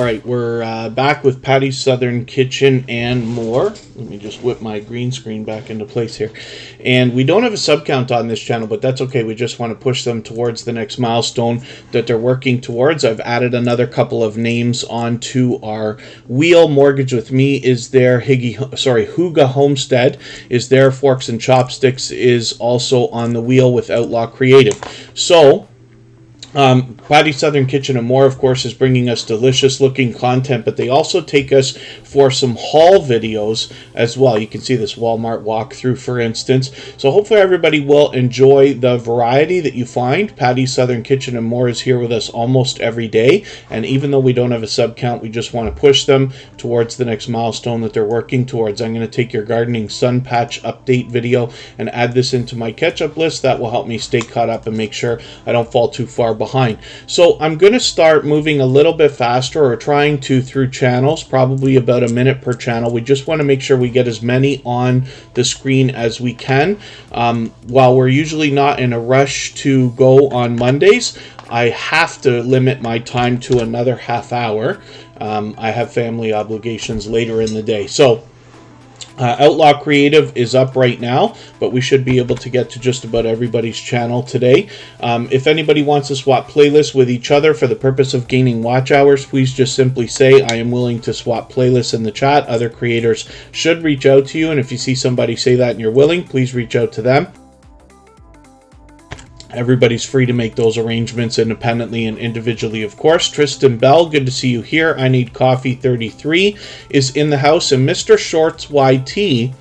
All right, we're back with Patty's Southern Kitchen and more. Let me just whip my green screen back into place here. And we don't have a sub count on this channel, but that's okay. We just want to push them towards the next milestone that they're working towards. I've added another couple of names onto our wheel. Mortgage with Me is there. Huga Homestead is there. Forks and Chopsticks is also on the wheel with Outlaw Creative. So Patty's Southern Kitchen and More, of course, is bringing us delicious looking content, but they also take us for some haul videos as well. You can see this Walmart walkthrough, for instance. So hopefully everybody will enjoy the variety that you find. Patty's Southern Kitchen and More is here with us almost every day, and even though we don't have a sub count, we just want to push them towards the next milestone that they're working towards. I'm going to take your gardening sun patch update video and add this into my catch-up list. That will help me stay caught up and make sure I don't fall too far behind. So I'm going to start moving a little bit faster, or trying to, through channels, probably about a minute per channel. We just want to make sure we get as many on the screen as we can. While we're usually not in a rush to go on Mondays, I have to limit my time to another half hour. I have family obligations later in the day. So Outlaw Creative is up right now, but we should be able to get to just about everybody's channel today. If anybody wants to swap playlists with each other for the purpose of gaining watch hours, please just simply say, I am willing to swap playlists in the chat. Other creators should reach out to you, and if you see somebody say that and you're willing, please reach out to them. Everybody's free to make those arrangements independently and individually, of course. Tristan Bell, good to see you here. I Need Coffee 33 is in the house, and Mr. Shorts YT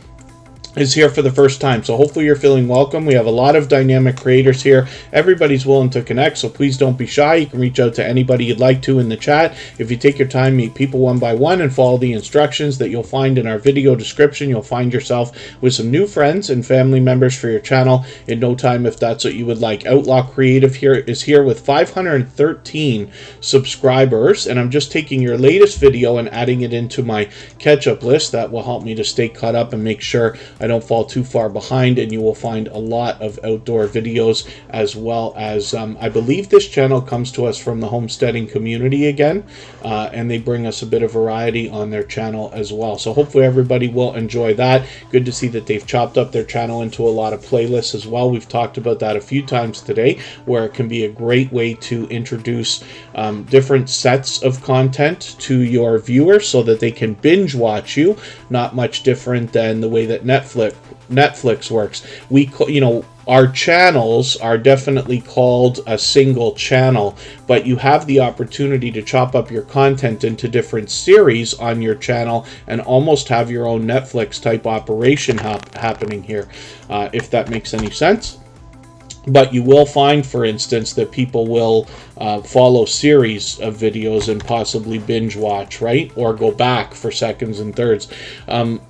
is here for the first time. So hopefully you're feeling welcome. We have a lot of dynamic creators here. Everybody's willing to connect, so please don't be shy. You can reach out to anybody you'd like to in the chat. If you take your time, meet people one by one, and follow the instructions that you'll find in our video description, you'll find yourself with some new friends and family members for your channel in no time, if that's what you would like. Outlaw Creative is here with 513 subscribers, and I'm just taking your latest video and adding it into my catch-up list. That will help me to stay caught up and make sure I don't fall too far behind, and you will find a lot of outdoor videos, as well as I believe this channel comes to us from the homesteading community again, and they bring us a bit of variety on their channel as well. So hopefully everybody will enjoy that. Good to see that they've chopped up their channel into a lot of playlists as well. We've talked about that a few times today, where it can be a great way to introduce different sets of content to your viewers so that they can binge watch you. Not much different than the way that Netflix works. Our channels are definitely called a single channel, but you have the opportunity to chop up your content into different series on your channel and almost have your own Netflix type operation happening here, if that makes any sense. But you will find, for instance, that people will follow series of videos and possibly binge watch, right? Or go back for seconds and thirds.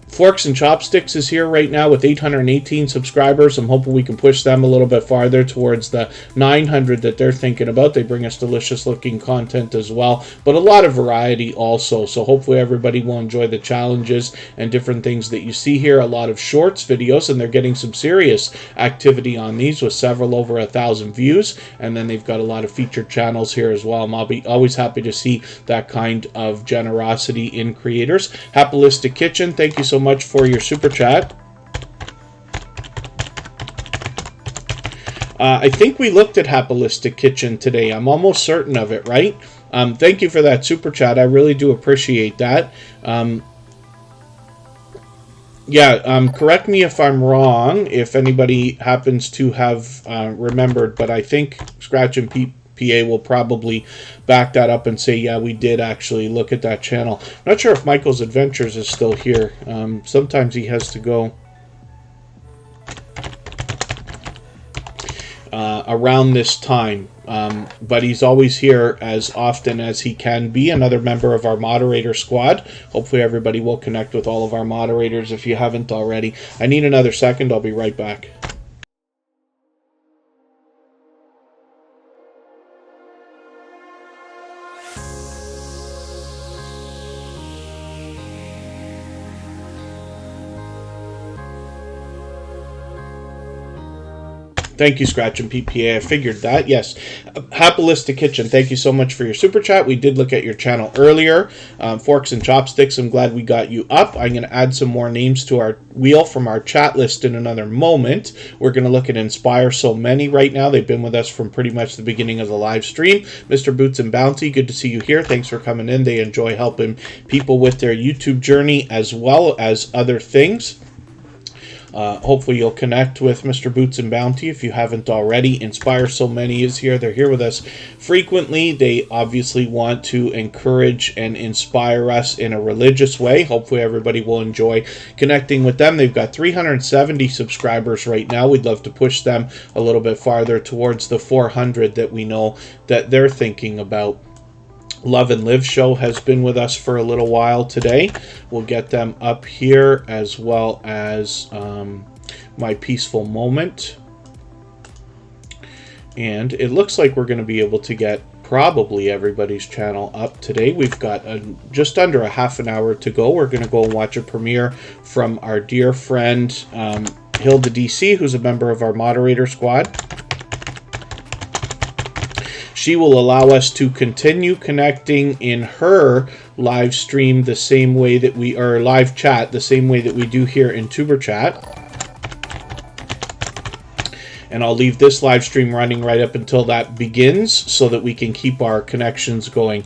Forks and Chopsticks is here right now with 818 subscribers. I'm hoping we can push them a little bit farther towards the 900 that they're thinking about. They bring us delicious looking content as well, but a lot of variety also. So hopefully everybody will enjoy the challenges and different things that you see here. A lot of shorts videos, and they're getting some serious activity on these with several over 1,000 views. And then they've got a lot of featured channels here as well. And I'll be always happy to see that kind of generosity in creators. Happilista Kitchen, thank you so much for your super chat. I think we looked at Happilista Kitchen today. I'm almost certain of it, right? Thank you for that super chat. I really do appreciate that. Correct me if I'm wrong, if anybody happens to have remembered, but I think Scratch and PA will probably back that up and say, yeah, we did actually look at that channel. I'm not sure if Michael's Adventures is still here. Sometimes he has to go around this time, but he's always here as often as he can be. Another member of our moderator squad. Hopefully everybody will connect with all of our moderators if you haven't already. I need another second. I'll be right back. Thank you, Scratch and PPA. I figured that. Yes. Happilista Kitchen, thank you so much for your super chat. We did look at your channel earlier. Forks and Chopsticks, I'm glad we got you up. I'm going to add some more names to our wheel from our chat list in another moment. We're going to look at Inspire So Many right now. They've been with us from pretty much the beginning of the live stream. Mr. Boots and Bounty, good to see you here. Thanks for coming in. They enjoy helping people with their YouTube journey as well as other things. Hopefully you'll connect with Mr. Boots and Bounty if you haven't already. Inspire So Many is here. They're here with us frequently. They obviously want to encourage and inspire us in a religious way. Hopefully everybody will enjoy connecting with them. They've got 370 subscribers right now. We'd love to push them a little bit farther towards the 400 that we know that they're thinking about. Love and Live Show has been with us for a little while today. We'll get them up here, as well as My Peaceful Moment. And it looks like we're going to be able to get probably everybody's channel up today. We've got just under a half an hour to go. We're going to go and watch a premiere from our dear friend Hilda DC, who's a member of our moderator squad. She will allow us to continue connecting in her live stream the same way that we are live chat, the same way that we do here in Superchat. And I'll leave this live stream running right up until that begins so that we can keep our connections going.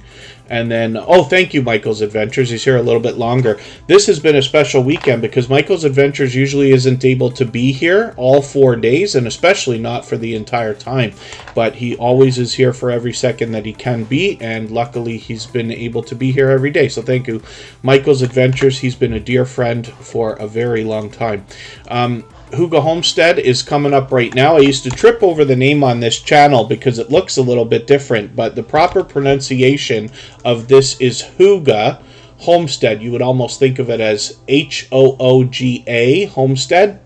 And then, oh, thank you, Michael's Adventures. He's here a little bit longer. This has been a special weekend because Michael's Adventures usually isn't able to be here all 4 days, and especially not for the entire time. But he always is here for every second that he can be, and luckily he's been able to be here every day. So thank you, Michael's Adventures. He's been a dear friend for a very long time. Hugo Homestead is coming up right now. I used to trip over the name on this channel because it looks a little bit different, but the proper pronunciation of this is Huga Homestead. You would almost think of it as H-O-O-G-A, Homestead.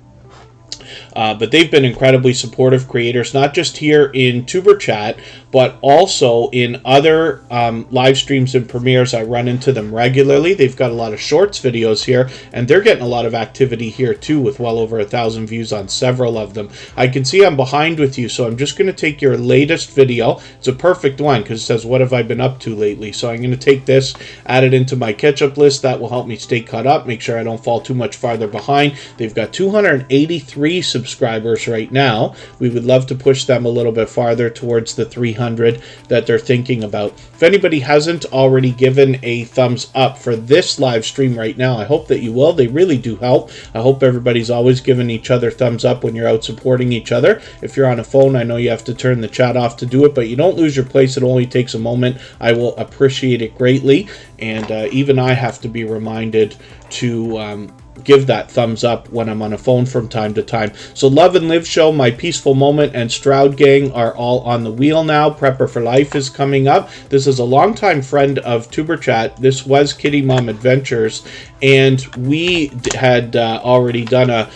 But they've been incredibly supportive creators, not just here in Superchat, but also in other live streams and premieres. I run into them regularly. They've got a lot of shorts videos here, and they're getting a lot of activity here too, with well over 1,000 views on several of them. I can see I'm behind with you, so I'm just going to take your latest video. It's a perfect one because it says, what have I been up to lately? So I'm going to take this, add it into my catch-up list. That will help me stay caught up, make sure I don't fall too much farther behind. They've got 283 subscribers right now. We would love to push them a little bit farther towards the 300 that they're thinking about. If anybody hasn't already given a thumbs up for this live stream right now, I hope that you will. They really do help. I hope everybody's always giving each other thumbs up when you're out supporting each other. If you're on a phone, I know you have to turn the chat off to do it, but you don't lose your place. It only takes a moment. I will appreciate it greatly, and even I have to be reminded to give that thumbs up when I'm on a phone from time to time. So Love and Live Show, My Peaceful Moment, and Stroud Gang are all on the wheel now. Prepper for Life is coming up. This is a longtime friend of Tuberchat. This was Kitty Mom Adventures, and we had already done a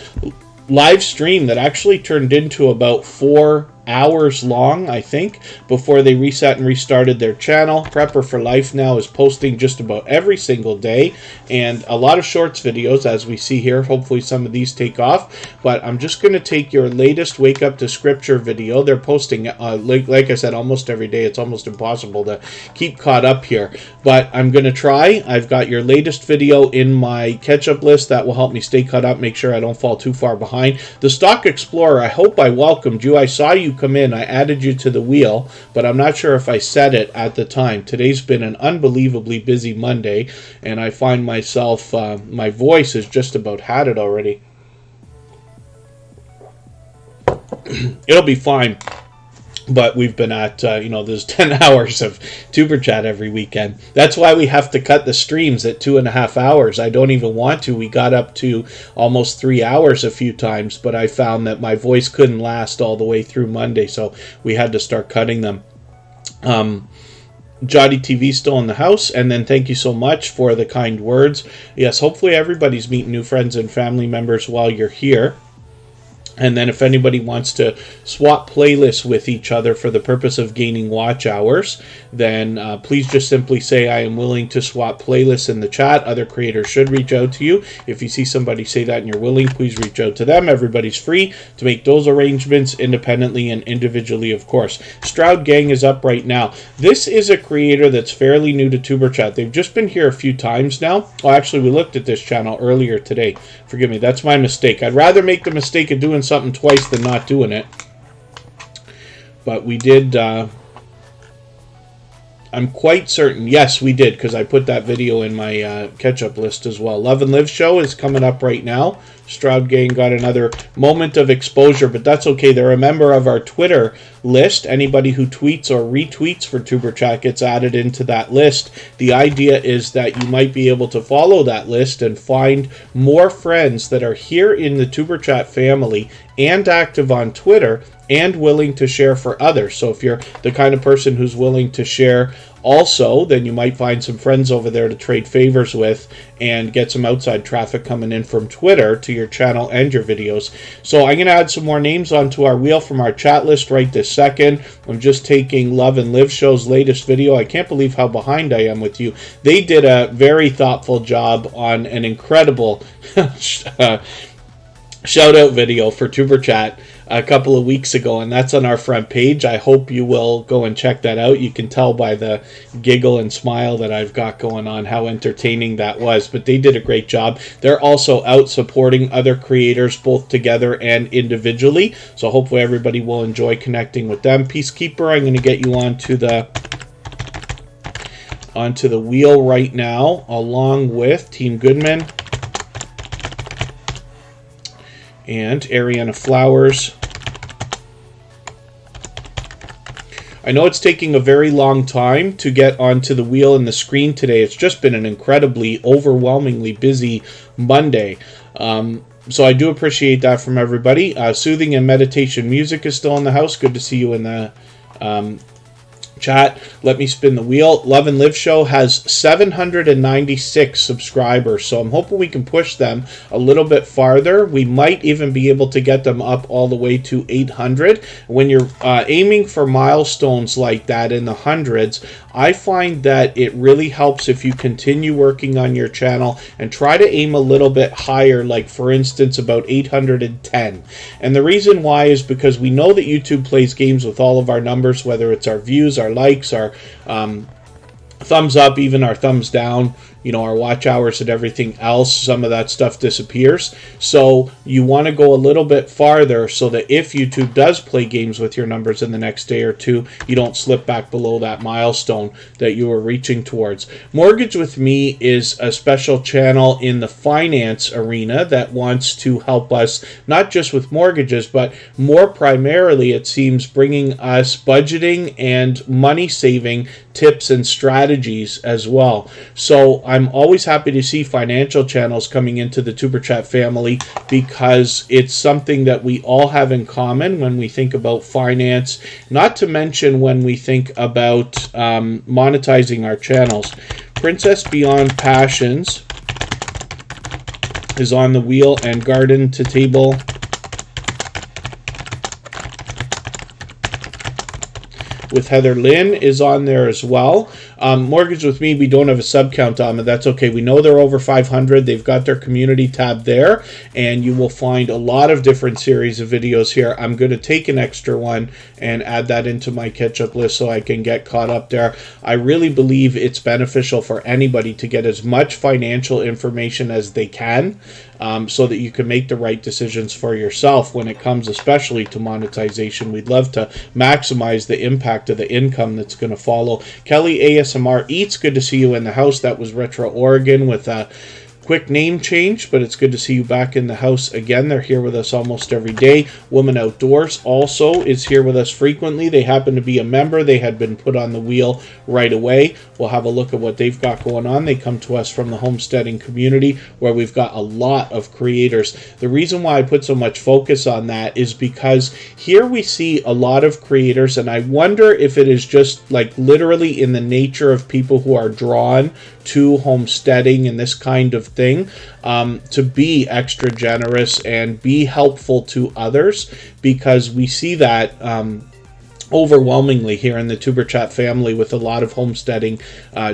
live stream that actually turned into about 4 hours long, I think, before they reset and restarted their channel. Prepper for Life now is posting just about every single day, and a lot of shorts videos, as we see here. Hopefully some of these take off, but I'm just going to take your latest Wake Up to Scripture video. They're posting, like I said, almost every day. It's almost impossible to keep caught up here, but I'm going to try. I've got your latest video in my catch-up list. That will help me stay caught up, make sure I don't fall too far behind. The Stock Explorer, I hope I welcomed you. I saw you come in. I added you to the wheel, but I'm not sure if I said it at the time. Today's been an unbelievably busy Monday, and I find myself, my voice has just about had it already. It'll be fine. But we've been at, there's 10 hours of Tuberchat every weekend. That's why we have to cut the streams at 2.5 hours. I don't even want to. We got up to almost 3 hours a few times, but I found that my voice couldn't last all the way through Monday, so we had to start cutting them. Jotty TV still in the house, and then thank you so much for the kind words. Yes, hopefully everybody's meeting new friends and family members while you're here. And then if anybody wants to swap playlists with each other for the purpose of gaining watch hours, then please just simply say, I am willing to swap playlists in the chat. Other creators should reach out to you. If you see somebody say that and you're willing, please reach out to them. Everybody's free to make those arrangements independently and individually, of course. Stroud Gang is up right now. This is a creator that's fairly new to Superchat. They've just been here a few times now. Well, actually, we looked at this channel earlier today. Forgive me, that's my mistake. I'd rather make the mistake of doing something twice than not doing it. But we did, I'm quite certain, yes, we did, because I put that video in my catch-up list as well. Love and Live show is coming up right now. Stroud Gang got another moment of exposure, but that's okay. They're a member of our Twitter list. Anybody who tweets or retweets for Superchat gets added into that list. The idea is that you might be able to follow that list and find more friends that are here in the Superchat family and active on Twitter and willing to share for others. So if you're the kind of person who's willing to share also, then you might find some friends over there to trade favors with and get some outside traffic coming in from Twitter to your channel and your videos. So I'm going to add some more names onto our wheel from our chat list right this second. I'm just taking Love and Live Show's latest video. I can't believe how behind I am with you. They did a very thoughtful job on an incredible shout out video for Superchat a couple of weeks ago, and that's on our front page. I hope you will go and check that out. You can tell by the giggle and smile that I've got going on how entertaining that was, but they did a great job. They're also out supporting other creators both together and individually, so hopefully everybody will enjoy connecting with them. Peacekeeper, I'm going to get you onto the wheel right now, along with Team Goodman and Ariana Flowers. I know it's taking a very long time to get onto the wheel and the screen today. It's just been an incredibly, overwhelmingly busy Monday. So I do appreciate that from everybody. Soothing and meditation music is still in the house. Good to see you in the chat. Let me spin the wheel. Love and Live Show has 796 subscribers, so I'm hoping we can push them a little bit farther. We might even be able to get them up all the way to 800. When you're aiming for milestones like that in the hundreds, I find that it really helps if you continue working on your channel and try to aim a little bit higher, like for instance about 810. And the reason why is because we know that YouTube plays games with all of our numbers, whether it's our views, our likes, our thumbs up, even our thumbs down, you know, our watch hours and everything else. Some of that stuff disappears. So you want to go a little bit farther so that if YouTube does play games with your numbers in the next day or two, you don't slip back below that milestone that you were reaching towards. Mortgage with Me is a special channel in the finance arena that wants to help us not just with mortgages, but more primarily, it seems, bringing us budgeting and money saving tips and strategies as well. So I'm always happy to see financial channels coming into the Superchat family because it's something that we all have in common when we think about finance, not to mention when we think about monetizing our channels. Princess Beyond Passions is on the wheel, and Garden to Table with Heather Lynn is on there as well. Mortgage with Me, we don't have a sub count on, but that's okay. We know they're over 500. They've got their community tab there, and you will find a lot of different series of videos here. I'm going to take an extra one and add that into my catch-up list so I can get caught up there. I really believe it's beneficial for anybody to get as much financial information as they can, so that you can make the right decisions for yourself when it comes especially to monetization. We'd love to maximize the impact of the income that's going to follow. Kelly ASMR Eats, good to see you in the house. That was Retro Oregon with a quick name change, but it's good to see you back in the house again. They're here with us almost every day. Woman Outdoors also is here with us frequently. They happen to be a member. They had been put on the wheel right away. We'll have a look at what they've got going on. They come to us from the homesteading community where we've got a lot of creators. The reason why I put so much focus on that is because here we see a lot of creators, and I wonder if it is just like literally in the nature of people who are drawn to homesteading and this kind of thing, to be extra generous and be helpful to others, because we see that overwhelmingly here in the Tuber Chat family with a lot of homesteading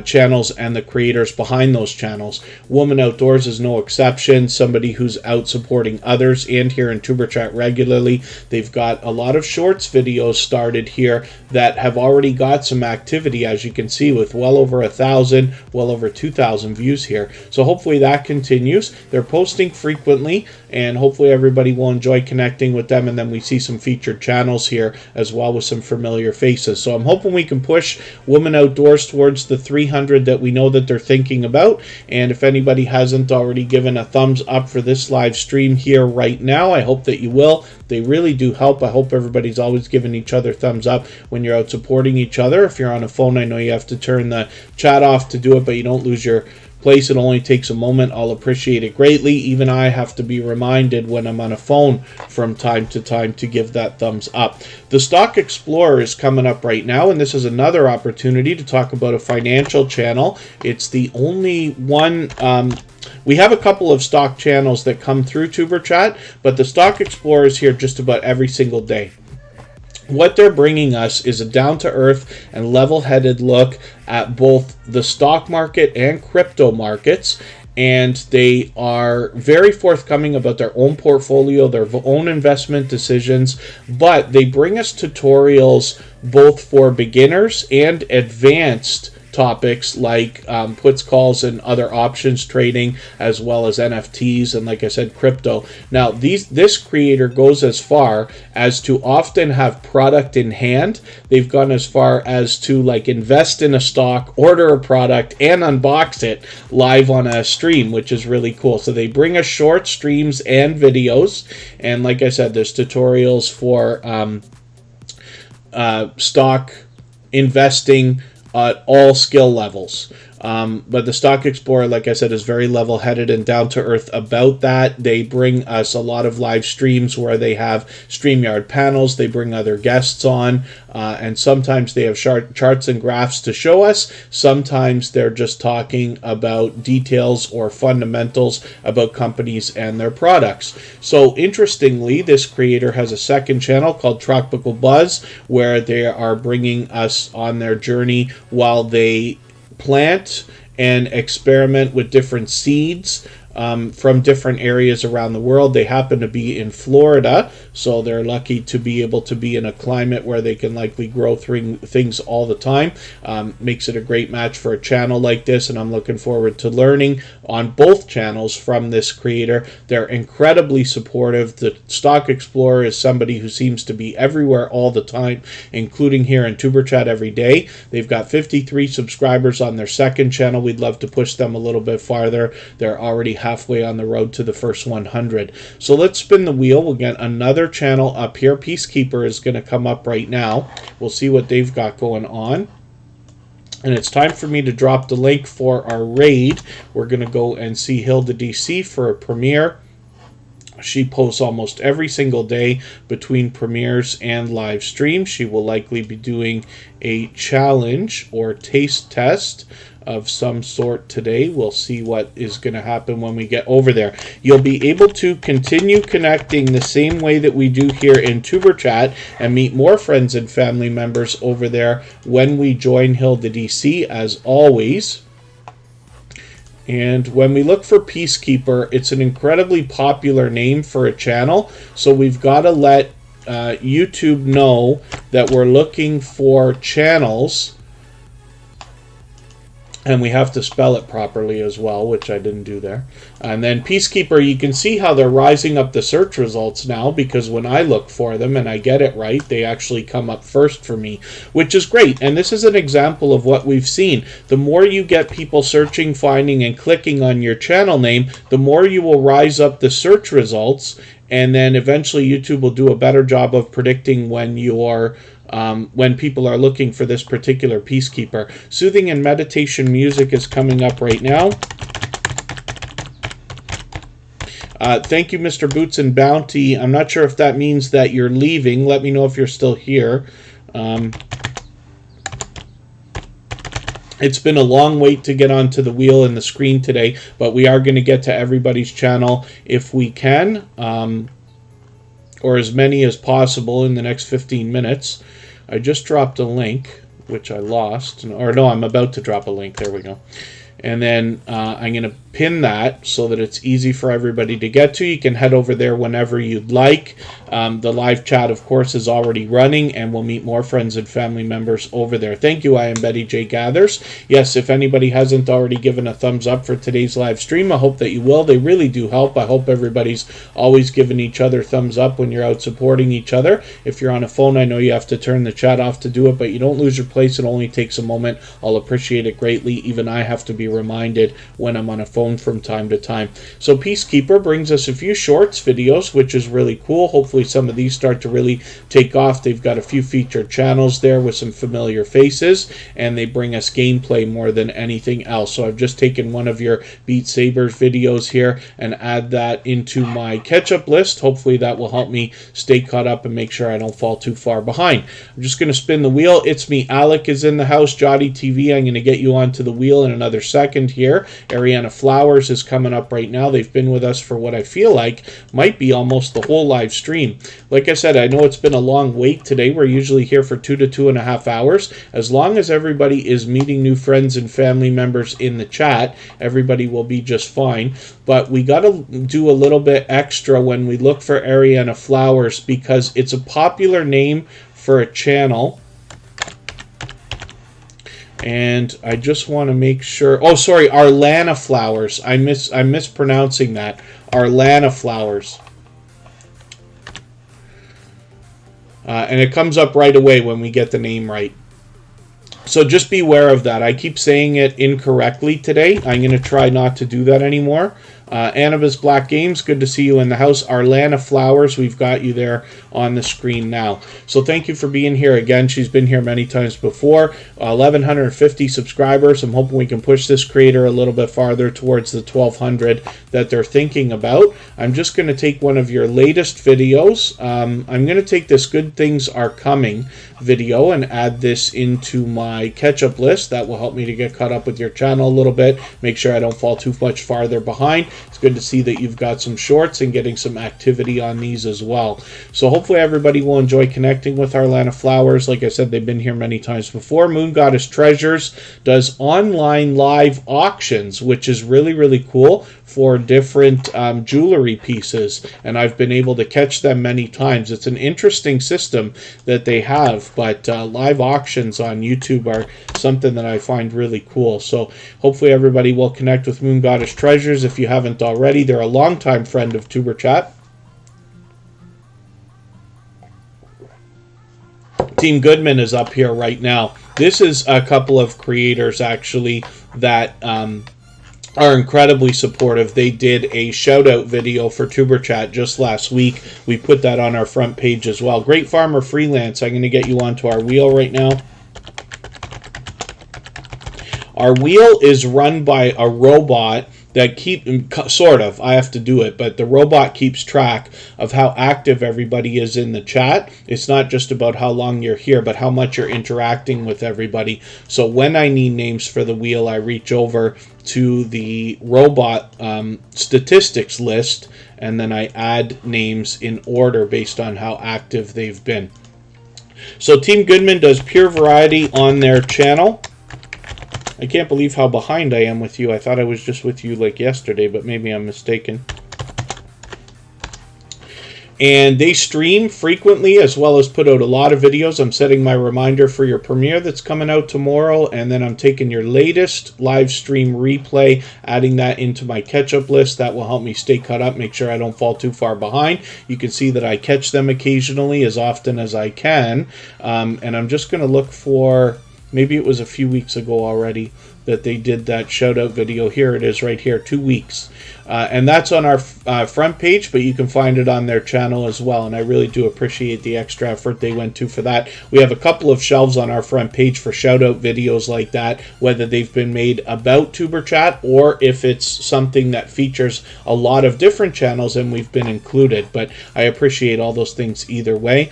channels and the creators behind those channels. Woman Outdoors is no exception, somebody who's out supporting others, and here in Tuber Chat regularly. They've got a lot of shorts videos started here that have already got some activity, as you can see, with well over 1,000, well over 2,000 views here. So hopefully that continues. They're posting frequently, and hopefully everybody will enjoy connecting with them, and then we see some featured channels here as well with some familiar faces. So I'm hoping we can push Woman Outdoors towards the 300 that we know that they're thinking about. And if anybody hasn't already given a thumbs up for this live stream here right now, I hope that you will. They really do help. I hope everybody's always giving each other thumbs up when you're out supporting each other. If you're on a phone, I know you have to turn the chat off to do it, but you don't lose your place. It only takes a moment. I'll appreciate it greatly. Even I have to be reminded when I'm on a phone from time to time to give that thumbs up. The Stock Explorer is coming up right now, and this is another opportunity to talk about a financial channel. It's the only one. We have a couple of stock channels that come through Tuber Chat, but the Stock Explorer is here just about every single day. What they're bringing us is a down-to-earth and level-headed look at both the stock market and crypto markets, and they are very forthcoming about their own portfolio, their own investment decisions, but they bring us tutorials both for beginners and advanced topics like puts, calls, and other options trading, as well as NFTs and, like I said, crypto. Now, this creator goes as far as to often have product in hand. They've gone as far as to invest in a stock, order a product, and unbox it live on a stream, which is really cool. So they bring us short streams and videos, and like I said, there's tutorials for stock investing at all skill levels. But the Stock Explorer, like I said, is very level-headed and down-to-earth about that. They bring us a lot of live streams where they have StreamYard panels. They bring other guests on, and sometimes they have charts and graphs to show us. Sometimes they're just talking about details or fundamentals about companies and their products. So interestingly, this creator has a second channel called Tropical Buzz, where they are bringing us on their journey while they plant and experiment with different seeds from different areas around the world. They happen to be in Florida, so they're lucky to be able to be in a climate where they can likely grow things all the time. Makes it a great match for a channel like this, and I'm looking forward to learning on both channels from this creator. They're incredibly supportive. The Stock Explorer is somebody who seems to be everywhere all the time, including here in Tuber Chat every day. They've got 53 subscribers on their second channel. We'd love to push them a little bit farther. They're already halfway on the road to the first 100. So let's spin the wheel. We'll get another channel up here. Peacekeeper is going to come up right now. We'll see what they've got going on. And it's time for me to drop the link for our raid. We're going to go and see Hilda DC for a premiere. She posts almost every single day between premieres and live streams. She will likely be doing a challenge or taste test of some sort today. We'll see what is going to happen when we get over there. You'll be able to continue connecting the same way that we do here in Tuber Chat and meet more friends and family members over there when we join Hilda DC, as always. And when we look for Peacekeeper, it's an incredibly popular name for a channel, so we've got to let YouTube know that we're looking for channels, and we have to spell it properly as well, which I didn't do there. And then Peacekeeper, you can see how they're rising up the search results now, because when I look for them and I get it right, they actually come up first for me, which is great. And this is an example of what we've seen. The more you get people searching, finding, and clicking on your channel name, the more you will rise up the search results, and then eventually YouTube will do a better job of predicting when when people are looking for this particular Peacekeeper. Soothing and meditation music is coming up right now. Thank you, Mr. Boots and Bounty. I'm not sure if that means that you're leaving. Let me know if you're still here. It's been a long wait to get onto the wheel and the screen today, but we are going to get to everybody's channel if we can, or as many as possible in the next 15 minutes. I just dropped a link, which I lost. Or no, I'm about to drop a link. There we go. And then I'm going to pin that so that it's easy for everybody to get to. You can head over there whenever you'd like. The live chat, of course, is already running, and we'll meet more friends and family members over there. Thank you, I am Betty J. Gathers. Yes, if anybody hasn't already given a thumbs up for today's live stream, I hope that you will. They really do help. I hope everybody's always giving each other thumbs up when you're out supporting each other. If you're on a phone, I know you have to turn the chat off to do it, but you don't lose your place. It only takes a moment. I'll appreciate it greatly. Even I have to be reminded when I'm on a phone from time to time. So Peacekeeper brings us a few shorts videos, which is really cool. Hopefully some of these start to really take off. They've got a few featured channels there with some familiar faces, and they bring us gameplay more than anything else. So I've just taken one of your Beat Sabers videos here and add that into my catch-up list. Hopefully that will help me stay caught up and make sure I don't fall too far behind. I'm just going to spin the wheel. It's me, Alec is in the house. Jotty TV, I'm going to get you onto the wheel in another second here. Ariana Flowers is coming up right now. They've been with us for what I feel like might be almost the whole live stream. Like I said, I know it's been a long wait today. We're usually here for 2 to 2.5 hours. As long as everybody is meeting new friends and family members in the chat, everybody will be just fine. But we got to do a little bit extra when we look for Ariana Flowers, because it's a popular name for a channel. And I just want to make sure. Oh, sorry, Arlana Flowers. I'm mispronouncing that. Arlana Flowers. And it comes up right away when we get the name right. So just beware of that. I keep saying it incorrectly today. I'm going to try not to do that anymore. Annabis Black Games, good to see you in the house. Arlana Flowers, we've got you there on the screen now. So thank you for being here again. She's been here many times before. 1,150 subscribers. I'm hoping we can push this creator a little bit farther towards the 1,200 that they're thinking about. I'm just going to take one of your latest videos. I'm going to take this Good Things Are Coming video and add this into my catch-up list. That will help me to get caught up with your channel a little bit, make sure I don't fall too much farther behind. It's good to see that you've got some shorts and getting some activity on these as well. So hopefully everybody will enjoy connecting with Arlana Flowers. Like I said, they've been here many times before. Moon Goddess Treasures does online live auctions, which is really, really cool for different jewelry pieces, and I've been able to catch them many times. It's an interesting system that they have, but live auctions on YouTube are something that I find really cool. So hopefully everybody will connect with Moon Goddess Treasures if you haven't already. They're a longtime friend of Tuber Chat. Team Goodman is up here right now. This is a couple of creators actually that are incredibly supportive. They did a shout out video for Tuber Chat just last week. We put that on our front page as well. Great Farmer Freelance, I'm going to get you onto our wheel right now. Our wheel is run by a robot that sort of, I have to do it, but the robot keeps track of how active everybody is in the chat. It's not just about how long you're here, but how much you're interacting with everybody. So when I need names for the wheel, I reach over to the robot statistics list, and then I add names in order based on how active they've been. So Team Goodman does pure variety on their channel. I can't believe how behind I am with you. I thought I was just with you like yesterday, but maybe I'm mistaken. And they stream frequently as well as put out a lot of videos. I'm setting my reminder for your premiere that's coming out tomorrow, and then I'm taking your latest live stream replay, adding that into my catch-up list. That will help me stay caught up, make sure I don't fall too far behind. You can see that I catch them occasionally, as often as I can. And I'm just going to look for... Maybe it was a few weeks ago already, that they did that shout out video. Here it is right here, 2 weeks. And that's on our front page, but you can find it on their channel as well. And I really do appreciate the extra effort they went to for that. We have a couple of shelves on our front page for shout out videos like that, whether they've been made about Tuber Chat or if it's something that features a lot of different channels and we've been included. But I appreciate all those things either way.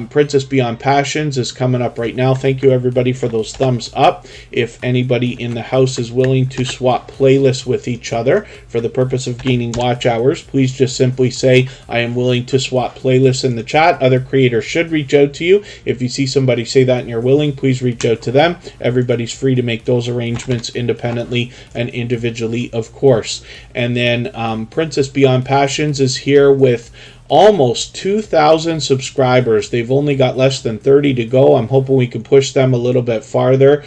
Princess Beyond Passions is coming up right now. Thank you everybody for those thumbs up. If anybody in the house is willing to swap playlists with each other for the purpose of gaining watch hours, please just simply say, I am willing to swap playlists in the chat. Other creators should reach out to you. If you see somebody say that and you're willing, please reach out to them. Everybody's free to make those arrangements independently and individually, of course. And then Princess Beyond Passions is here with almost 2,000 subscribers. They've only got less than 30 to go. I'm hoping we can push them a little bit farther.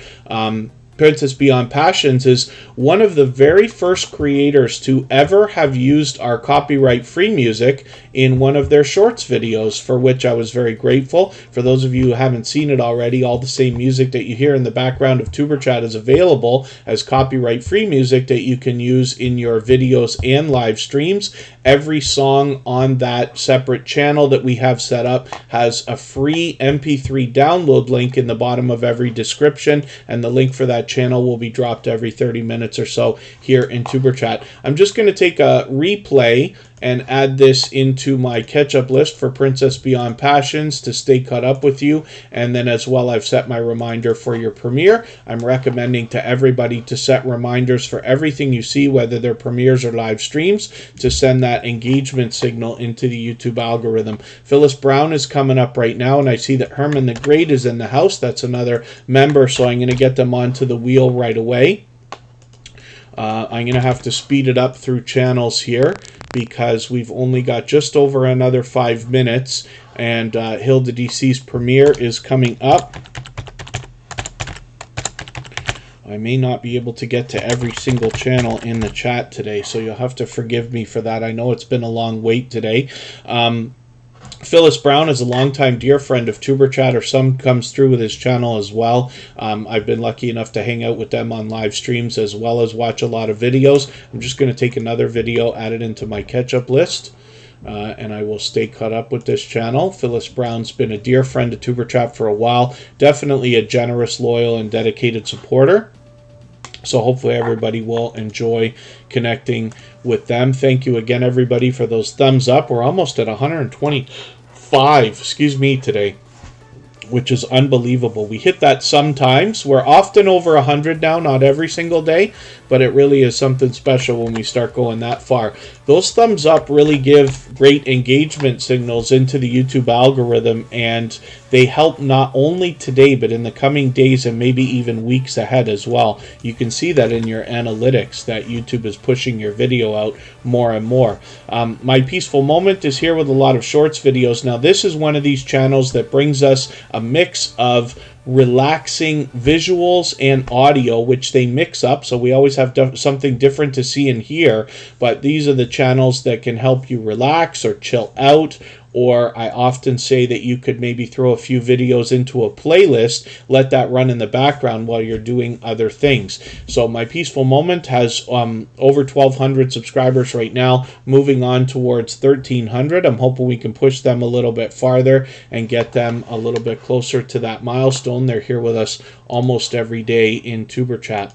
Princess Beyond Passions is one of the very first creators to ever have used our copyright-free music in one of their shorts videos, for which I was very grateful. For those of you who haven't seen it already, all the same music that you hear in the background of Tuber Chat is available as copyright-free music that you can use in your videos and live streams. Every song on that separate channel that we have set up has a free MP3 download link in the bottom of every description, and the link for that channel will be dropped every 30 minutes or so here in Tuber Chat. I'm just going to take a replay and add this into my catch-up list for Princess Beyond Passions to stay caught up with you. And then as well, I've set my reminder for your premiere. I'm recommending to everybody to set reminders for everything you see, whether they're premieres or live streams, to send that engagement signal into the YouTube algorithm. Phyllis Brown is coming up right now, and I see that Herman the Great is in the house. That's another member, so I'm going to get them onto the wheel right away. I'm going to have to speed it up through channels here because we've only got just over another 5 minutes, and Hilda DC's premiere is coming up. I may not be able to get to every single channel in the chat today, so you'll have to forgive me for that. I know it's been a long wait today. Phyllis Brown is a longtime dear friend of Tuber Chat, or some comes through with his channel as well. I've been lucky enough to hang out with them on live streams as well as watch a lot of videos. I'm just going to take another video, add it into my catch-up list, and I will stay caught up with this channel. Phyllis Brown's been a dear friend of Tuber Chat for a while. Definitely a generous, loyal, and dedicated supporter. So hopefully everybody will enjoy connecting with them. Thank you again, everybody, for those thumbs up. We're almost at 125, today, which is unbelievable. We hit that sometimes. We're often over 100 now, not every single day, but it really is something special when we start going that far. Those thumbs up really give great engagement signals into the YouTube algorithm, and they help not only today, but in the coming days and maybe even weeks ahead as well. You can see that in your analytics, that YouTube is pushing your video out more and more. My Peaceful Moment is here with a lot of shorts videos. Now, this is one of these channels that brings us a mix of relaxing visuals and audio, which they mix up, so we always have something different to see and hear. But these are the channels that can help you relax or chill out, or I often say that you could maybe throw a few videos into a playlist, let that run in the background while you're doing other things. So My Peaceful Moment has over 1,200 subscribers right now, moving on towards 1,300. I'm hoping we can push them a little bit farther and get them a little bit closer to that milestone. They're here with us almost every day in Tuber Chat.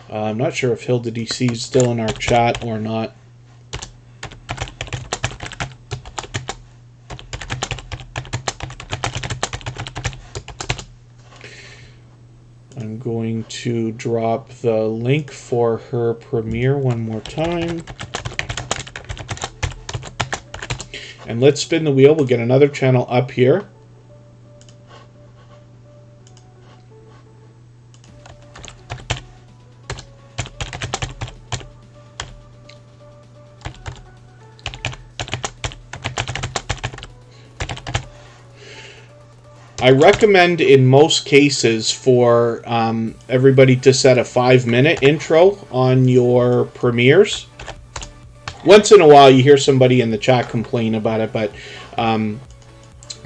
I'm not sure if Hilda DC is still in our chat or not. I'm going to drop the link for her premiere one more time. And let's spin the wheel. We'll get another channel up here. I recommend in most cases for everybody to set a 5-minute intro on your premieres. Once in a while you hear somebody in the chat complain about it, but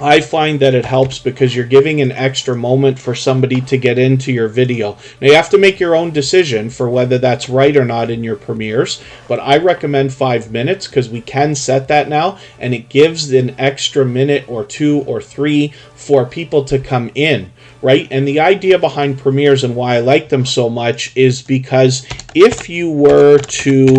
I find that it helps because you're giving an extra moment for somebody to get into your video. Now, you have to make your own decision for whether that's right or not in your premieres, but I recommend 5 minutes because we can set that now, and it gives an extra minute or 2 or 3 for people to come in, right? And the idea behind premieres and why I like them so much is because if you were to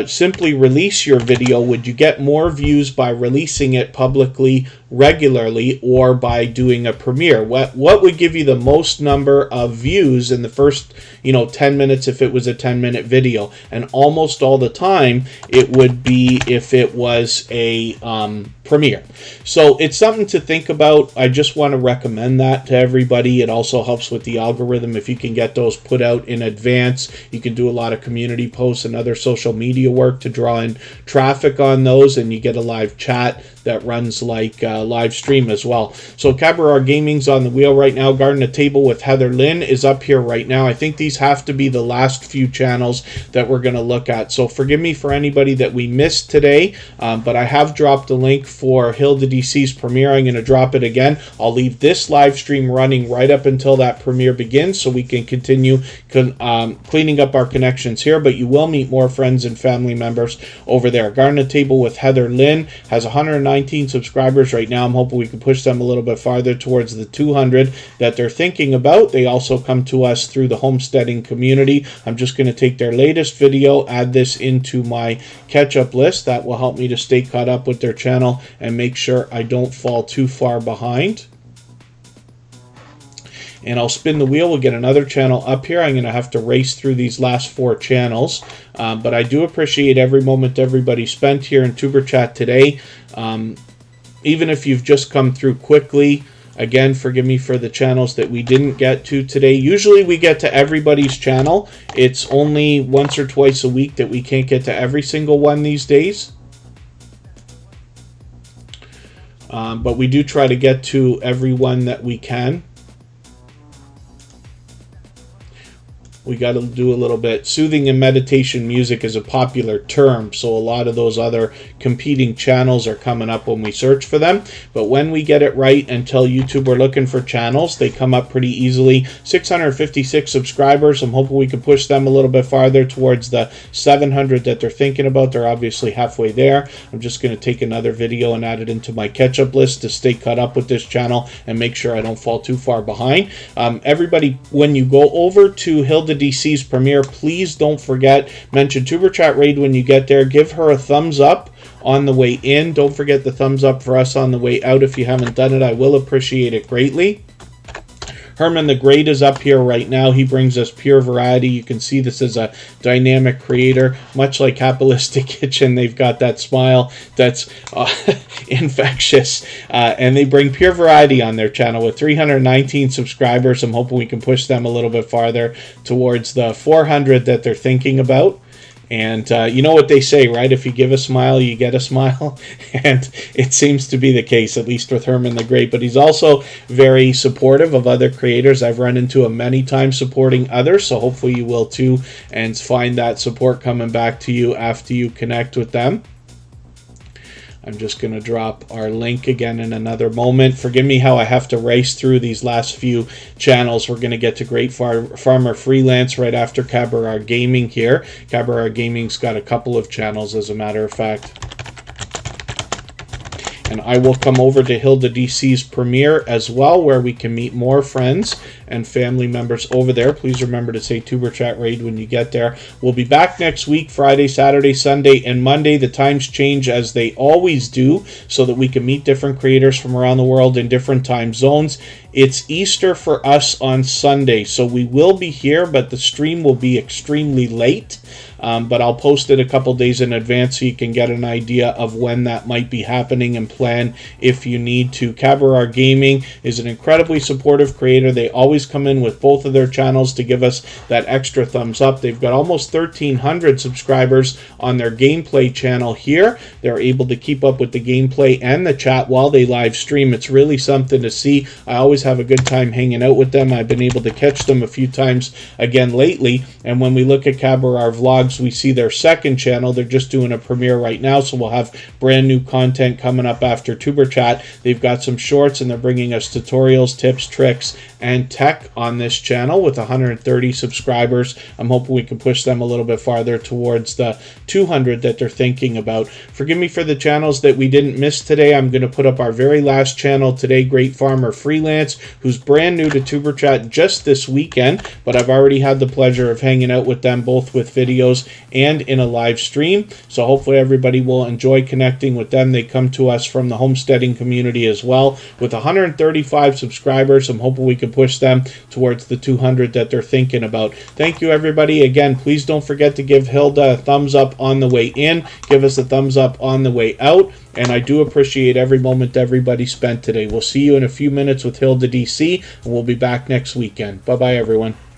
simply release your video, would you get more views by releasing it publicly regularly or by doing a premiere? What would give you the most number of views in the first 10 minutes if it was a 10-minute video? And almost all the time it would be if it was a premiere. So it's something to think about. I just want to recommend that to everybody. It also helps with the algorithm if you can get those put out in advance. You can do a lot of community posts and other social media work to draw in traffic on those, and you get a live chat that runs like live stream as well. So Cabaret Gaming's on the wheel right now. Garden at Table with Heather Lynn is up here right now. I think these have to be the last few channels that we're going to look at. So forgive me for anybody that we missed today, but I have dropped a link for Hilda DC's premiere. I'm going to drop it again. I'll leave this live stream running right up until that premiere begins so we can continue cleaning up our connections here, but you will meet more friends and family members over there. Garden at Table with Heather Lynn has 119 subscribers right now. I'm hoping we can push them a little bit farther towards the 200 that they're thinking about. They also come to us through the homesteading community. I'm just going to take their latest video, add this into my catch-up list. That will help me to stay caught up with their channel and make sure I don't fall too far behind. And I'll spin the wheel. We'll get another channel up here. I'm going to have to race through these last 4 channels. But I do appreciate every moment everybody spent here in Tuber Chat today. Even if you've just come through quickly, again, forgive me for the channels that we didn't get to today. Usually we get to everybody's channel. It's only once or twice a week that we can't get to every single one these days. But we do try to get to everyone that we can. We got to do a little bit. Soothing and meditation music is a popular term, so a lot of those other competing channels are coming up when we search for them. But when we get it right and tell YouTube we're looking for channels, they come up pretty easily. 656 subscribers. I'm hoping we can push them a little bit farther towards the 700 that they're thinking about. They're obviously halfway there. I'm just going to take another video and add it into my catch-up list to stay caught up with this channel and make sure I don't fall too far behind. Everybody, when you go over to Hilda DC's premiere, please don't forget, mention Tuber Chat Raid when you get there. Give her a thumbs up on the way in. Don't forget the thumbs up for us on the way out. If you haven't done it, I will appreciate it greatly. Herman the Great is up here right now. He brings us pure variety. You can see this is a dynamic creator, much like Happilista Kitchen. They've got that smile that's infectious, and they bring pure variety on their channel with 319 subscribers. I'm hoping we can push them a little bit farther towards the 400 that they're thinking about. And you know what they say, right? If you give a smile, you get a smile. And it seems to be the case, at least with Herman the Great. But he's also very supportive of other creators. I've run into him many times supporting others, so hopefully you will too, and find that support coming back to you after you connect with them. I'm just going to drop our link again in another moment. Forgive me how I have to race through these last few channels. We're going to get to Great Farmer Freelance right after Cabaret Gaming here. Cabaret Gaming's got a couple of channels, as a matter of fact. And I will come over to Hilda DC's premiere as well, where we can meet more friends and family members over there. Please remember to say Tuber Chat Raid when you get there. We'll be back next week, Friday, Saturday, Sunday, and Monday. The times change as they always do, so that we can meet different creators from around the world in different time zones. It's Easter for us on Sunday, so we will be here, but the stream will be extremely late. But I'll post it a couple days in advance so you can get an idea of when that might be happening and plan if you need to. Cabaret Gaming is an incredibly supportive creator. They always always come in with both of their channels to give us that extra thumbs up. They've got almost 1,300 subscribers on their gameplay channel here. They're able to keep up with the gameplay and the chat while they live stream. It's really something to see. I always have a good time hanging out with them. I've been able to catch them a few times again lately, and when we look at Cabarar Vlogs, we see their second channel. They're just doing a premiere right now, so we'll have brand new content coming up after Superchat. They've got some shorts, and they're bringing us tutorials, tips, tricks, and tech on this channel with 130 subscribers. I'm hoping we can push them a little bit farther towards the 200 that they're thinking about. Forgive me for the channels that we didn't miss today. I'm going to put up our very last channel today, Great Farmer Freelance, who's brand new to TuberChat just this weekend, but I've already had the pleasure of hanging out with them both with videos and in a live stream. So hopefully everybody will enjoy connecting with them. They come to us from the homesteading community as well. With 135 subscribers, I'm hoping we can push them towards the 200 that they're thinking about. Thank you, everybody. Again, please don't forget to give Hilda a thumbs up on the way in. Give us a thumbs up on the way out. And I do appreciate every moment everybody spent today. We'll see you in a few minutes with Hilda DC, and we'll be back next weekend. Bye-bye, everyone.